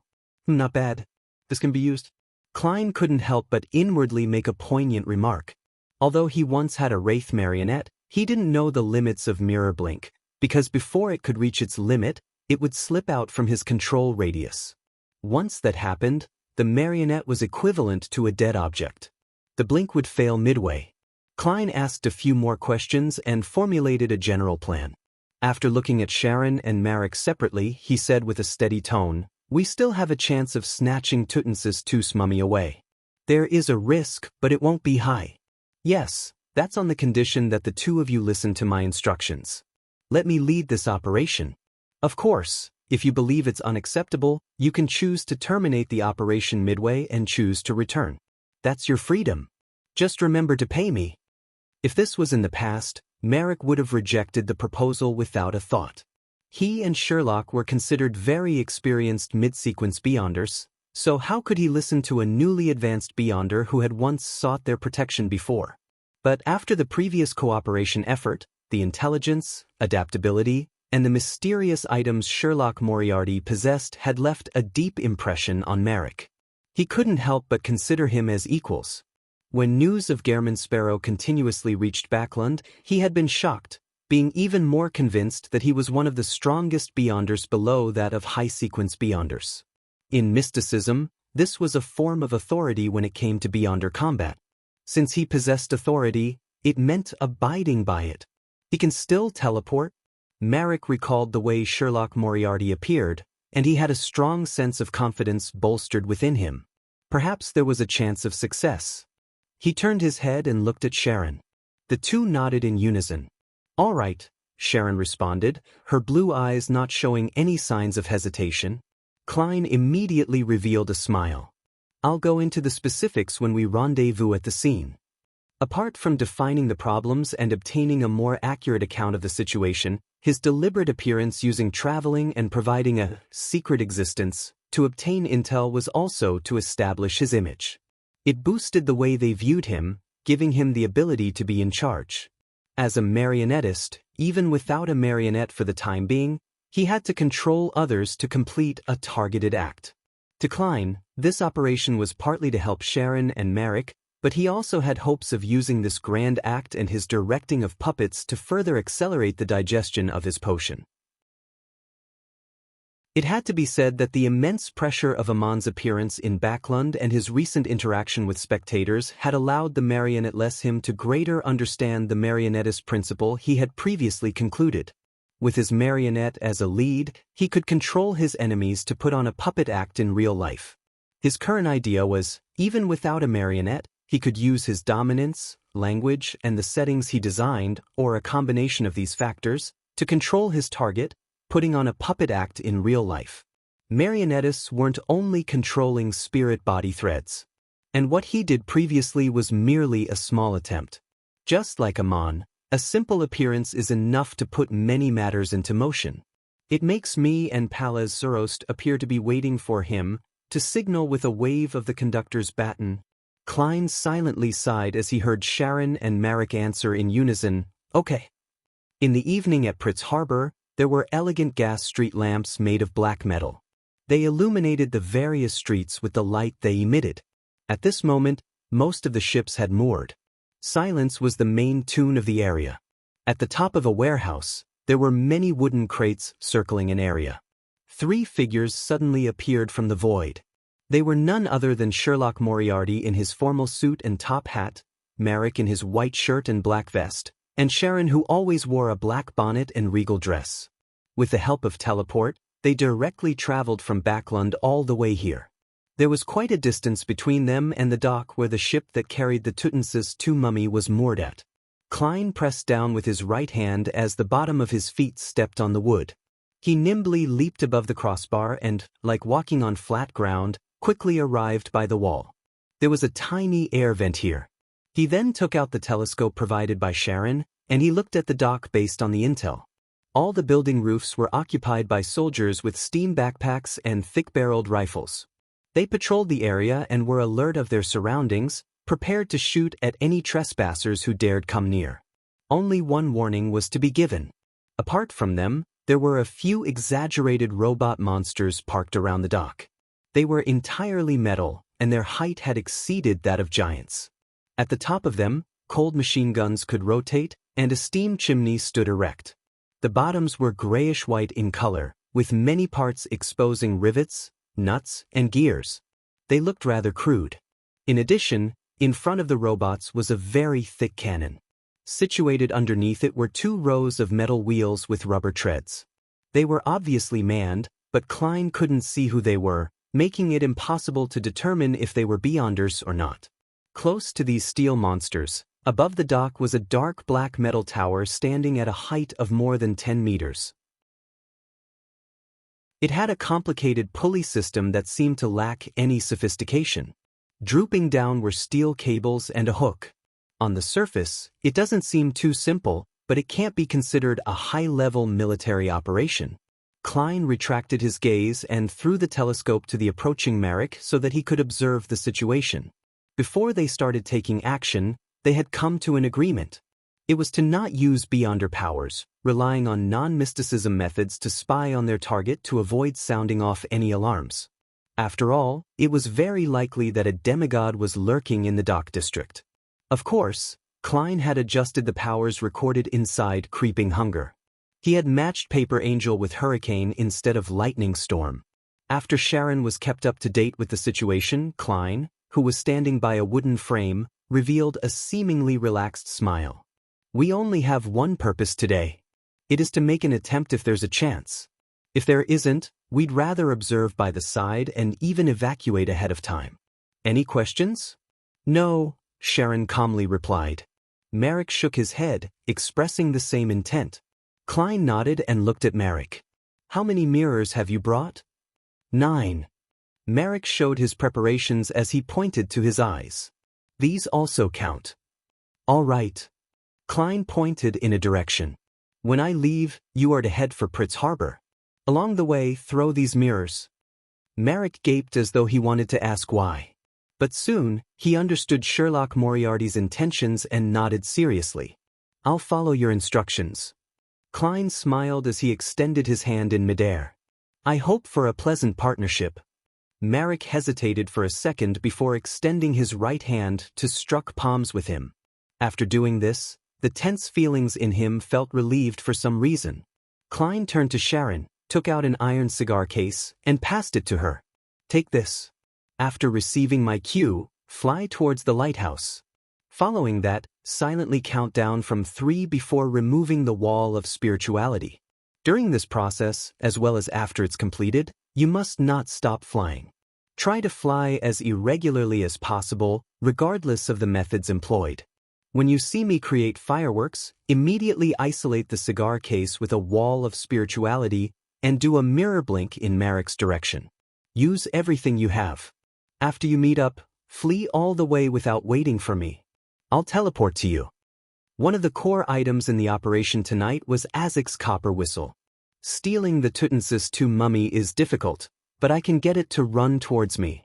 Speaker 1: Not bad. This can be used. Klein couldn't help but inwardly make a poignant remark. Although he once had a wraith marionette, he didn't know the limits of mirror blink, because before it could reach its limit, it would slip out from his control radius. Once that happened, the marionette was equivalent to a dead object. The blink would fail midway. Klein asked a few more questions and formulated a general plan. After looking at Sharon and Marek separately, he said with a steady tone, "We still have a chance of snatching Tutmosis II's mummy away. There is a risk, but it won't be high. Yes, that's on the condition that the two of you listen to my instructions. Let me lead this operation. Of course, if you believe it's unacceptable, you can choose to terminate the operation midway and choose to return. That's your freedom. Just remember to pay me. If this was in the past, Merrick would have rejected the proposal without a thought. He and Sherlock were considered very experienced mid-sequence beyonders, so how could he listen to a newly advanced beyonder who had once sought their protection before? But after the previous cooperation effort, the intelligence, adaptability, and the mysterious items Sherlock Moriarty possessed had left a deep impression on Merrick. He couldn't help but consider him as equals. When news of Gehrman Sparrow continuously reached Backland, he had been shocked, being even more convinced that he was one of the strongest beyonders below that of high-sequence beyonders. In mysticism, this was a form of authority when it came to beyonder combat. Since he possessed authority, it meant abiding by it. He can still teleport. Merrick recalled the way Sherlock Moriarty appeared, and he had a strong sense of confidence bolstered within him. Perhaps there was a chance of success. He turned his head and looked at Sharon. The two nodded in unison. "All right," Sharon responded, her blue eyes not showing any signs of hesitation. Klein immediately revealed a smile. "I'll go into the specifics when we rendezvous at the scene." Apart from defining the problems and obtaining a more accurate account of the situation, his deliberate appearance using traveling and providing a secret existence to obtain intel was also to establish his image. It boosted the way they viewed him, giving him the ability to be in charge. As a marionettist, even without a marionette for the time being, he had to control others to complete a targeted act. To Klein, this operation was partly to help Sharon and Merrick, but he also had hopes of using this grand act and his directing of puppets to further accelerate the digestion of his potion. It had to be said that the immense pressure of Amon's appearance in Backland and his recent interaction with spectators had allowed the marionetteless him to greater understand the marionettist principle he had previously concluded. With his marionette as a lead, he could control his enemies to put on a puppet act in real life. His current idea was, even without a marionette, he could use his dominance, language, and the settings he designed, or a combination of these factors, to control his target, putting on a puppet act in real life. Marionettists weren't only controlling spirit body threads. And what he did previously was merely a small attempt. Just like Amon, a simple appearance is enough to put many matters into motion. It makes me and Palaz Surost appear to be waiting for him to signal with a wave of the conductor's baton. Klein silently sighed as he heard Sharon and Merrick answer in unison, "Okay." In the evening at Pritz Harbor, there were elegant gas street lamps made of black metal. They illuminated the various streets with the light they emitted. At this moment, most of the ships had moored. Silence was the main tune of the area. At the top of a warehouse, there were many wooden crates circling an area. 3 figures suddenly appeared from the void. They were none other than Sherlock Moriarty in his formal suit and top hat, Merrick in his white shirt and black vest, and Sharon who always wore a black bonnet and regal dress. With the help of teleport, they directly traveled from Backland all the way here. There was quite a distance between them and the dock where the ship that carried the Tutensis II mummy was moored at. Klein pressed down with his right hand as the bottom of his feet stepped on the wood. He nimbly leaped above the crossbar and, like walking on flat ground, quickly arrived by the wall. There was a tiny air vent here. He then took out the telescope provided by Sharon, and he looked at the dock based on the intel. All the building roofs were occupied by soldiers with steam backpacks and thick-barreled rifles. They patrolled the area and were alert of their surroundings, prepared to shoot at any trespassers who dared come near. Only one warning was to be given. Apart from them, there were a few exaggerated robot monsters parked around the dock. They were entirely metal, and their height had exceeded that of giants. At the top of them, cold machine guns could rotate, and a steam chimney stood erect. The bottoms were grayish-white in color, with many parts exposing rivets, nuts, and gears. They looked rather crude. In addition, in front of the robots was a very thick cannon. Situated underneath it were 2 rows of metal wheels with rubber treads. They were obviously manned, but Klein couldn't see who they were, making it impossible to determine if they were beyonders or not. Close to these steel monsters, above the dock was a dark black metal tower standing at a height of more than 10 meters. It had a complicated pulley system that seemed to lack any sophistication. Drooping down were steel cables and a hook. On the surface, it doesn't seem too simple, but it can't be considered a high-level military operation. Klein retracted his gaze and threw the telescope to the approaching Merrick so that he could observe the situation. Before they started taking action, they had come to an agreement. It was to not use beyonder powers, relying on non-mysticism methods to spy on their target to avoid sounding off any alarms. After all, it was very likely that a demigod was lurking in the dock district. Of course, Klein had adjusted the powers recorded inside Creeping Hunger. He had matched Paper Angel with Hurricane instead of Lightning Storm. After Sharon was kept up to date with the situation, Klein, who was standing by a wooden frame, revealed a seemingly relaxed smile. "We only have one purpose today. It is to make an attempt if there's a chance. If there isn't, we'd rather observe by the side and even evacuate ahead of time. Any questions?" "No," Sharon calmly replied. Merrick shook his head, expressing the same intent. Klein nodded and looked at Merrick. "How many mirrors have you brought?" 9. Merrick showed his preparations as he pointed to his eyes. "These also count." "All right." Klein pointed in a direction. "When I leave, you are to head for Pritz Harbor. Along the way, throw these mirrors." Merrick gaped as though he wanted to ask why. But soon, he understood Sherlock Moriarty's intentions and nodded seriously. "I'll follow your instructions." Klein smiled as he extended his hand in midair. "I hope for a pleasant partnership." Merrick hesitated for a second before extending his right hand to struck palms with him. After doing this, the tense feelings in him felt relieved for some reason. Klein turned to Sharon, took out an iron cigar case, and passed it to her. "Take this. After receiving my cue, fly towards the lighthouse. Following that, silently count down from 3 before removing the wall of spirituality. During this process, as well as after it's completed, you must not stop flying. Try to fly as irregularly as possible, regardless of the methods employed. When you see me create fireworks, immediately isolate the cigar case with a wall of spirituality and do a mirror blink in Merrick's direction. Use everything you have. After you meet up, flee all the way without waiting for me. I'll teleport to you." One of the core items in the operation tonight was Azek's copper whistle. Stealing the Tutmosis II mummy is difficult, but I can get it to run towards me.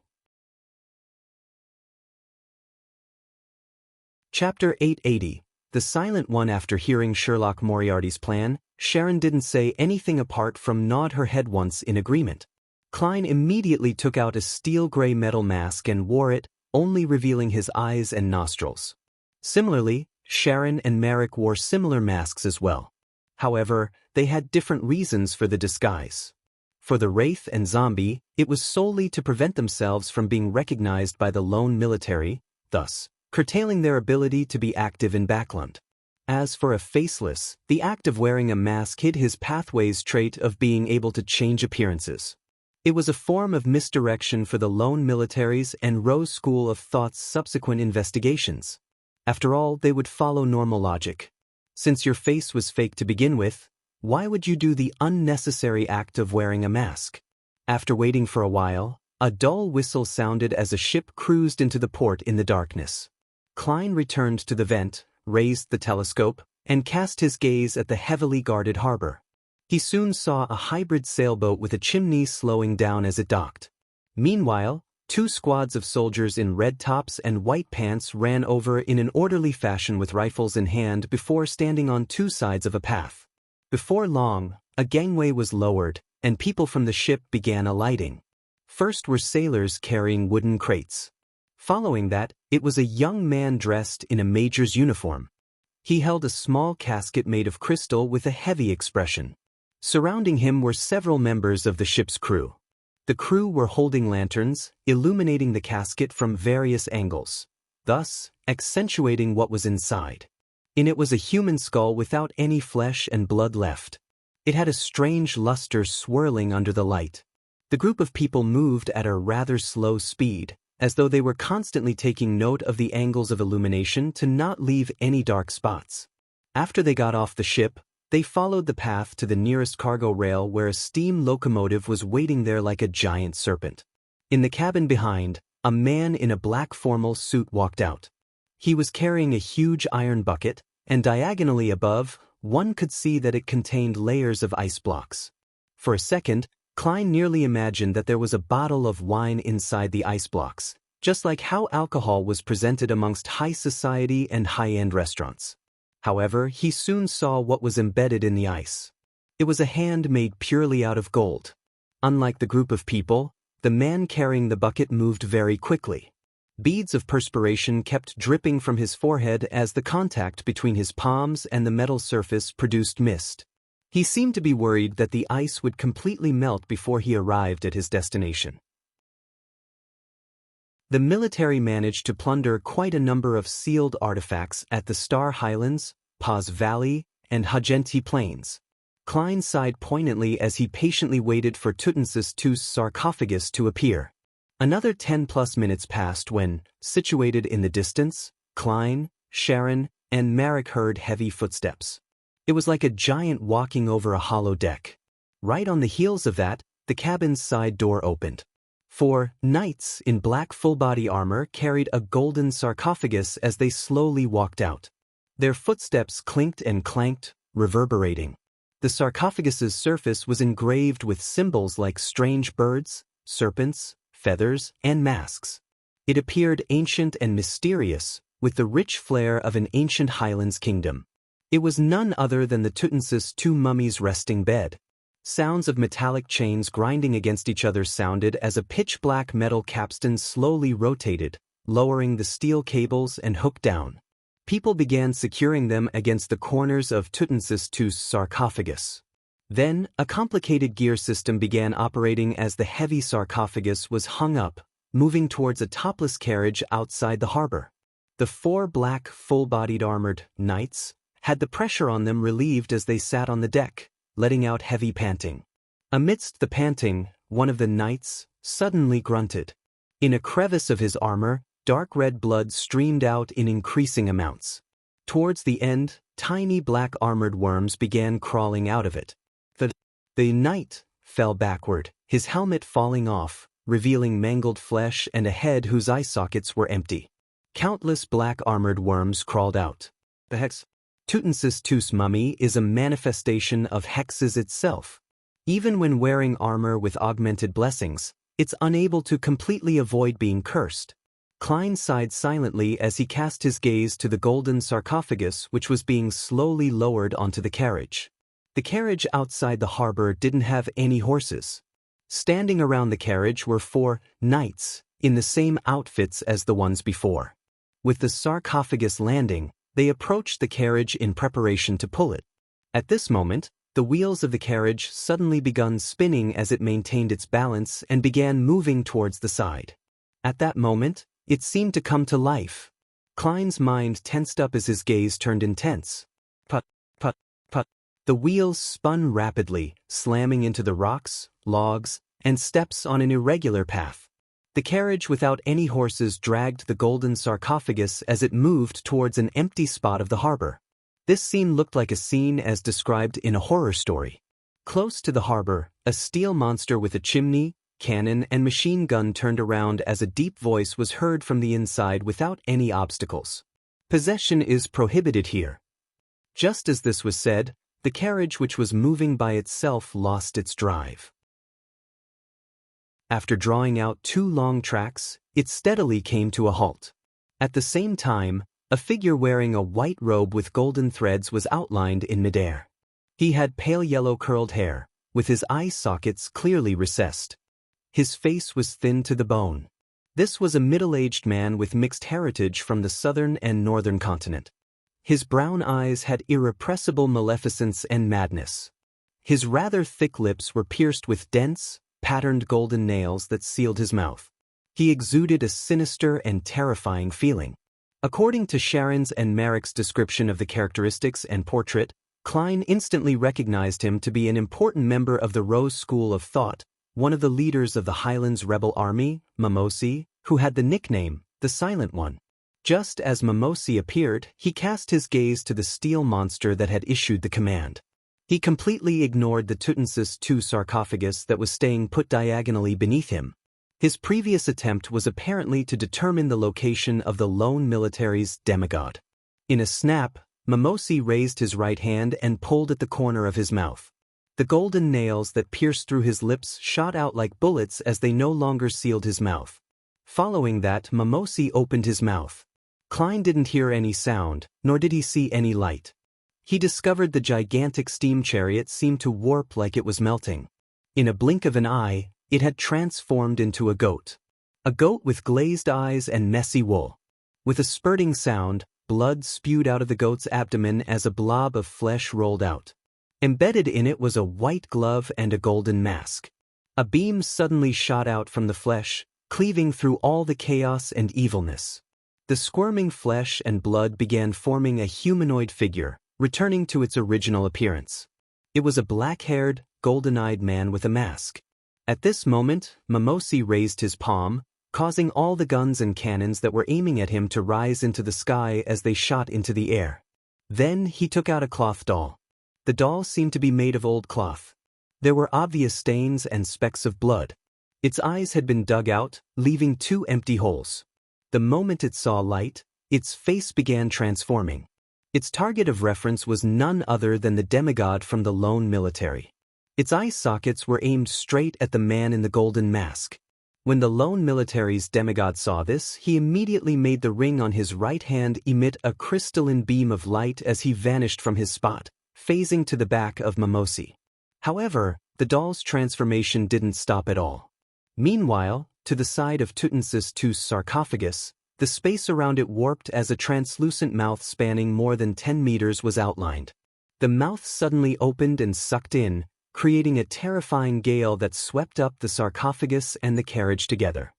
Speaker 1: Chapter 880. The Silent One. After hearing Sherlock Moriarty's plan, Sharon didn't say anything apart from nod her head once in agreement. Klein immediately took out a steel gray metal mask and wore it, only revealing his eyes and nostrils. Similarly, Sharon and Merrick wore similar masks as well. However, they had different reasons for the disguise. For the Wraith and Zombie, it was solely to prevent themselves from being recognized by the lone military, thus curtailing their ability to be active in Backland. As for a Faceless, the act of wearing a mask hid his pathway's trait of being able to change appearances. It was a form of misdirection for the lone militaries and Rose School of Thought's subsequent investigations. After all, they would follow normal logic. Since your face was fake to begin with, why would you do the unnecessary act of wearing a mask? After waiting for a while, a dull whistle sounded as a ship cruised into the port in the darkness. Klein returned to the vent, raised the telescope, and cast his gaze at the heavily guarded harbor. He soon saw a hybrid sailboat with a chimney slowing down as it docked. Meanwhile, 2 squads of soldiers in red tops and white pants ran over in an orderly fashion with rifles in hand before standing on 2 sides of a path. Before long, a gangway was lowered, and people from the ship began alighting. First were sailors carrying wooden crates. Following that, it was a young man dressed in a major's uniform. He held a small casket made of crystal with a heavy expression. Surrounding him were several members of the ship's crew. The crew were holding lanterns, illuminating the casket from various angles, thus accentuating what was inside. In it was a human skull without any flesh and blood left. It had a strange luster swirling under the light. The group of people moved at a rather slow speed, as though they were constantly taking note of the angles of illumination to not leave any dark spots. After they got off the ship, they followed the path to the nearest cargo rail where a steam locomotive was waiting there like a giant serpent. In the cabin behind, a man in a black formal suit walked out. He was carrying a huge iron bucket, and diagonally above, one could see that it contained layers of ice blocks. For a second, Klein nearly imagined that there was a bottle of wine inside the ice blocks, just like how alcohol was presented amongst high society and high-end restaurants. However, he soon saw what was embedded in the ice. It was a hand made purely out of gold. Unlike the group of people, the man carrying the bucket moved very quickly. Beads of perspiration kept dripping from his forehead as the contact between his palms and the metal surface produced mist. He seemed to be worried that the ice would completely melt before he arrived at his destination. The military managed to plunder quite a number of sealed artifacts at the Star Highlands, Paz Valley, and Hagenti Plains. Klein sighed poignantly as he patiently waited for Tutmosis II's sarcophagus to appear. Another 10+ minutes passed when, situated in the distance, Klein, Sharon, and Marek heard heavy footsteps. It was like a giant walking over a hollow deck. Right on the heels of that, the cabin's side door opened. 4 knights in black full-body armor carried a golden sarcophagus as they slowly walked out. Their footsteps clinked and clanked, reverberating. The sarcophagus's surface was engraved with symbols like strange birds, serpents, feathers, and masks. It appeared ancient and mysterious, with the rich flair of an ancient Highlands kingdom. It was none other than the Tutmosis II mummy's resting bed. Sounds of metallic chains grinding against each other sounded as a pitch-black metal capstan slowly rotated, lowering the steel cables and hooked down. People began securing them against the corners of Tutmosis II's sarcophagus. Then, a complicated gear system began operating as the heavy sarcophagus was hung up, moving towards a topless carriage outside the harbor. The 4 black, full-bodied armored knights had the pressure on them relieved as they sat on the deck, letting out heavy panting. Amidst the panting, one of the knights suddenly grunted. In a crevice of his armor, dark red blood streamed out in increasing amounts. Towards the end, tiny black armored worms began crawling out of it. The knight fell backward, his helmet falling off, revealing mangled flesh and a head whose eye sockets were empty. Countless black armored worms crawled out. The hex. Tutmosis II's mummy is a manifestation of hexes itself. Even when wearing armor with augmented blessings, it's unable to completely avoid being cursed. Klein sighed silently as he cast his gaze to the golden sarcophagus which was being slowly lowered onto the carriage. The carriage outside the harbor didn't have any horses. Standing around the carriage were 4 knights, in the same outfits as the ones before. With the sarcophagus landing, they approached the carriage in preparation to pull it. At this moment, the wheels of the carriage suddenly began spinning as it maintained its balance and began moving towards the side. At that moment, it seemed to come to life. Klein's mind tensed up as his gaze turned intense. Put, put, put. The wheels spun rapidly, slamming into the rocks, logs, and steps on an irregular path. The carriage without any horses dragged the golden sarcophagus as it moved towards an empty spot of the harbor. This scene looked like a scene as described in a horror story. Close to the harbor, a steel monster with a chimney, cannon, and machine gun turned around as a deep voice was heard from the inside without any obstacles. Possession is prohibited here. Just as this was said, the carriage which was moving by itself lost its drive. After drawing out 2 long tracks, it steadily came to a halt. At the same time, a figure wearing a white robe with golden threads was outlined in midair. He had pale yellow curled hair, with his eye sockets clearly recessed. His face was thin to the bone. This was a middle-aged man with mixed heritage from the southern and northern continent. His brown eyes had irrepressible maleficence and madness. His rather thick lips were pierced with dense, patterned golden nails that sealed his mouth. He exuded a sinister and terrifying feeling. According to Sharon's and Marek's description of the characteristics and portrait, Klein instantly recognized him to be an important member of the Rose School of Thought, one of the leaders of the Highlands rebel army, Mimosi, who had the nickname, the Silent One. Just as Mimosi appeared, he cast his gaze to the steel monster that had issued the command. He completely ignored the Tutmosis II sarcophagus that was staying put diagonally beneath him. His previous attempt was apparently to determine the location of the lone military's demigod. In a snap, Mimosi raised his right hand and pulled at the corner of his mouth. The golden nails that pierced through his lips shot out like bullets as they no longer sealed his mouth. Following that, Mimosi opened his mouth. Klein didn't hear any sound, nor did he see any light. He discovered the gigantic steam chariot seemed to warp like it was melting. In a blink of an eye, it had transformed into a goat. A goat with glazed eyes and messy wool. With a spurting sound, blood spewed out of the goat's abdomen as a blob of flesh rolled out. Embedded in it was a white glove and a golden mask. A beam suddenly shot out from the flesh, cleaving through all the chaos and evilness. The squirming flesh and blood began forming a humanoid figure, returning to its original appearance. It was a black-haired, golden-eyed man with a mask. At this moment, Mimosi raised his palm, causing all the guns and cannons that were aiming at him to rise into the sky as they shot into the air. Then he took out a cloth doll. The doll seemed to be made of old cloth. There were obvious stains and specks of blood. Its eyes had been dug out, leaving 2 empty holes. The moment it saw light, its face began transforming. Its target of reference was none other than the demigod from the lone military. Its eye sockets were aimed straight at the man in the golden mask. When the lone military's demigod saw this, he immediately made the ring on his right hand emit a crystalline beam of light as he vanished from his spot, phasing to the back of Mimosi. However, the doll's transformation didn't stop at all. Meanwhile, to the side of Tutmosis II's sarcophagus, the space around it warped as a translucent mouth spanning more than 10 meters was outlined. The mouth suddenly opened and sucked in, creating a terrifying gale that swept up the sarcophagus and the carriage together.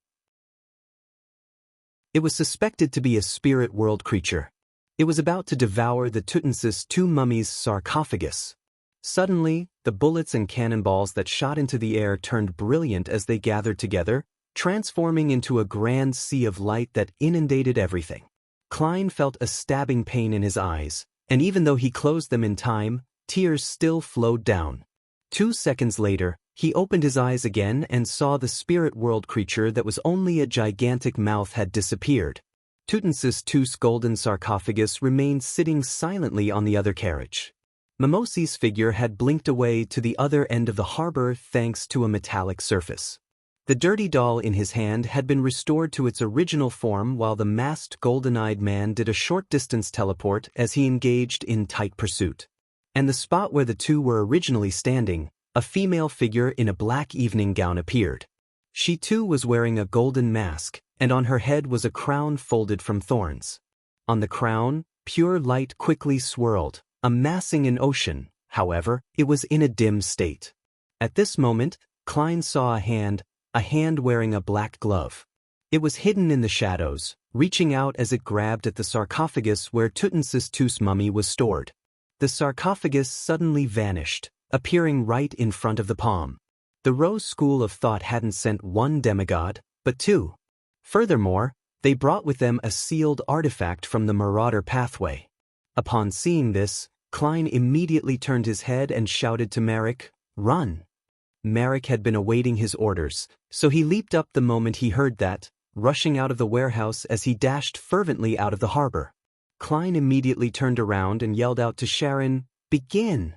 Speaker 1: It was suspected to be a spirit world creature. It was about to devour the Tutmosis II mummy's sarcophagus. Suddenly, the bullets and cannonballs that shot into the air turned brilliant as they gathered together, transforming into a grand sea of light that inundated everything. Klein felt a stabbing pain in his eyes, and even though he closed them in time, tears still flowed down. 2 seconds later, he opened his eyes again and saw the spirit world creature that was only a gigantic mouth had disappeared. Tutmosis II's golden sarcophagus remained sitting silently on the other carriage. Mimosi's figure had blinked away to the other end of the harbor thanks to a metallic surface. The dirty doll in his hand had been restored to its original form while the masked golden-eyed man did a short-distance teleport as he engaged in tight pursuit. And the spot where the two were originally standing, a female figure in a black evening gown appeared. She too was wearing a golden mask, and on her head was a crown folded from thorns. On the crown, pure light quickly swirled, amassing an ocean. However, it was in a dim state. At this moment, Klein saw a hand wearing a black glove. It was hidden in the shadows, reaching out as it grabbed at the sarcophagus where Tutmosis II's mummy was stored. The sarcophagus suddenly vanished, appearing right in front of the palm. The Rose School of Thought hadn't sent 1 demigod, but 2. Furthermore, they brought with them a sealed artifact from the Marauder pathway. Upon seeing this, Klein immediately turned his head and shouted to Marek, "Run!" Marek had been awaiting his orders, so he leaped up the moment he heard that, rushing out of the warehouse as he dashed fervently out of the harbor. Klein immediately turned around and yelled out to Sharon, "Begin!"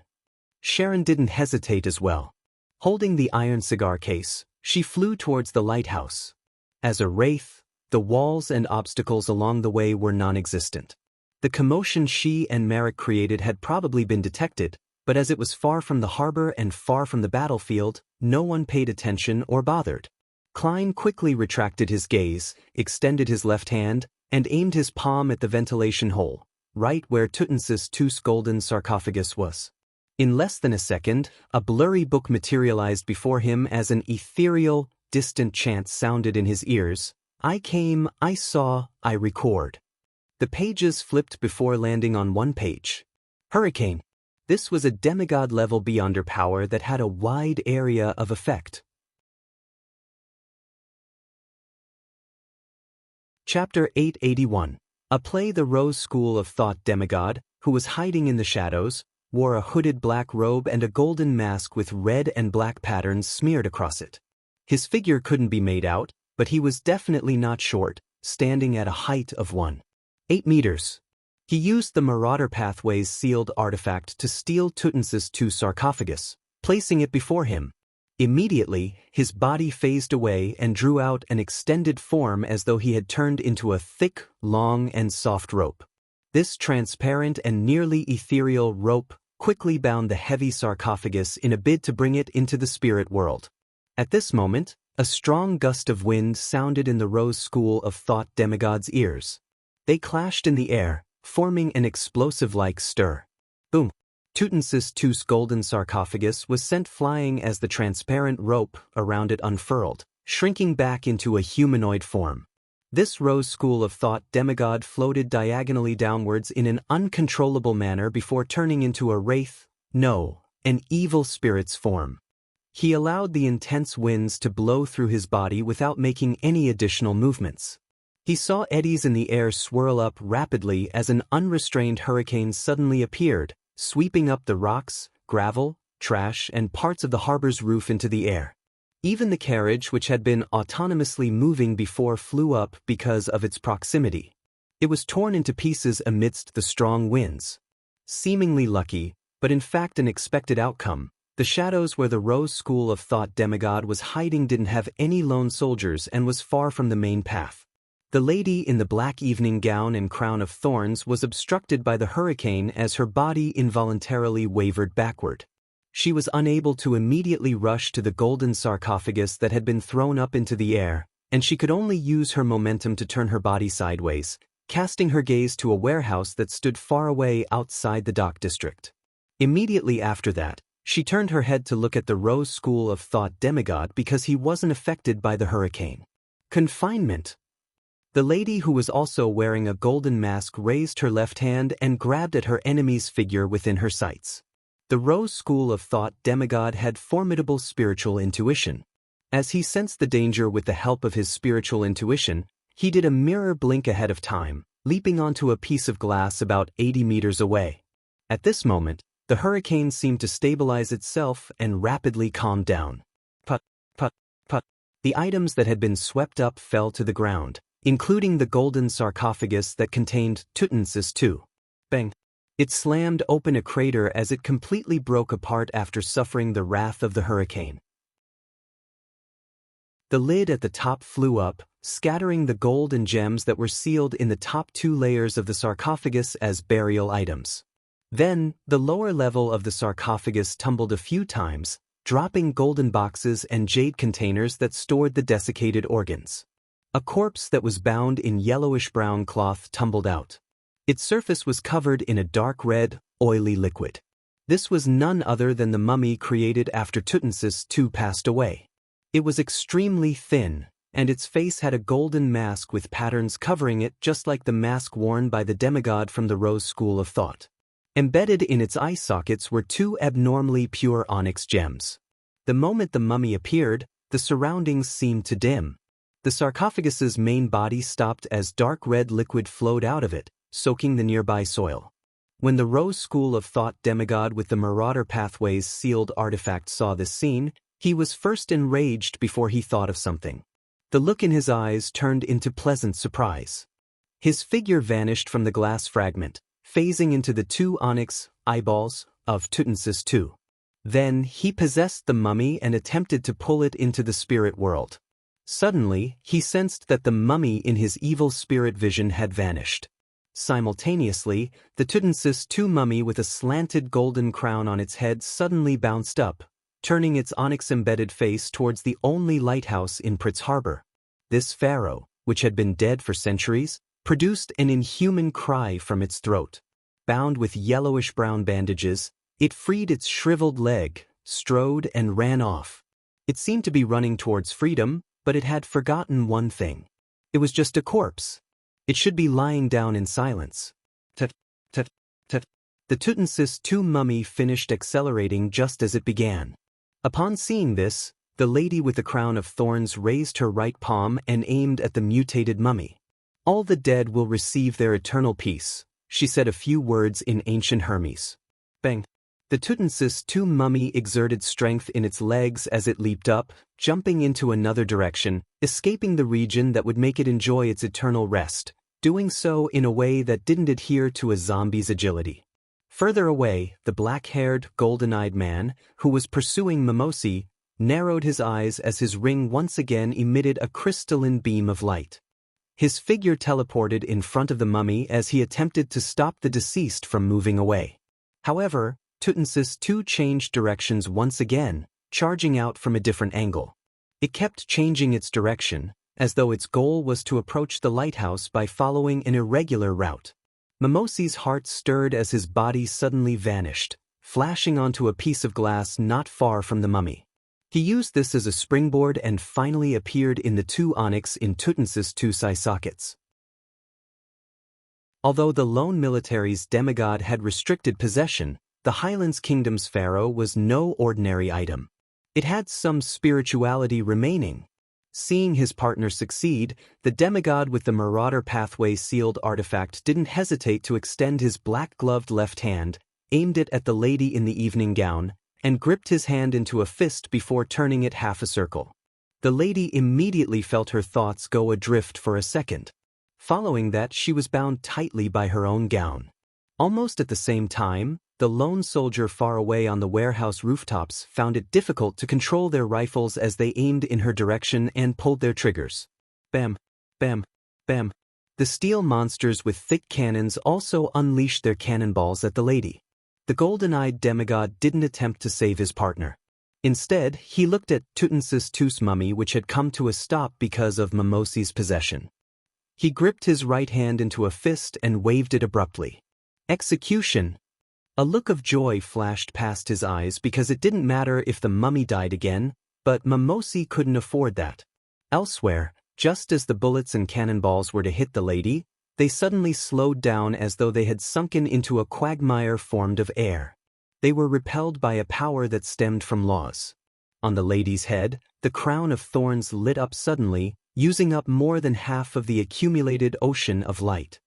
Speaker 1: Sharon didn't hesitate as well. Holding the iron cigar case, she flew towards the lighthouse. As a wraith, the walls and obstacles along the way were non-existent. The commotion she and Marek created had probably been detected, but as it was far from the harbor and far from the battlefield, no one paid attention or bothered. Klein quickly retracted his gaze, extended his left hand, and aimed his palm at the ventilation hole, right where Tutmosis II's golden sarcophagus was. In less than a second, a blurry book materialized before him as an ethereal, distant chant sounded in his ears. "I came, I saw, I record." The pages flipped before landing on one page. Hurricane. This was a demigod level beyonder power that had a wide area of effect. Chapter 881. A play. The Rose School of Thought demigod, who was hiding in the shadows, wore a hooded black robe and a golden mask with red and black patterns smeared across it. His figure couldn't be made out, but he was definitely not short, standing at a height of 1.8 meters. He used the Marauder Pathways sealed artifact to steal Tutmosis II's sarcophagus, placing it before him. Immediately, his body phased away and drew out an extended form as though he had turned into a thick, long and soft rope. This transparent and nearly ethereal rope quickly bound the heavy sarcophagus in a bid to bring it into the spirit world. At this moment, a strong gust of wind sounded in the Rose School of Thought demigod's ears. They clashed in the air, forming an explosive-like stir. Boom! Tutmosis II's golden sarcophagus was sent flying as the transparent rope around it unfurled, shrinking back into a humanoid form. This Rose School of Thought demigod floated diagonally downwards in an uncontrollable manner before turning into a wraith, no, an evil spirit's form. He allowed the intense winds to blow through his body without making any additional movements. He saw eddies in the air swirl up rapidly as an unrestrained hurricane suddenly appeared, sweeping up the rocks, gravel, trash, and parts of the harbor's roof into the air. Even the carriage, which had been autonomously moving before, flew up because of its proximity. It was torn into pieces amidst the strong winds. Seemingly lucky, but in fact an expected outcome, the shadows where the Rose School of Thought demigod was hiding didn't have any lone soldiers and was far from the main path. The lady in the black evening gown and crown of thorns was obstructed by the hurricane as her body involuntarily wavered backward. She was unable to immediately rush to the golden sarcophagus that had been thrown up into the air, and she could only use her momentum to turn her body sideways, casting her gaze to a warehouse that stood far away outside the dock district. Immediately after that, she turned her head to look at the Rose School of Thought demigod because he wasn't affected by the hurricane. Confinement. The lady, who was also wearing a golden mask, raised her left hand and grabbed at her enemy's figure within her sights. The Rose School of Thought demigod had formidable spiritual intuition. As he sensed the danger with the help of his spiritual intuition, he did a mirror blink ahead of time, leaping onto a piece of glass about 80 meters away. At this moment, the hurricane seemed to stabilize itself and rapidly calmed down. Put, put, put. The items that had been swept up fell to the ground, including the golden sarcophagus that contained Tutmosis II. Bang! It slammed open a crater as it completely broke apart after suffering the wrath of the hurricane. The lid at the top flew up, scattering the gold and gems that were sealed in the top 2 layers of the sarcophagus as burial items. Then, the lower level of the sarcophagus tumbled a few times, dropping golden boxes and jade containers that stored the desiccated organs. A corpse that was bound in yellowish-brown cloth tumbled out. Its surface was covered in a dark red, oily liquid. This was none other than the mummy created after Tutmosis II passed away. It was extremely thin, and its face had a golden mask with patterns covering it, just like the mask worn by the demigod from the Rose School of Thought. Embedded in its eye sockets were 2 abnormally pure onyx gems. The moment the mummy appeared, the surroundings seemed to dim. The sarcophagus's main body stopped as dark red liquid flowed out of it, soaking the nearby soil. When the Rose School of Thought demigod with the Marauder Pathways sealed artifact saw this scene, he was first enraged before he thought of something. The look in his eyes turned into pleasant surprise. His figure vanished from the glass fragment, phasing into the 2 onyx eyeballs of Tutmosis II. Then he possessed the mummy and attempted to pull it into the spirit world. Suddenly, he sensed that the mummy in his evil spirit vision had vanished. Simultaneously, the Tutmosis II mummy with a slanted golden crown on its head suddenly bounced up, turning its onyx-embedded face towards the only lighthouse in Pritz Harbor. This pharaoh, which had been dead for centuries, produced an inhuman cry from its throat. Bound with yellowish-brown bandages, it freed its shriveled leg, strode, and ran off. It seemed to be running towards freedom, but it had forgotten one thing. It was just a corpse. It should be lying down in silence. Tut, tut, tut. The Tutmosis II mummy finished accelerating just as it began. Upon seeing this, the lady with the crown of thorns raised her right palm and aimed at the mutated mummy. All the dead will receive their eternal peace, she said a few words in ancient Hermes. Bang! The Tutmosis II mummy exerted strength in its legs as it leaped up, jumping into another direction, escaping the region that would make it enjoy its eternal rest, doing so in a way that didn't adhere to a zombie's agility. Further away, the black-haired, golden-eyed man, who was pursuing Mimosi, narrowed his eyes as his ring once again emitted a crystalline beam of light. His figure teleported in front of the mummy as he attempted to stop the deceased from moving away. However, Tutmosis II changed directions once again, charging out from a different angle. It kept changing its direction, as though its goal was to approach the lighthouse by following an irregular route. Mimosi's heart stirred as his body suddenly vanished, flashing onto a piece of glass not far from the mummy. He used this as a springboard and finally appeared in the two onyx in Tutmosis II's eye sockets. Although the lone military's demigod had restricted possession, the Highlands Kingdom's pharaoh was no ordinary item. It had some spirituality remaining. Seeing his partner succeed, the demigod with the Marauder Pathway sealed artifact didn't hesitate to extend his black-gloved left hand, aimed it at the lady in the evening gown, and gripped his hand into a fist before turning it half a circle. The lady immediately felt her thoughts go adrift for a second. Following that, she was bound tightly by her own gown. Almost at the same time, the lone soldier far away on the warehouse rooftops found it difficult to control their rifles as they aimed in her direction and pulled their triggers. Bam, bam, bam. The steel monsters with thick cannons also unleashed their cannonballs at the lady. The golden-eyed demigod didn't attempt to save his partner. Instead, he looked at Tutmosis II's mummy, which had come to a stop because of Mimosi's possession. He gripped his right hand into a fist and waved it abruptly. Execution! A look of joy flashed past his eyes because it didn't matter if the mummy died again, but Mimosi couldn't afford that. Elsewhere, just as the bullets and cannonballs were to hit the lady, they suddenly slowed down as though they had sunken into a quagmire formed of air. They were repelled by a power that stemmed from laws. On the lady's head, the crown of thorns lit up suddenly, using up more than half of the accumulated ocean of light.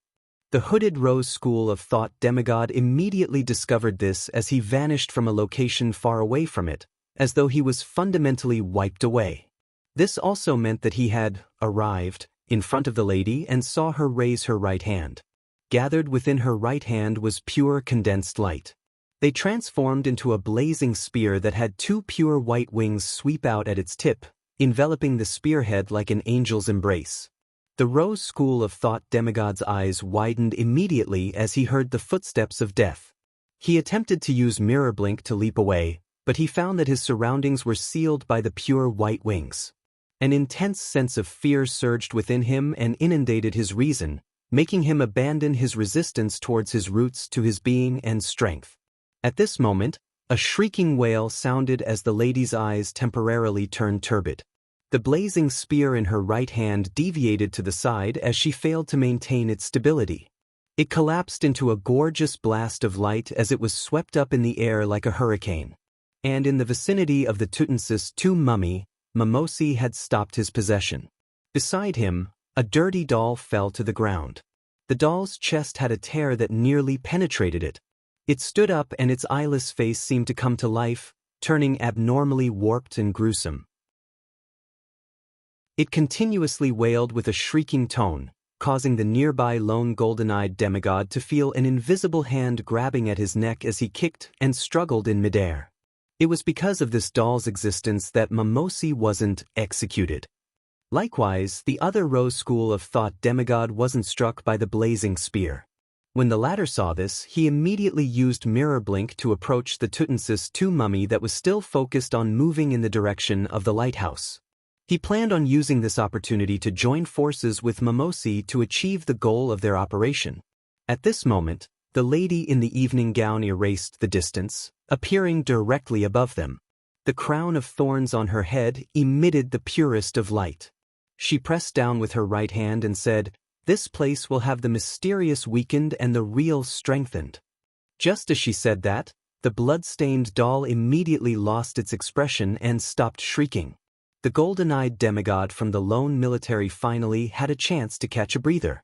Speaker 1: The hooded Rose School of Thought demigod immediately discovered this as he vanished from a location far away from it, as though he was fundamentally wiped away. This also meant that he had arrived in front of the lady and saw her raise her right hand. Gathered within her right hand was pure condensed light. They transformed into a blazing spear that had two pure white wings sweep out at its tip, enveloping the spearhead like an angel's embrace. The Rose School of Thought demigod's eyes widened immediately as he heard the footsteps of death. He attempted to use mirror blink to leap away, but he found that his surroundings were sealed by the pure white wings. An intense sense of fear surged within him and inundated his reason, making him abandon his resistance towards his roots to his being and strength. At this moment, a shrieking wail sounded as the lady's eyes temporarily turned turbid. The blazing spear in her right hand deviated to the side as she failed to maintain its stability. It collapsed into a gorgeous blast of light as it was swept up in the air like a hurricane. And in the vicinity of the Tutmosis II mummy, Mimosi had stopped his possession. Beside him, a dirty doll fell to the ground. The doll's chest had a tear that nearly penetrated it. It stood up and its eyeless face seemed to come to life, turning abnormally warped and gruesome. It continuously wailed with a shrieking tone, causing the nearby lone golden-eyed demigod to feel an invisible hand grabbing at his neck as he kicked and struggled in midair. It was because of this doll's existence that Mimosi wasn't executed. Likewise, the other Rose School of Thought demigod wasn't struck by the blazing spear. When the latter saw this, he immediately used mirror blink to approach the Tutmosis II mummy that was still focused on moving in the direction of the lighthouse. He planned on using this opportunity to join forces with Mimosi to achieve the goal of their operation. At this moment, the lady in the evening gown erased the distance, appearing directly above them. The crown of thorns on her head emitted the purest of light. She pressed down with her right hand and said, "This place will have the mysterious weakened and the real strengthened." Just as she said that, the blood-stained doll immediately lost its expression and stopped shrieking. The golden-eyed demigod from the lone military finally had a chance to catch a breather.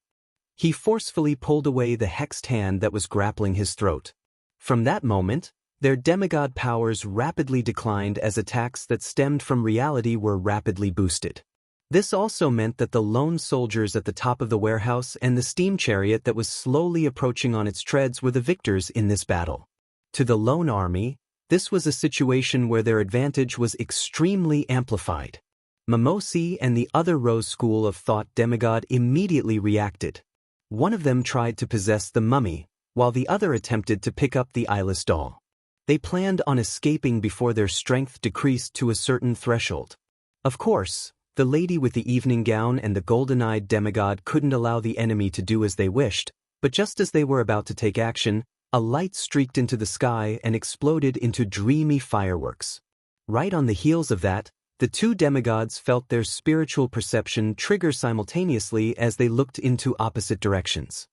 Speaker 1: He forcefully pulled away the hexed hand that was grappling his throat. From that moment, their demigod powers rapidly declined as attacks that stemmed from reality were rapidly boosted. This also meant that the lone soldiers at the top of the warehouse and the steam chariot that was slowly approaching on its treads were the victors in this battle. To the lone army, this was a situation where their advantage was extremely amplified. Mimosi and the other Rose school of thought demigod immediately reacted. One of them tried to possess the mummy, while the other attempted to pick up the eyeless doll. They planned on escaping before their strength decreased to a certain threshold. Of course, the lady with the evening gown and the golden-eyed demigod couldn't allow the enemy to do as they wished, but just as they were about to take action, a light streaked into the sky and exploded into dreamy fireworks. Right on the heels of that, the two demigods felt their spiritual perception trigger simultaneously as they looked into opposite directions.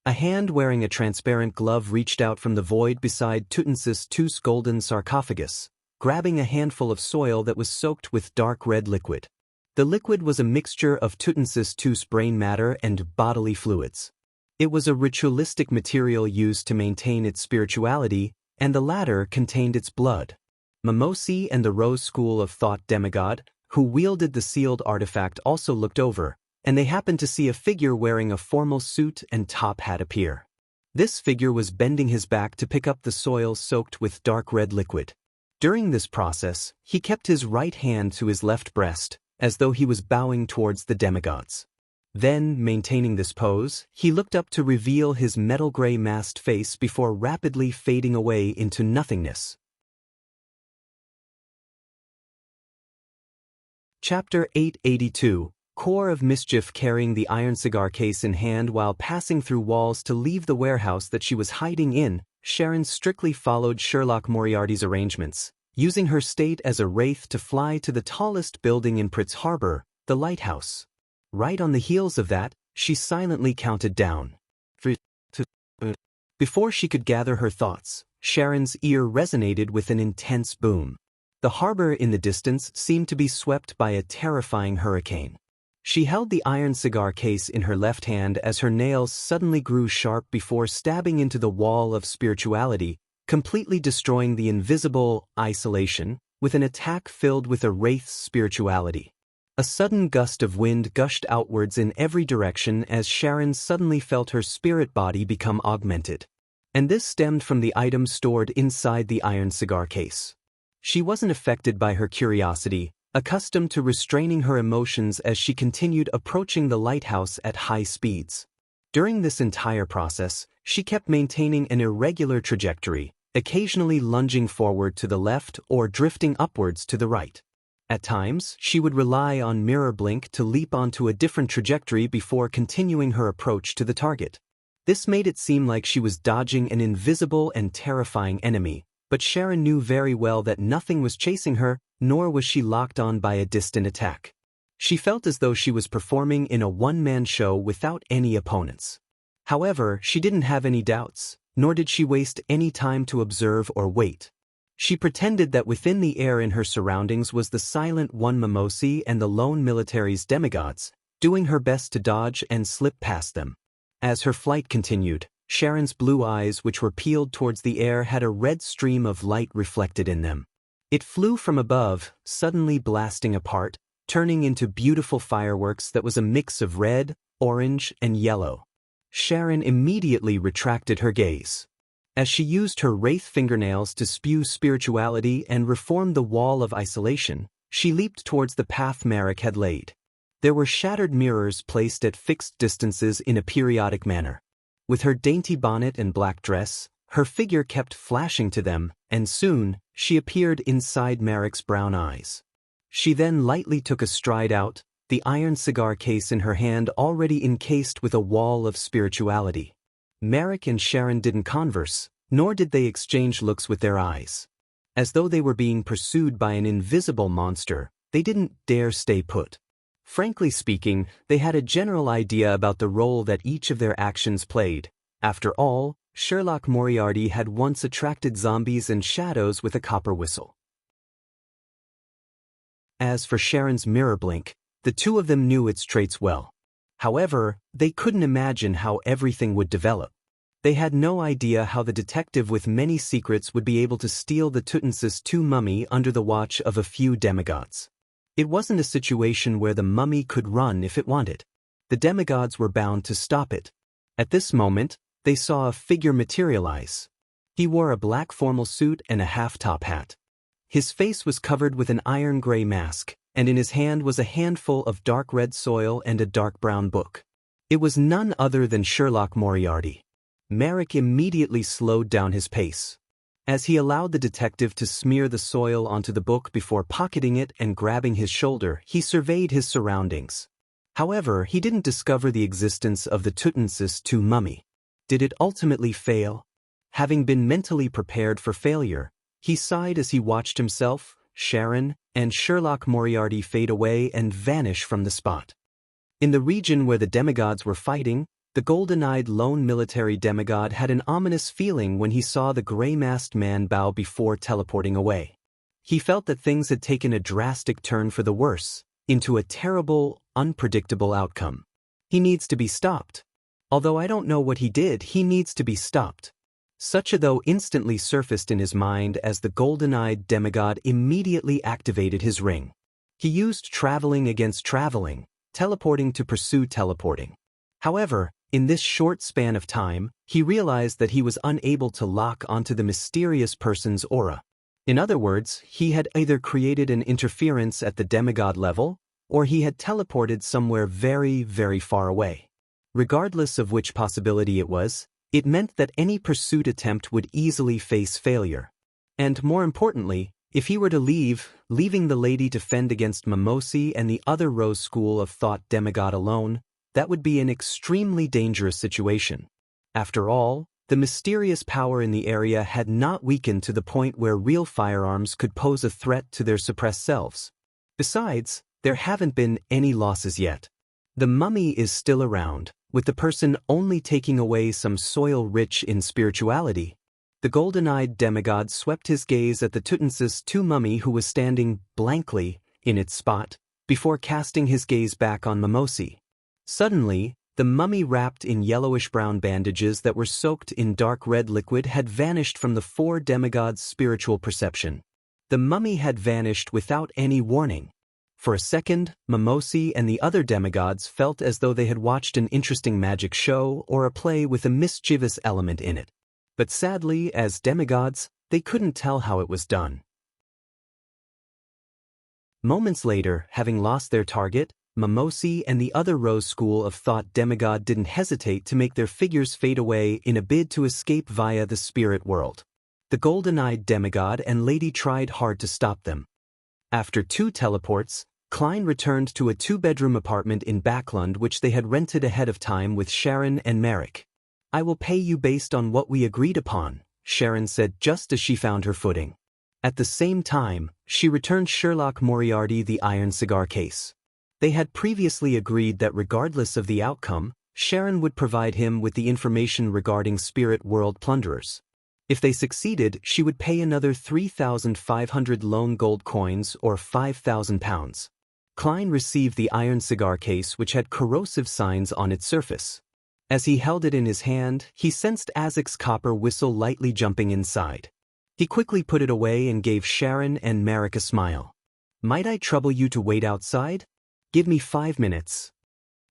Speaker 1: A hand wearing a transparent glove reached out from the void beside Tutmosis II's golden sarcophagus, grabbing a handful of soil that was soaked with dark red liquid. The liquid was a mixture of Tutmosis II's brain matter and bodily fluids. It was a ritualistic material used to maintain its spirituality, and the latter contained its blood. Mimosi and the Rose school of thought demigod, who wielded the sealed artifact, also looked over, and they happened to see a figure wearing a formal suit and top hat appear. This figure was bending his back to pick up the soil soaked with dark red liquid. During this process, he kept his right hand to his left breast, as though he was bowing towards the demigods. Then, maintaining this pose, he looked up to reveal his metal-gray masked face before rapidly fading away into nothingness. Chapter 882, Core of Mischief. Carrying the iron cigar case in hand while passing through walls to leave the warehouse that she was hiding in, Sharon strictly followed Sherlock Moriarty's arrangements, using her state as a wraith to fly to the tallest building in Pritz Harbor, the lighthouse. Right on the heels of that, she silently counted down. Before she could gather her thoughts, Sharon's ear resonated with an intense boom. The harbor in the distance seemed to be swept by a terrifying hurricane. She held the iron cigar case in her left hand as her nails suddenly grew sharp before stabbing into the wall of spirituality, completely destroying the invisible isolation with an attack filled with a wraith's spirituality. A sudden gust of wind gushed outwards in every direction as Sharon suddenly felt her spirit body become augmented. And this stemmed from the items stored inside the iron cigar case. She wasn't affected by her curiosity, accustomed to restraining her emotions as she continued approaching the lighthouse at high speeds. During this entire process, she kept maintaining an irregular trajectory, occasionally lunging forward to the left or drifting upwards to the right. At times, she would rely on mirror blink to leap onto a different trajectory before continuing her approach to the target. This made it seem like she was dodging an invisible and terrifying enemy, but Sharon knew very well that nothing was chasing her, nor was she locked on by a distant attack. She felt as though she was performing in a one-man show without any opponents. However, she didn't have any doubts, nor did she waste any time to observe or wait. She pretended that within the air in her surroundings was the silent one Mimosi and the lone military's demigods, doing her best to dodge and slip past them. As her flight continued, Sharon's blue eyes, which were peeled towards the air, had a red stream of light reflected in them. It flew from above, suddenly blasting apart, turning into beautiful fireworks that was a mix of red, orange, and yellow. Sharon immediately retracted her gaze. As she used her wraith fingernails to spew spirituality and reform the wall of isolation, she leaped towards the path Marek had laid. There were shattered mirrors placed at fixed distances in a periodic manner. With her dainty bonnet and black dress, her figure kept flashing to them, and soon, she appeared inside Marek's brown eyes. She then lightly took a stride out, the iron cigar case in her hand already encased with a wall of spirituality. Marek and Sharon didn't converse, nor did they exchange looks with their eyes. As though they were being pursued by an invisible monster, they didn't dare stay put. Frankly speaking, they had a general idea about the role that each of their actions played. After all, Sherlock Moriarty had once attracted zombies and shadows with a copper whistle. As for Sharon's mirror blink, the two of them knew its traits well. However, they couldn't imagine how everything would develop. They had no idea how the detective with many secrets would be able to steal the Tutmosis II mummy under the watch of a few demigods. It wasn't a situation where the mummy could run if it wanted. The demigods were bound to stop it. At this moment, they saw a figure materialize. He wore a black formal suit and a half-top hat. His face was covered with an iron-gray mask, and in his hand was a handful of dark red soil and a dark brown book. It was none other than Sherlock Moriarty. Merrick immediately slowed down his pace. As he allowed the detective to smear the soil onto the book before pocketing it and grabbing his shoulder, he surveyed his surroundings. However, he didn't discover the existence of the Tutmosis II mummy. Did it ultimately fail? Having been mentally prepared for failure, he sighed as he watched himself, Sharon, and Sherlock Moriarty fade away and vanish from the spot. In the region where the demigods were fighting, the golden-eyed lone military demigod had an ominous feeling when he saw the gray-masked man bow before teleporting away. He felt that things had taken a drastic turn for the worse, into a terrible, unpredictable outcome. He needs to be stopped. Although I don't know what he did, he needs to be stopped. Such a thought instantly surfaced in his mind as the golden-eyed demigod immediately activated his ring. He used traveling against traveling, teleporting to pursue teleporting. However, in this short span of time, he realized that he was unable to lock onto the mysterious person's aura. In other words, he had either created an interference at the demigod level, or he had teleported somewhere very, very far away. Regardless of which possibility it was, it meant that any pursuit attempt would easily face failure. And more importantly, if he were to leaving the lady to fend against Mimosi and the other Rose School of Thought demigod alone, that would be an extremely dangerous situation. After all, the mysterious power in the area had not weakened to the point where real firearms could pose a threat to their suppressed selves. Besides, there haven't been any losses yet. The mummy is still around, with the person only taking away some soil rich in spirituality. The golden-eyed demigod swept his gaze at the Tutmosis II mummy who was standing blankly in its spot, before casting his gaze back on Mimosi. Suddenly, the mummy wrapped in yellowish-brown bandages that were soaked in dark red liquid had vanished from the four demigods' spiritual perception. The mummy had vanished without any warning. For a second, Mimosi and the other demigods felt as though they had watched an interesting magic show or a play with a mischievous element in it. But sadly, as demigods, they couldn't tell how it was done. Moments later, having lost their target, Mimosi and the other Rose School of Thought demigod didn't hesitate to make their figures fade away in a bid to escape via the spirit world. The golden-eyed demigod and lady tried hard to stop them. After 2 teleports, Klein returned to a 2-bedroom apartment in Backlund which they had rented ahead of time with Sharon and Merrick. "I will pay you based on what we agreed upon," Sharon said just as she found her footing. At the same time, she returned Sherlock Moriarty the iron cigar case. They had previously agreed that regardless of the outcome, Sharon would provide him with the information regarding spirit world plunderers. If they succeeded, she would pay another 3,500 lone gold coins or £5,000. Klein received the iron cigar case which had corrosive signs on its surface. As he held it in his hand, he sensed Azek's copper whistle lightly jumping inside. He quickly put it away and gave Sharon and Merrick a smile. "Might I trouble you to wait outside? Give me 5 minutes."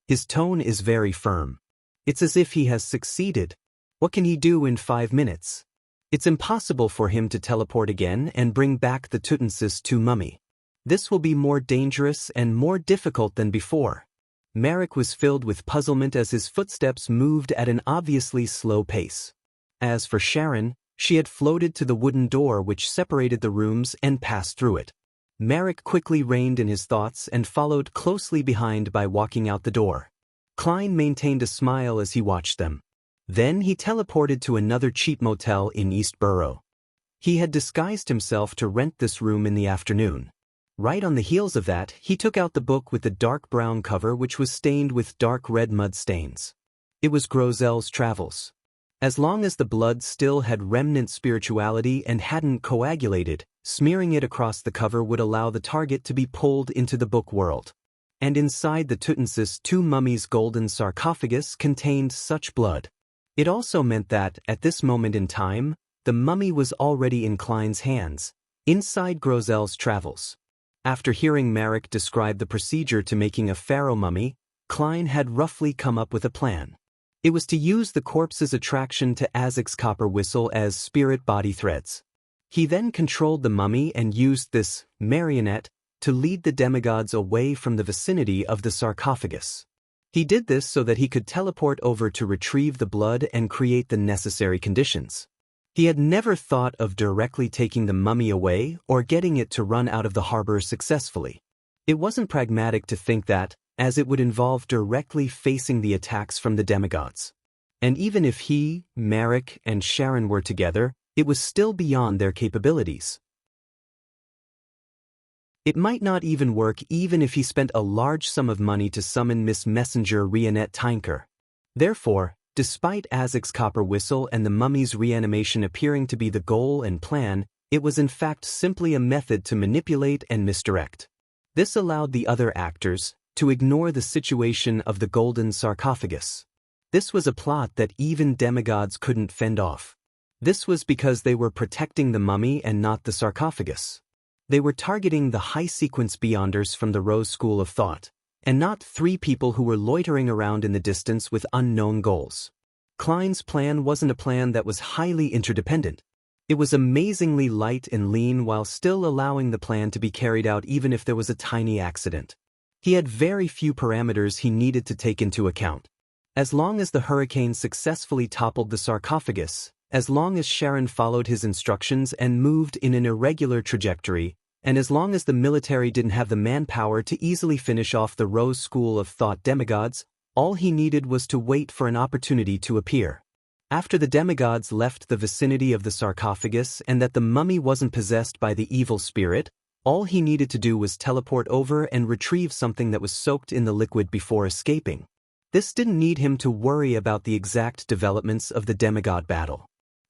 Speaker 1: His tone is very firm. It's as if he has succeeded. What can he do in 5 minutes? It's impossible for him to teleport again and bring back the Tutmosis II mummy. This will be more dangerous and more difficult than before. Merrick was filled with puzzlement as his footsteps moved at an obviously slow pace. As for Sharon, she had floated to the wooden door which separated the rooms and passed through it. Merrick quickly reined in his thoughts and followed closely behind by walking out the door. Klein maintained a smile as he watched them. Then he teleported to another cheap motel in East Borough. He had disguised himself to rent this room in the afternoon. Right on the heels of that, he took out the book with the dark brown cover which was stained with dark red mud stains. It was Grozel's Travels. As long as the blood still had remnant spirituality and hadn't coagulated, smearing it across the cover would allow the target to be pulled into the book world. and inside the Tutmosis II mummy's golden sarcophagus contained such blood. It also meant that, at this moment in time, the mummy was already in Klein's hands, inside Grozel's travels. After hearing Marek describe the procedure to making a pharaoh mummy, Klein had roughly come up with a plan. It was to use the corpse's attraction to Azek's copper whistle as spirit body threads. He then controlled the mummy and used this marionette to lead the demigods away from the vicinity of the sarcophagus. He did this so that he could teleport over to retrieve the blood and create the necessary conditions. He had never thought of directly taking the mummy away or getting it to run out of the harbor successfully. It wasn't pragmatic to think that, as it would involve directly facing the attacks from the demigods. And even if he, Marek, and Sharon were together, it was still beyond their capabilities. It might not even work even if he spent a large sum of money to summon Miss Messenger Rionette Tinker. Therefore, despite Azek's copper whistle and the mummy's reanimation appearing to be the goal and plan, it was in fact simply a method to manipulate and misdirect. This allowed the other actors to ignore the situation of the golden sarcophagus. This was a plot that even demigods couldn't fend off. This was because they were protecting the mummy and not the sarcophagus. They were targeting the high-sequence beyonders from the Rose School of Thought, and not 3 people who were loitering around in the distance with unknown goals. Klein's plan wasn't a plan that was highly interdependent. It was amazingly light and lean while still allowing the plan to be carried out even if there was a tiny accident. He had very few parameters he needed to take into account. As long as the hurricane successfully toppled the sarcophagus, as long as Sharon followed his instructions and moved in an irregular trajectory, and as long as the military didn't have the manpower to easily finish off the Rose School of Thought demigods, all he needed was to wait for an opportunity to appear. After the demigods left the vicinity of the sarcophagus and that the mummy wasn't possessed by the evil spirit, all he needed to do was teleport over and retrieve something that was soaked in the liquid before escaping. This didn't need him to worry about the exact developments of the demigod battle.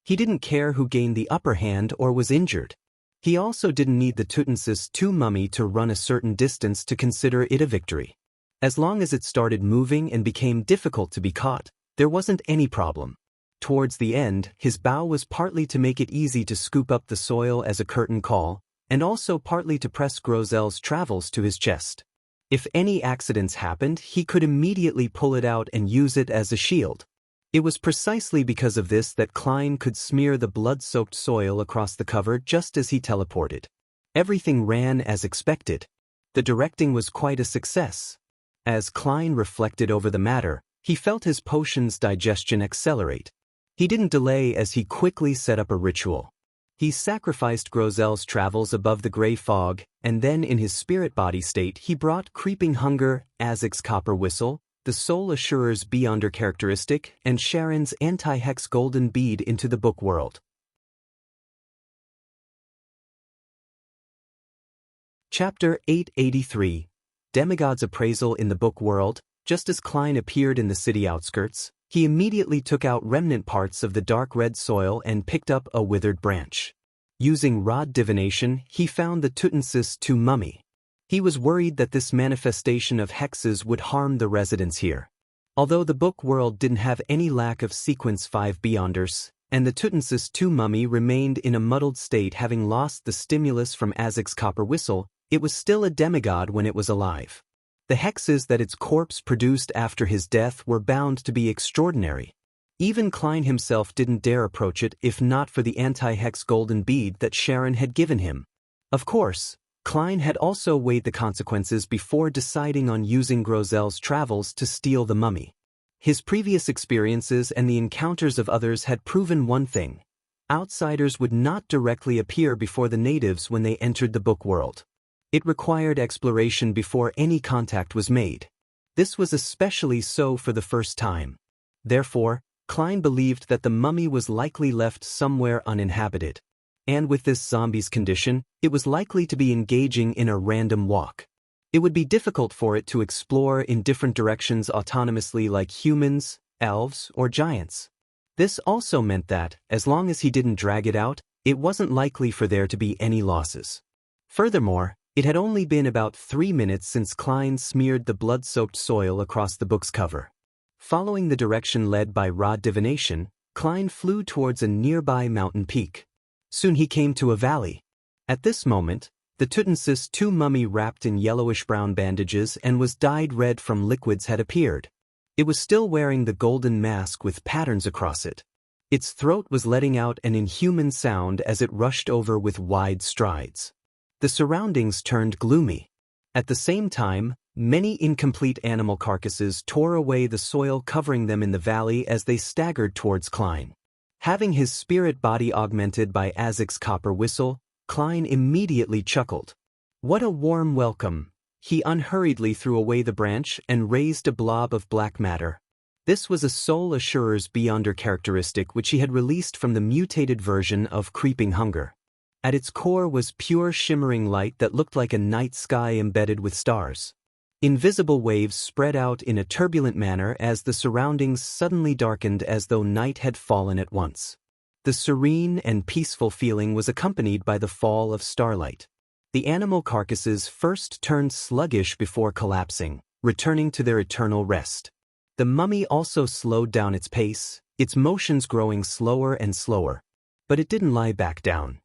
Speaker 1: He didn't care who gained the upper hand or was injured. He also didn't need the Tutmosis II mummy to run a certain distance to consider it a victory. As long as it started moving and became difficult to be caught, there wasn't any problem. Towards the end, his bow was partly to make it easy to scoop up the soil as a curtain call, and also partly to press Grozel's travels to his chest. If any accidents happened, he could immediately pull it out and use it as a shield. It was precisely because of this that Klein could smear the blood-soaked soil across the cover just as he teleported. Everything ran as expected. The directing was quite a success. As Klein reflected over the matter, he felt his potion's digestion accelerate. He didn't delay as he quickly set up a ritual. He sacrificed Grozel's travels above the gray fog, and then in his spirit body state he brought Creeping Hunger, Azek's copper whistle, the Soul Assurer's Beyonder characteristic, and Sharon's anti-hex golden bead into the book world. Chapter 883. Demigod's Appraisal in the Book World. Just as Klein appeared in the city outskirts, he immediately took out remnant parts of the dark red soil and picked up a withered branch. Using rod divination, he found the Tutmosis II mummy. He was worried that this manifestation of hexes would harm the residents here. Although the book world didn't have any lack of Sequence 5 Beyonders, and the Tutmosis II mummy remained in a muddled state having lost the stimulus from Azek's copper whistle, it was still a demigod when it was alive. The hexes that its corpse produced after his death were bound to be extraordinary. Even Klein himself didn't dare approach it if not for the anti-hex golden bead that Sharon had given him. Of course, Klein had also weighed the consequences before deciding on using Grozel's travels to steal the mummy. His previous experiences and the encounters of others had proven one thing: outsiders would not directly appear before the natives when they entered the book world. It required exploration before any contact was made. This was especially so for the first time. Therefore, Klein believed that the mummy was likely left somewhere uninhabited. And with this zombie's condition, it was likely to be engaging in a random walk. It would be difficult for it to explore in different directions autonomously like humans, elves, or giants. This also meant that, as long as he didn't drag it out, it wasn't likely for there to be any losses. Furthermore, It had only been about 3 minutes since Klein smeared the blood-soaked soil across the book's cover. Following the direction led by raw divination, Klein flew towards a nearby mountain peak. Soon he came to a valley. At this moment, the Tutmosis II mummy wrapped in yellowish-brown bandages and was dyed red from liquids had appeared. It was still wearing the golden mask with patterns across it. Its throat was letting out an inhuman sound as it rushed over with wide strides. The surroundings turned gloomy. At the same time, many incomplete animal carcasses tore away the soil covering them in the valley as they staggered towards Klein. Having his spirit body augmented by Azek's copper whistle, Klein immediately chuckled. What a warm welcome! He unhurriedly threw away the branch and raised a blob of black matter. This was a Soul Assurer's Beyonder characteristic which he had released from the mutated version of Creeping Hunger. At its core was pure shimmering light that looked like a night sky embedded with stars. Invisible waves spread out in a turbulent manner as the surroundings suddenly darkened as though night had fallen at once. The serene and peaceful feeling was accompanied by the fall of starlight. The animal carcasses first turned sluggish before collapsing, returning to their eternal rest. The mummy also slowed down its pace, its motions growing slower and slower. But it didn't lie back down.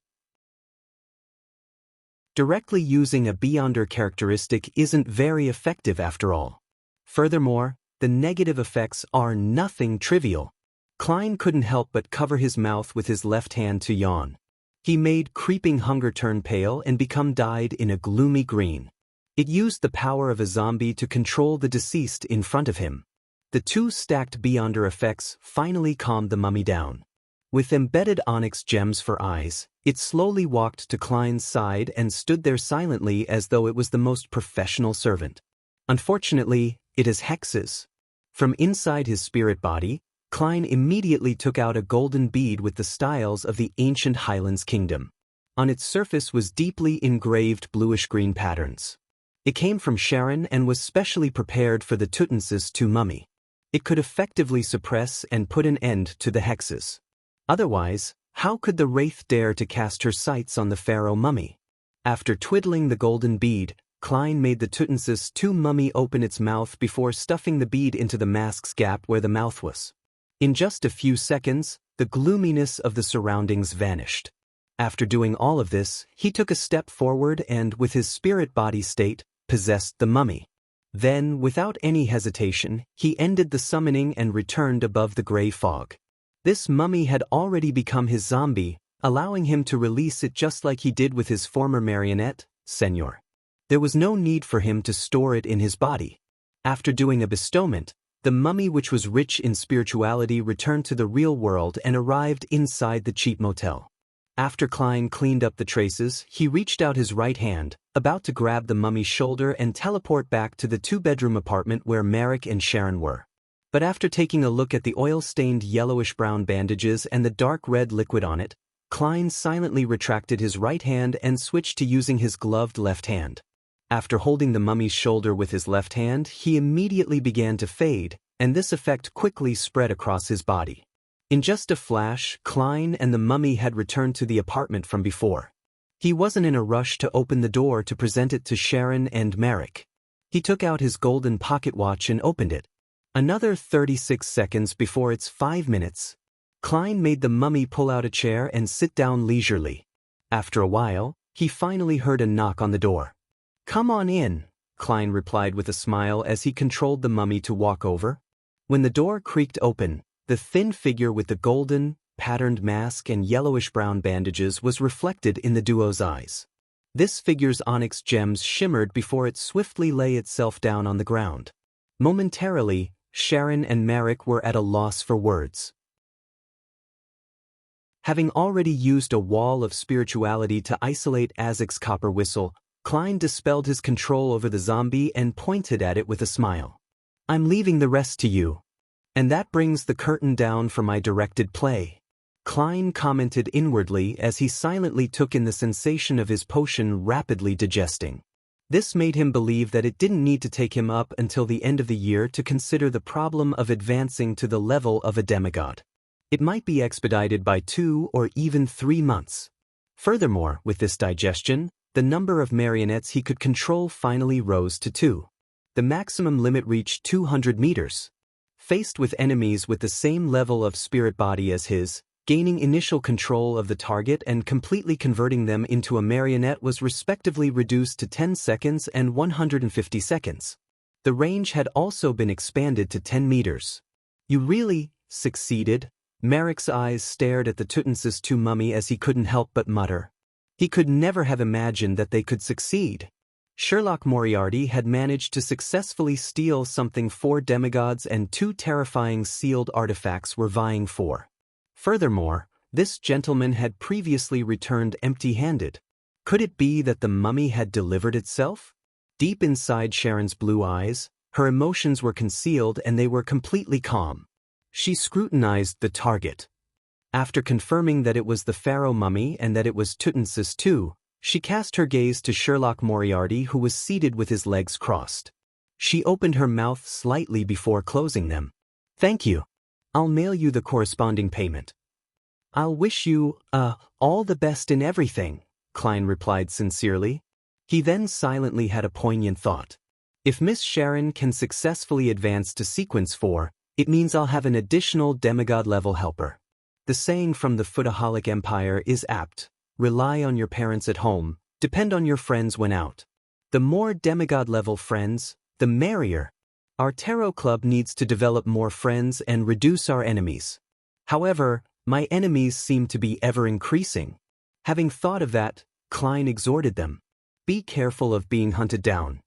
Speaker 1: Directly using a Beyonder characteristic isn't very effective after all. Furthermore, the negative effects are nothing trivial. Klein couldn't help but cover his mouth with his left hand to yawn. He made Creeping Hunger turn pale and become dyed in a gloomy green. It used the power of a zombie to control the deceased in front of him. The two stacked Beyonder effects finally calmed the mummy down. With embedded onyx gems for eyes, it slowly walked to Klein's side and stood there silently as though it was the most professional servant. Unfortunately, it has hexes. From inside his spirit body, Klein immediately took out a golden bead with the styles of the ancient Highlands kingdom. On its surface was deeply engraved bluish-green patterns. It came from Sharon and was specially prepared for the Tutmosis II mummy. It could effectively suppress and put an end to the hexes. Otherwise, how could the wraith dare to cast her sights on the pharaoh mummy? After twiddling the golden bead, Klein made the Tutmosis II mummy open its mouth before stuffing the bead into the mask's gap where the mouth was. In just a few seconds, the gloominess of the surroundings vanished. After doing all of this, he took a step forward and, with his spirit body state, possessed the mummy. Then, without any hesitation, he ended the summoning and returned above the gray fog. This mummy had already become his zombie, allowing him to release it just like he did with his former marionette, Senor. There was no need for him to store it in his body. After doing a bestowment, the mummy, which was rich in spirituality, returned to the real world and arrived inside the cheap motel. After Klein cleaned up the traces, he reached out his right hand, about to grab the mummy's shoulder and teleport back to the two-bedroom apartment where Marek and Sharon were. But after taking a look at the oil-stained yellowish-brown bandages and the dark red liquid on it, Klein silently retracted his right hand and switched to using his gloved left hand. After holding the mummy's shoulder with his left hand, he immediately began to fade, and this effect quickly spread across his body. In just a flash, Klein and the mummy had returned to the apartment from before. He wasn't in a rush to open the door to present it to Sharon and Marek. He took out his golden pocket watch and opened it. Another 36 seconds before it's 5 minutes. Klein made the mummy pull out a chair and sit down leisurely. After a while, he finally heard a knock on the door. "Come on in," Klein replied with a smile as he controlled the mummy to walk over. When the door creaked open, the thin figure with the golden, patterned mask and yellowish-brown bandages was reflected in the duo's eyes. This figure's onyx gems shimmered before it swiftly lay itself down on the ground. Momentarily, Sharon and Marek were at a loss for words. Having already used a wall of spirituality to isolate Azek's copper whistle, Klein dispelled his control over the zombie and pointed at it with a smile. "I'm leaving the rest to you. And that brings the curtain down for my directed play," Klein commented inwardly as he silently took in the sensation of his potion rapidly digesting. This made him believe that it didn't need to take him up until the end of the year to consider the problem of advancing to the level of a demigod. It might be expedited by 2 or even 3 months. Furthermore, with this digestion, The number of marionettes he could control finally rose to 2. The maximum limit reached 200 meters. Faced with enemies with the same level of spirit body as his, gaining initial control of the target and completely converting them into a marionette was respectively reduced to 10 seconds and 150 seconds. The range had also been expanded to 10 meters. You really succeeded? Merrick's eyes stared at the Tutmosis II mummy as he couldn't help but mutter. He could never have imagined that they could succeed. Sherlock Moriarty had managed to successfully steal something 4 demigods and 2 terrifying sealed artifacts were vying for. Furthermore, this gentleman had previously returned empty-handed. Could it be that the mummy had delivered itself? Deep inside Sharon's blue eyes, her emotions were concealed and they were completely calm. She scrutinized the target. After confirming that it was the pharaoh mummy and that it was Tutmosis II, she cast her gaze to Sherlock Moriarty, who was seated with his legs crossed. She opened her mouth slightly before closing them. "Thank you. I'll mail you the corresponding payment." "I'll wish you, all the best in everything," Klein replied sincerely. He then silently had a poignant thought. If Miss Sharon can successfully advance to Sequence 4, it means I'll have an additional demigod-level helper. The saying from the Footaholic Empire is apt: rely on your parents at home, depend on your friends when out. The more demigod-level friends, the merrier. Our tarot club needs to develop more friends and reduce our enemies. However, my enemies seem to be ever increasing. Having thought of that, Klein exhorted them. Be careful of being hunted down.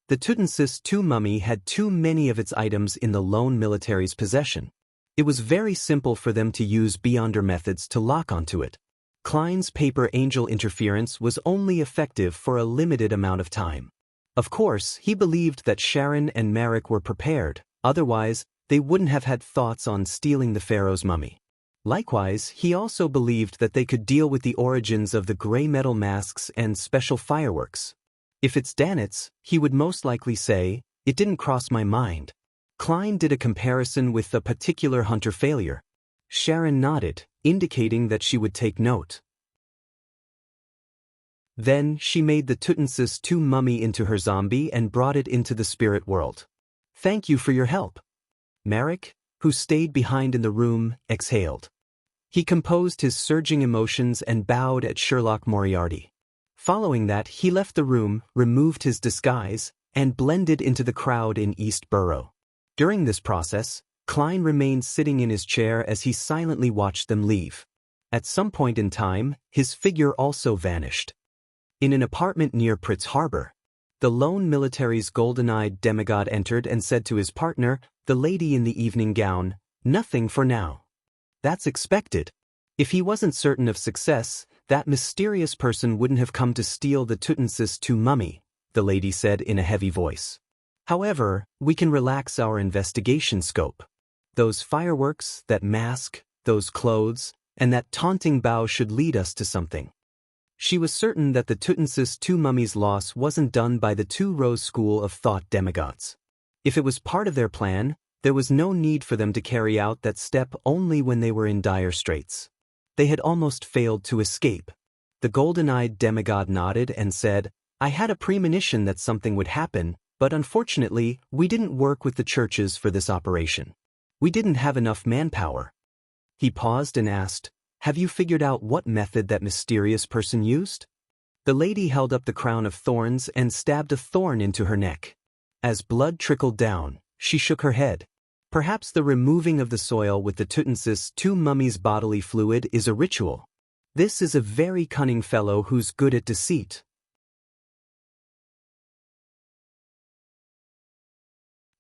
Speaker 1: The Tutmosis II mummy had too many of its items in the lone military's possession. It was very simple for them to use Beyonder methods to lock onto it. Klein's paper angel interference was only effective for a limited amount of time. Of course, he believed that Sharon and Merrick were prepared, otherwise, they wouldn't have had thoughts on stealing the pharaoh's mummy. Likewise, he also believed that they could deal with the origins of the gray metal masks and special fireworks. If it's Danitz, he would most likely say, "It didn't cross my mind." Klein did a comparison with a particular hunter failure. Sharon nodded, indicating that she would take note. Then she made the Tutmosis II mummy into her zombie and brought it into the spirit world. "Thank you for your help." Merrick, who stayed behind in the room, exhaled. He composed his surging emotions and bowed at Sherlock Moriarty. Following that, he left the room, removed his disguise, and blended into the crowd in East Borough. During this process, Klein remained sitting in his chair as he silently watched them leave. At some point in time, his figure also vanished. In an apartment near Pritz Harbor, the lone military's golden-eyed demigod entered and said to his partner, the lady in the evening gown, "Nothing for now." That's expected. If he wasn't certain of success, that mysterious person wouldn't have come to steal the Tutmosis II mummy, the lady said in a heavy voice. However, we can relax our investigation scope. Those fireworks, that mask, those clothes, and that taunting bow should lead us to something. She was certain that the Tutmosis II mummy's loss wasn't done by the Two Rose school of thought demigods. If it was part of their plan, there was no need for them to carry out that step only when they were in dire straits. They had almost failed to escape. The golden-eyed demigod nodded and said, "I had a premonition that something would happen, but unfortunately, we didn't work with the churches for this operation. We didn't have enough manpower." He paused and asked, "Have you figured out what method that mysterious person used?" The lady held up the crown of thorns and stabbed a thorn into her neck. As blood trickled down, she shook her head. Perhaps the removing of the soil with the Tutmosis II mummy's bodily fluid is a ritual. This is a very cunning fellow who's good at deceit.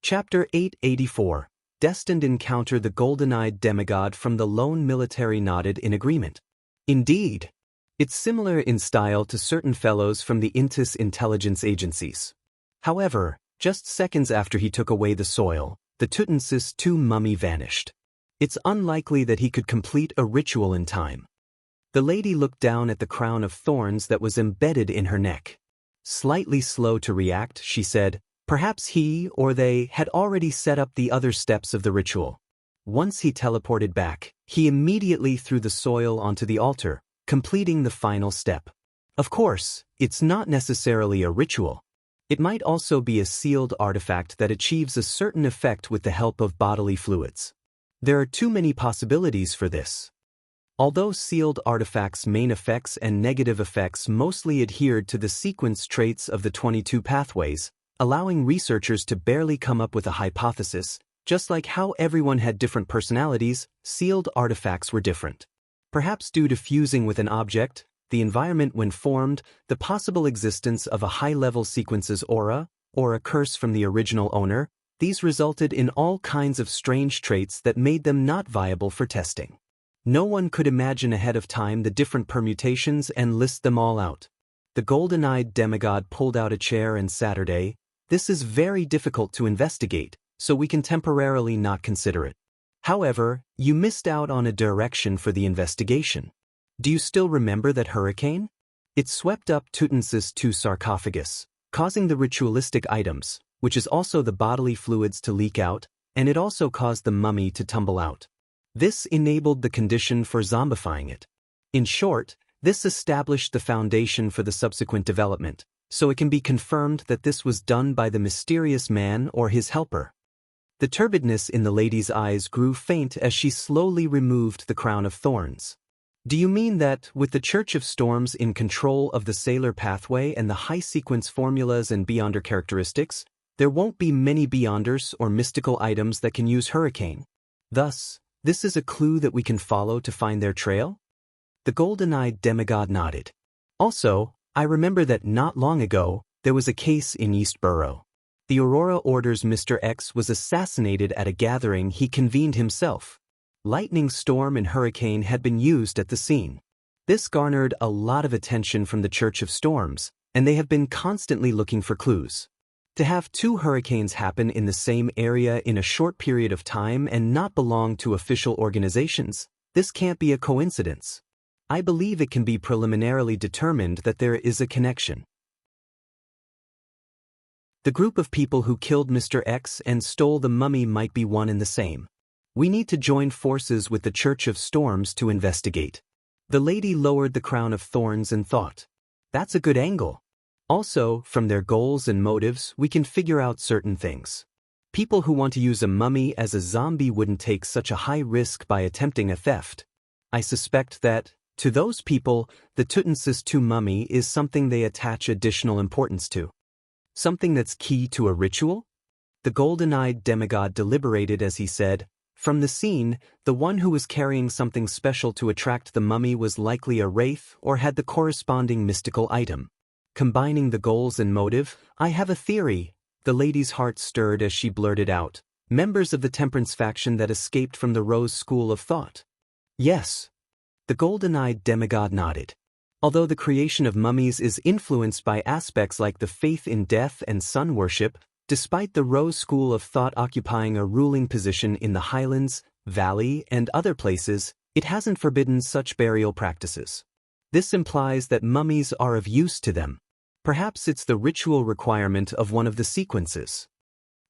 Speaker 1: Chapter 884. Destined encounter. The golden-eyed demigod from the lone military nodded in agreement. Indeed. It's similar in style to certain fellows from the Intis intelligence agencies. However, just seconds after he took away the soil, the Tutmosis II mummy vanished. It's unlikely that he could complete a ritual in time. The lady looked down at the crown of thorns that was embedded in her neck. Slightly slow to react, she said, "Perhaps he or they had already set up the other steps of the ritual." Once he teleported back, he immediately threw the soil onto the altar, completing the final step. Of course, it's not necessarily a ritual. It might also be a sealed artifact that achieves a certain effect with the help of bodily fluids. There are too many possibilities for this. Although sealed artifacts' main effects and negative effects mostly adhered to the sequence traits of the 22 pathways, allowing researchers to barely come up with a hypothesis, just like how everyone had different personalities, sealed artifacts were different. Perhaps due to fusing with an object, the environment when formed, the possible existence of a high-level sequence's aura, or a curse from the original owner, these resulted in all kinds of strange traits that made them not viable for testing. No one could imagine ahead of time the different permutations and list them all out. The golden-eyed demigod pulled out a chair and Saturday. This is very difficult to investigate, so we can temporarily not consider it. However, you missed out on a direction for the investigation. Do you still remember that hurricane? It swept up Tutmosis II's sarcophagus, causing the ritualistic items, which is also the bodily fluids, to leak out, and it also caused the mummy to tumble out. This enabled the condition for zombifying it. In short, this established the foundation for the subsequent development, so it can be confirmed that this was done by the mysterious man or his helper. The turbidness in the lady's eyes grew faint as she slowly removed the crown of thorns. Do you mean that, with the Church of Storms in control of the Sailor pathway and the high-sequence formulas and Beyonder characteristics, there won't be many Beyonders or mystical items that can use hurricane? Thus, this is a clue that we can follow to find their trail? The golden-eyed demigod nodded. Also, I remember that not long ago, there was a case in Eastborough. The Aurora Order's Mr. X was assassinated at a gathering he convened himself. Lightning storm and hurricane had been used at the scene. This garnered a lot of attention from the Church of Storms, and they have been constantly looking for clues. To have two hurricanes happen in the same area in a short period of time and not belong to official organizations, this can't be a coincidence. I believe it can be preliminarily determined that there is a connection. The group of people who killed Mr. X and stole the mummy might be one and the same. We need to join forces with the Church of Storms to investigate. The lady lowered the crown of thorns and thought, that's a good angle. Also, from their goals and motives, we can figure out certain things. People who want to use a mummy as a zombie wouldn't take such a high risk by attempting a theft. I suspect that, to those people, the Tutmosis II mummy is something they attach additional importance to. Something that's key to a ritual? The golden-eyed demigod deliberated as he said, from the scene, the one who was carrying something special to attract the mummy was likely a wraith or had the corresponding mystical item. Combining the goals and motive, I have a theory. The lady's heart stirred as she blurted out, members of the temperance faction that escaped from the Rose School of Thought. Yes. The golden-eyed demigod nodded. Although the creation of mummies is influenced by aspects like the faith in death and sun worship, despite the Rose School of Thought occupying a ruling position in the Highlands, Valley, and other places, it hasn't forbidden such burial practices. This implies that mummies are of use to them. Perhaps it's the ritual requirement of one of the sequences.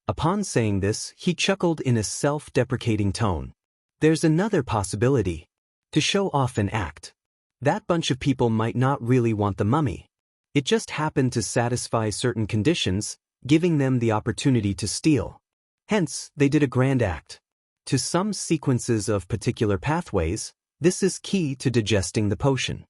Speaker 1: Upon saying this, he chuckled in a self-deprecating tone. There's another possibility. To show off an act. That bunch of people might not really want the mummy. It just happened to satisfy certain conditions, giving them the opportunity to steal. Hence, they did a grand act. To some sequences of particular pathways, this is key to digesting the potion.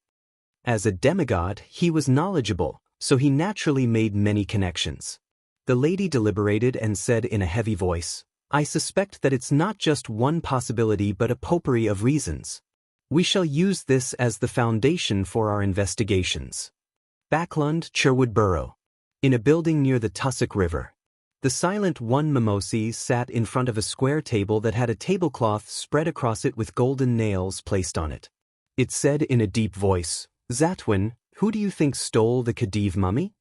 Speaker 1: As a demigod, he was knowledgeable, so he naturally made many connections. The lady deliberated and said in a heavy voice, I suspect that it's not just one possibility but a potpourri of reasons. We shall use this as the foundation for our investigations. Backlund, Sherwood Borough. In a building near the Tussock River. The silent one Mimosy sat in front of a square table that had a tablecloth spread across it with golden nails placed on it. It said in a deep voice, Zatwin, who do you think stole the Khedive mummy?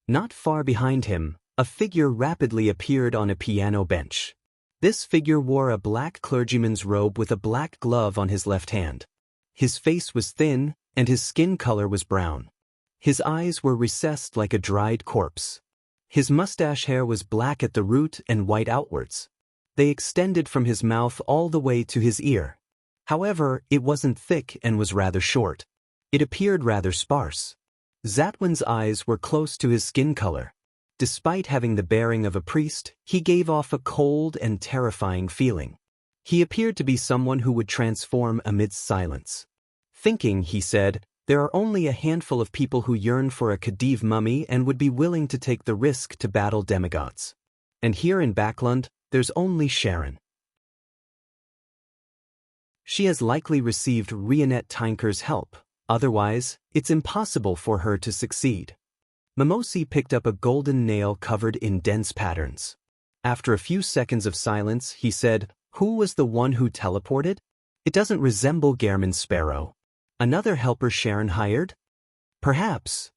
Speaker 1: Not far behind him, a figure rapidly appeared on a piano bench. This figure wore a black clergyman's robe with a black glove on his left hand. His face was thin, and his skin color was brown. His eyes were recessed like a dried corpse. His mustache hair was black at the root and white outwards. They extended from his mouth all the way to his ear. However, it wasn't thick and was rather short. It appeared rather sparse. Zatwin's eyes were close to his skin color. Despite having the bearing of a priest, he gave off a cold and terrifying feeling. He appeared to be someone who would transform amidst silence. Thinking, he said, there are only a handful of people who yearn for a Khedive mummy and would be willing to take the risk to battle demigods. And here in Backland, there's only Sharon. She has likely received Rionette Tinker's help, otherwise, it's impossible for her to succeed. Mimosi picked up a golden nail covered in dense patterns. After a few seconds of silence, he said, "Who was the one who teleported? It doesn't resemble Gehrman Sparrow. Another helper Sharon hired? Perhaps."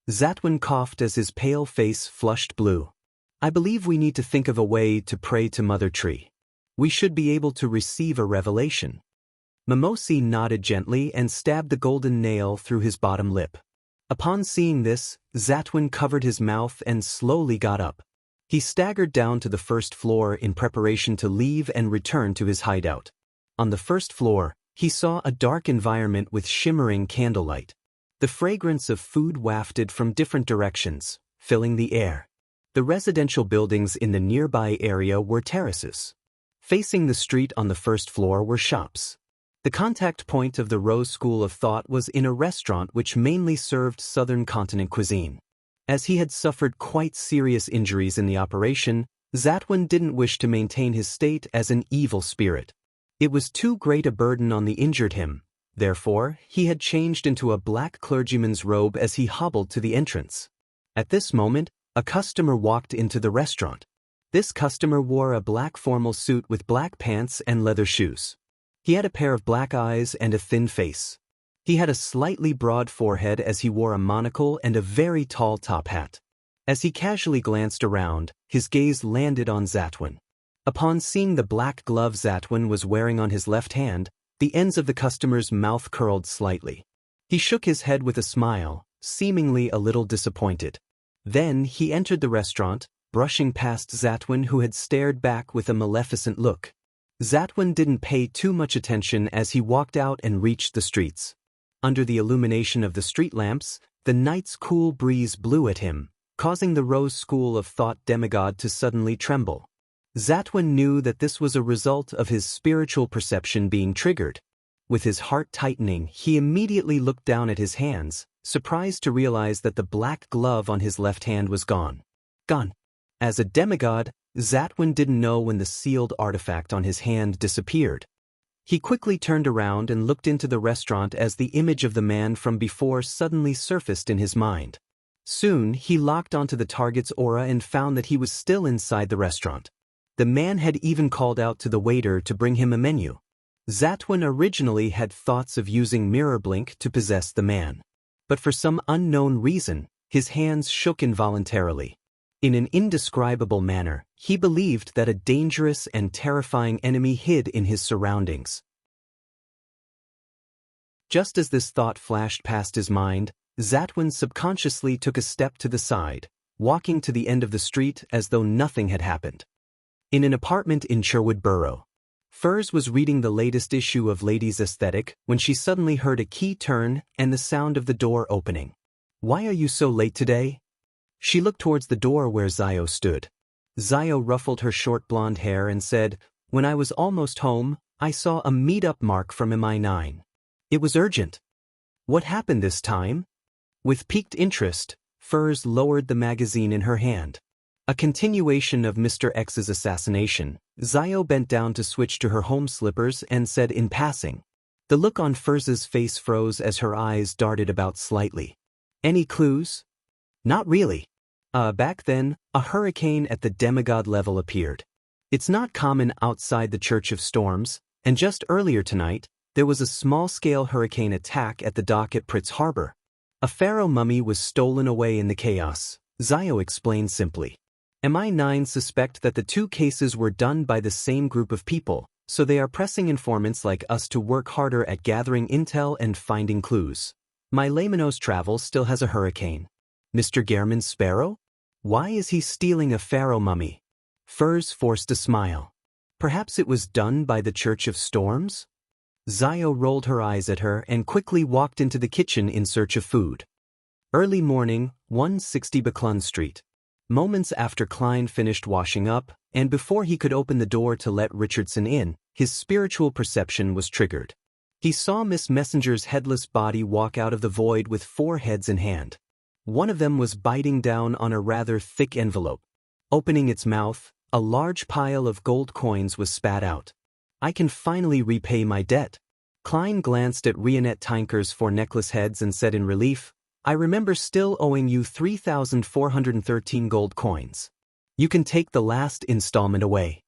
Speaker 1: Zatwin coughed as his pale face flushed blue. "I believe we need to think of a way to pray to Mother Tree. We should be able to receive a revelation." Mimosi nodded gently and stabbed the golden nail through his bottom lip. Upon seeing this, Zatwin covered his mouth and slowly got up. He staggered down to the first floor in preparation to leave and return to his hideout. On the first floor, he saw a dark environment with shimmering candlelight. The fragrance of food wafted from different directions, filling the air. The residential buildings in the nearby area were terraces. Facing the street on the first floor were shops. The contact point of the Rose School of Thought was in a restaurant which mainly served Southern Continent cuisine. As he had suffered quite serious injuries in the operation, Zatwin didn't wish to maintain his state as an evil spirit. It was too great a burden on the injured him. Therefore, he had changed into a black clergyman's robe as he hobbled to the entrance. At this moment, a customer walked into the restaurant. This customer wore a black formal suit with black pants and leather shoes. He had a pair of black eyes and a thin face. He had a slightly broad forehead as he wore a monocle and a very tall top hat. As he casually glanced around, his gaze landed on Zatwin. Upon seeing the black glove Zatwin was wearing on his left hand, the ends of the customer's mouth curled slightly. He shook his head with a smile, seemingly a little disappointed. Then he entered the restaurant, brushing past Zatwin, who had stared back with a maleficent look. Zatwin didn't pay too much attention as he walked out and reached the streets. Under the illumination of the street lamps, the night's cool breeze blew at him, causing the Rose School of Thought demigod to suddenly tremble. Zatwin knew that this was a result of his spiritual perception being triggered. With his heart tightening, he immediately looked down at his hands, surprised to realize that the black glove on his left hand was gone. Gone. As a demigod, Zatwin didn't know when the sealed artifact on his hand disappeared. He quickly turned around and looked into the restaurant as the image of the man from before suddenly surfaced in his mind. Soon, he locked onto the target's aura and found that he was still inside the restaurant. The man had even called out to the waiter to bring him a menu. Zatwin originally had thoughts of using Mirror Blink to possess the man. But for some unknown reason, his hands shook involuntarily. In an indescribable manner, he believed that a dangerous and terrifying enemy hid in his surroundings. Just as this thought flashed past his mind, Zatwin subconsciously took a step to the side, walking to the end of the street as though nothing had happened. In an apartment in Sherwood Borough, Furs was reading the latest issue of Ladies' Aesthetic when she suddenly heard a key turn and the sound of the door opening. "Why are you so late today?" She looked towards the door where Zio stood. Zio ruffled her short blonde hair and said, "When I was almost home, I saw a meet-up mark from MI9. It was urgent." "What happened this time?" With piqued interest, Furs lowered the magazine in her hand. A continuation of Mr. X's assassination. Zio bent down to switch to her home slippers and said in passing. The look on Furs's face froze as her eyes darted about slightly. "Any clues?" "Not really. Back then, a hurricane at the demigod level appeared. It's not common outside the Church of Storms, and just earlier tonight, there was a small-scale hurricane attack at the dock at Pritz Harbor. A pharaoh mummy was stolen away in the chaos," Zio explained simply. MI9 suspect that the two cases were done by the same group of people, so they are pressing informants like us to work harder at gathering intel and finding clues. My Laymanos travel still has a hurricane. Mr. Gehrman Sparrow? Why is he stealing a pharaoh mummy? Furs forced a smile. Perhaps it was done by the Church of Storms? Zio rolled her eyes at her and quickly walked into the kitchen in search of food. Early morning, 160 Buckland Street. Moments after Klein finished washing up, and before he could open the door to let Richardson in, his spiritual perception was triggered. He saw Miss Messenger's headless body walk out of the void with 4 heads in hand. One of them was biting down on a rather thick envelope. Opening its mouth, a large pile of gold coins was spat out. "I can finally repay my debt." Klein glanced at Rionette Tinker's 4 necklace heads and said in relief, "I remember still owing you 3,413 gold coins. You can take the last installment away."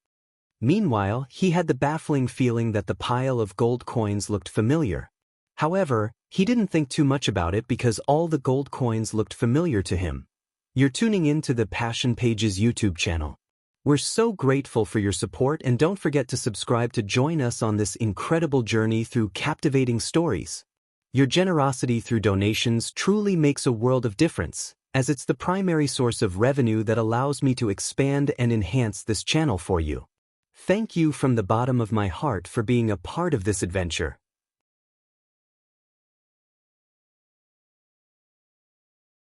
Speaker 1: Meanwhile, he had the baffling feeling that the pile of gold coins looked familiar. However, he didn't think too much about it because all the gold coins looked familiar to him. You're tuning in to the Passion Pages YouTube channel. We're so grateful for your support, and don't forget to subscribe to join us on this incredible journey through captivating stories. Your generosity through donations truly makes a world of difference, as it's the primary source of revenue that allows me to expand and enhance this channel for you. Thank you from the bottom of my heart for being a part of this adventure.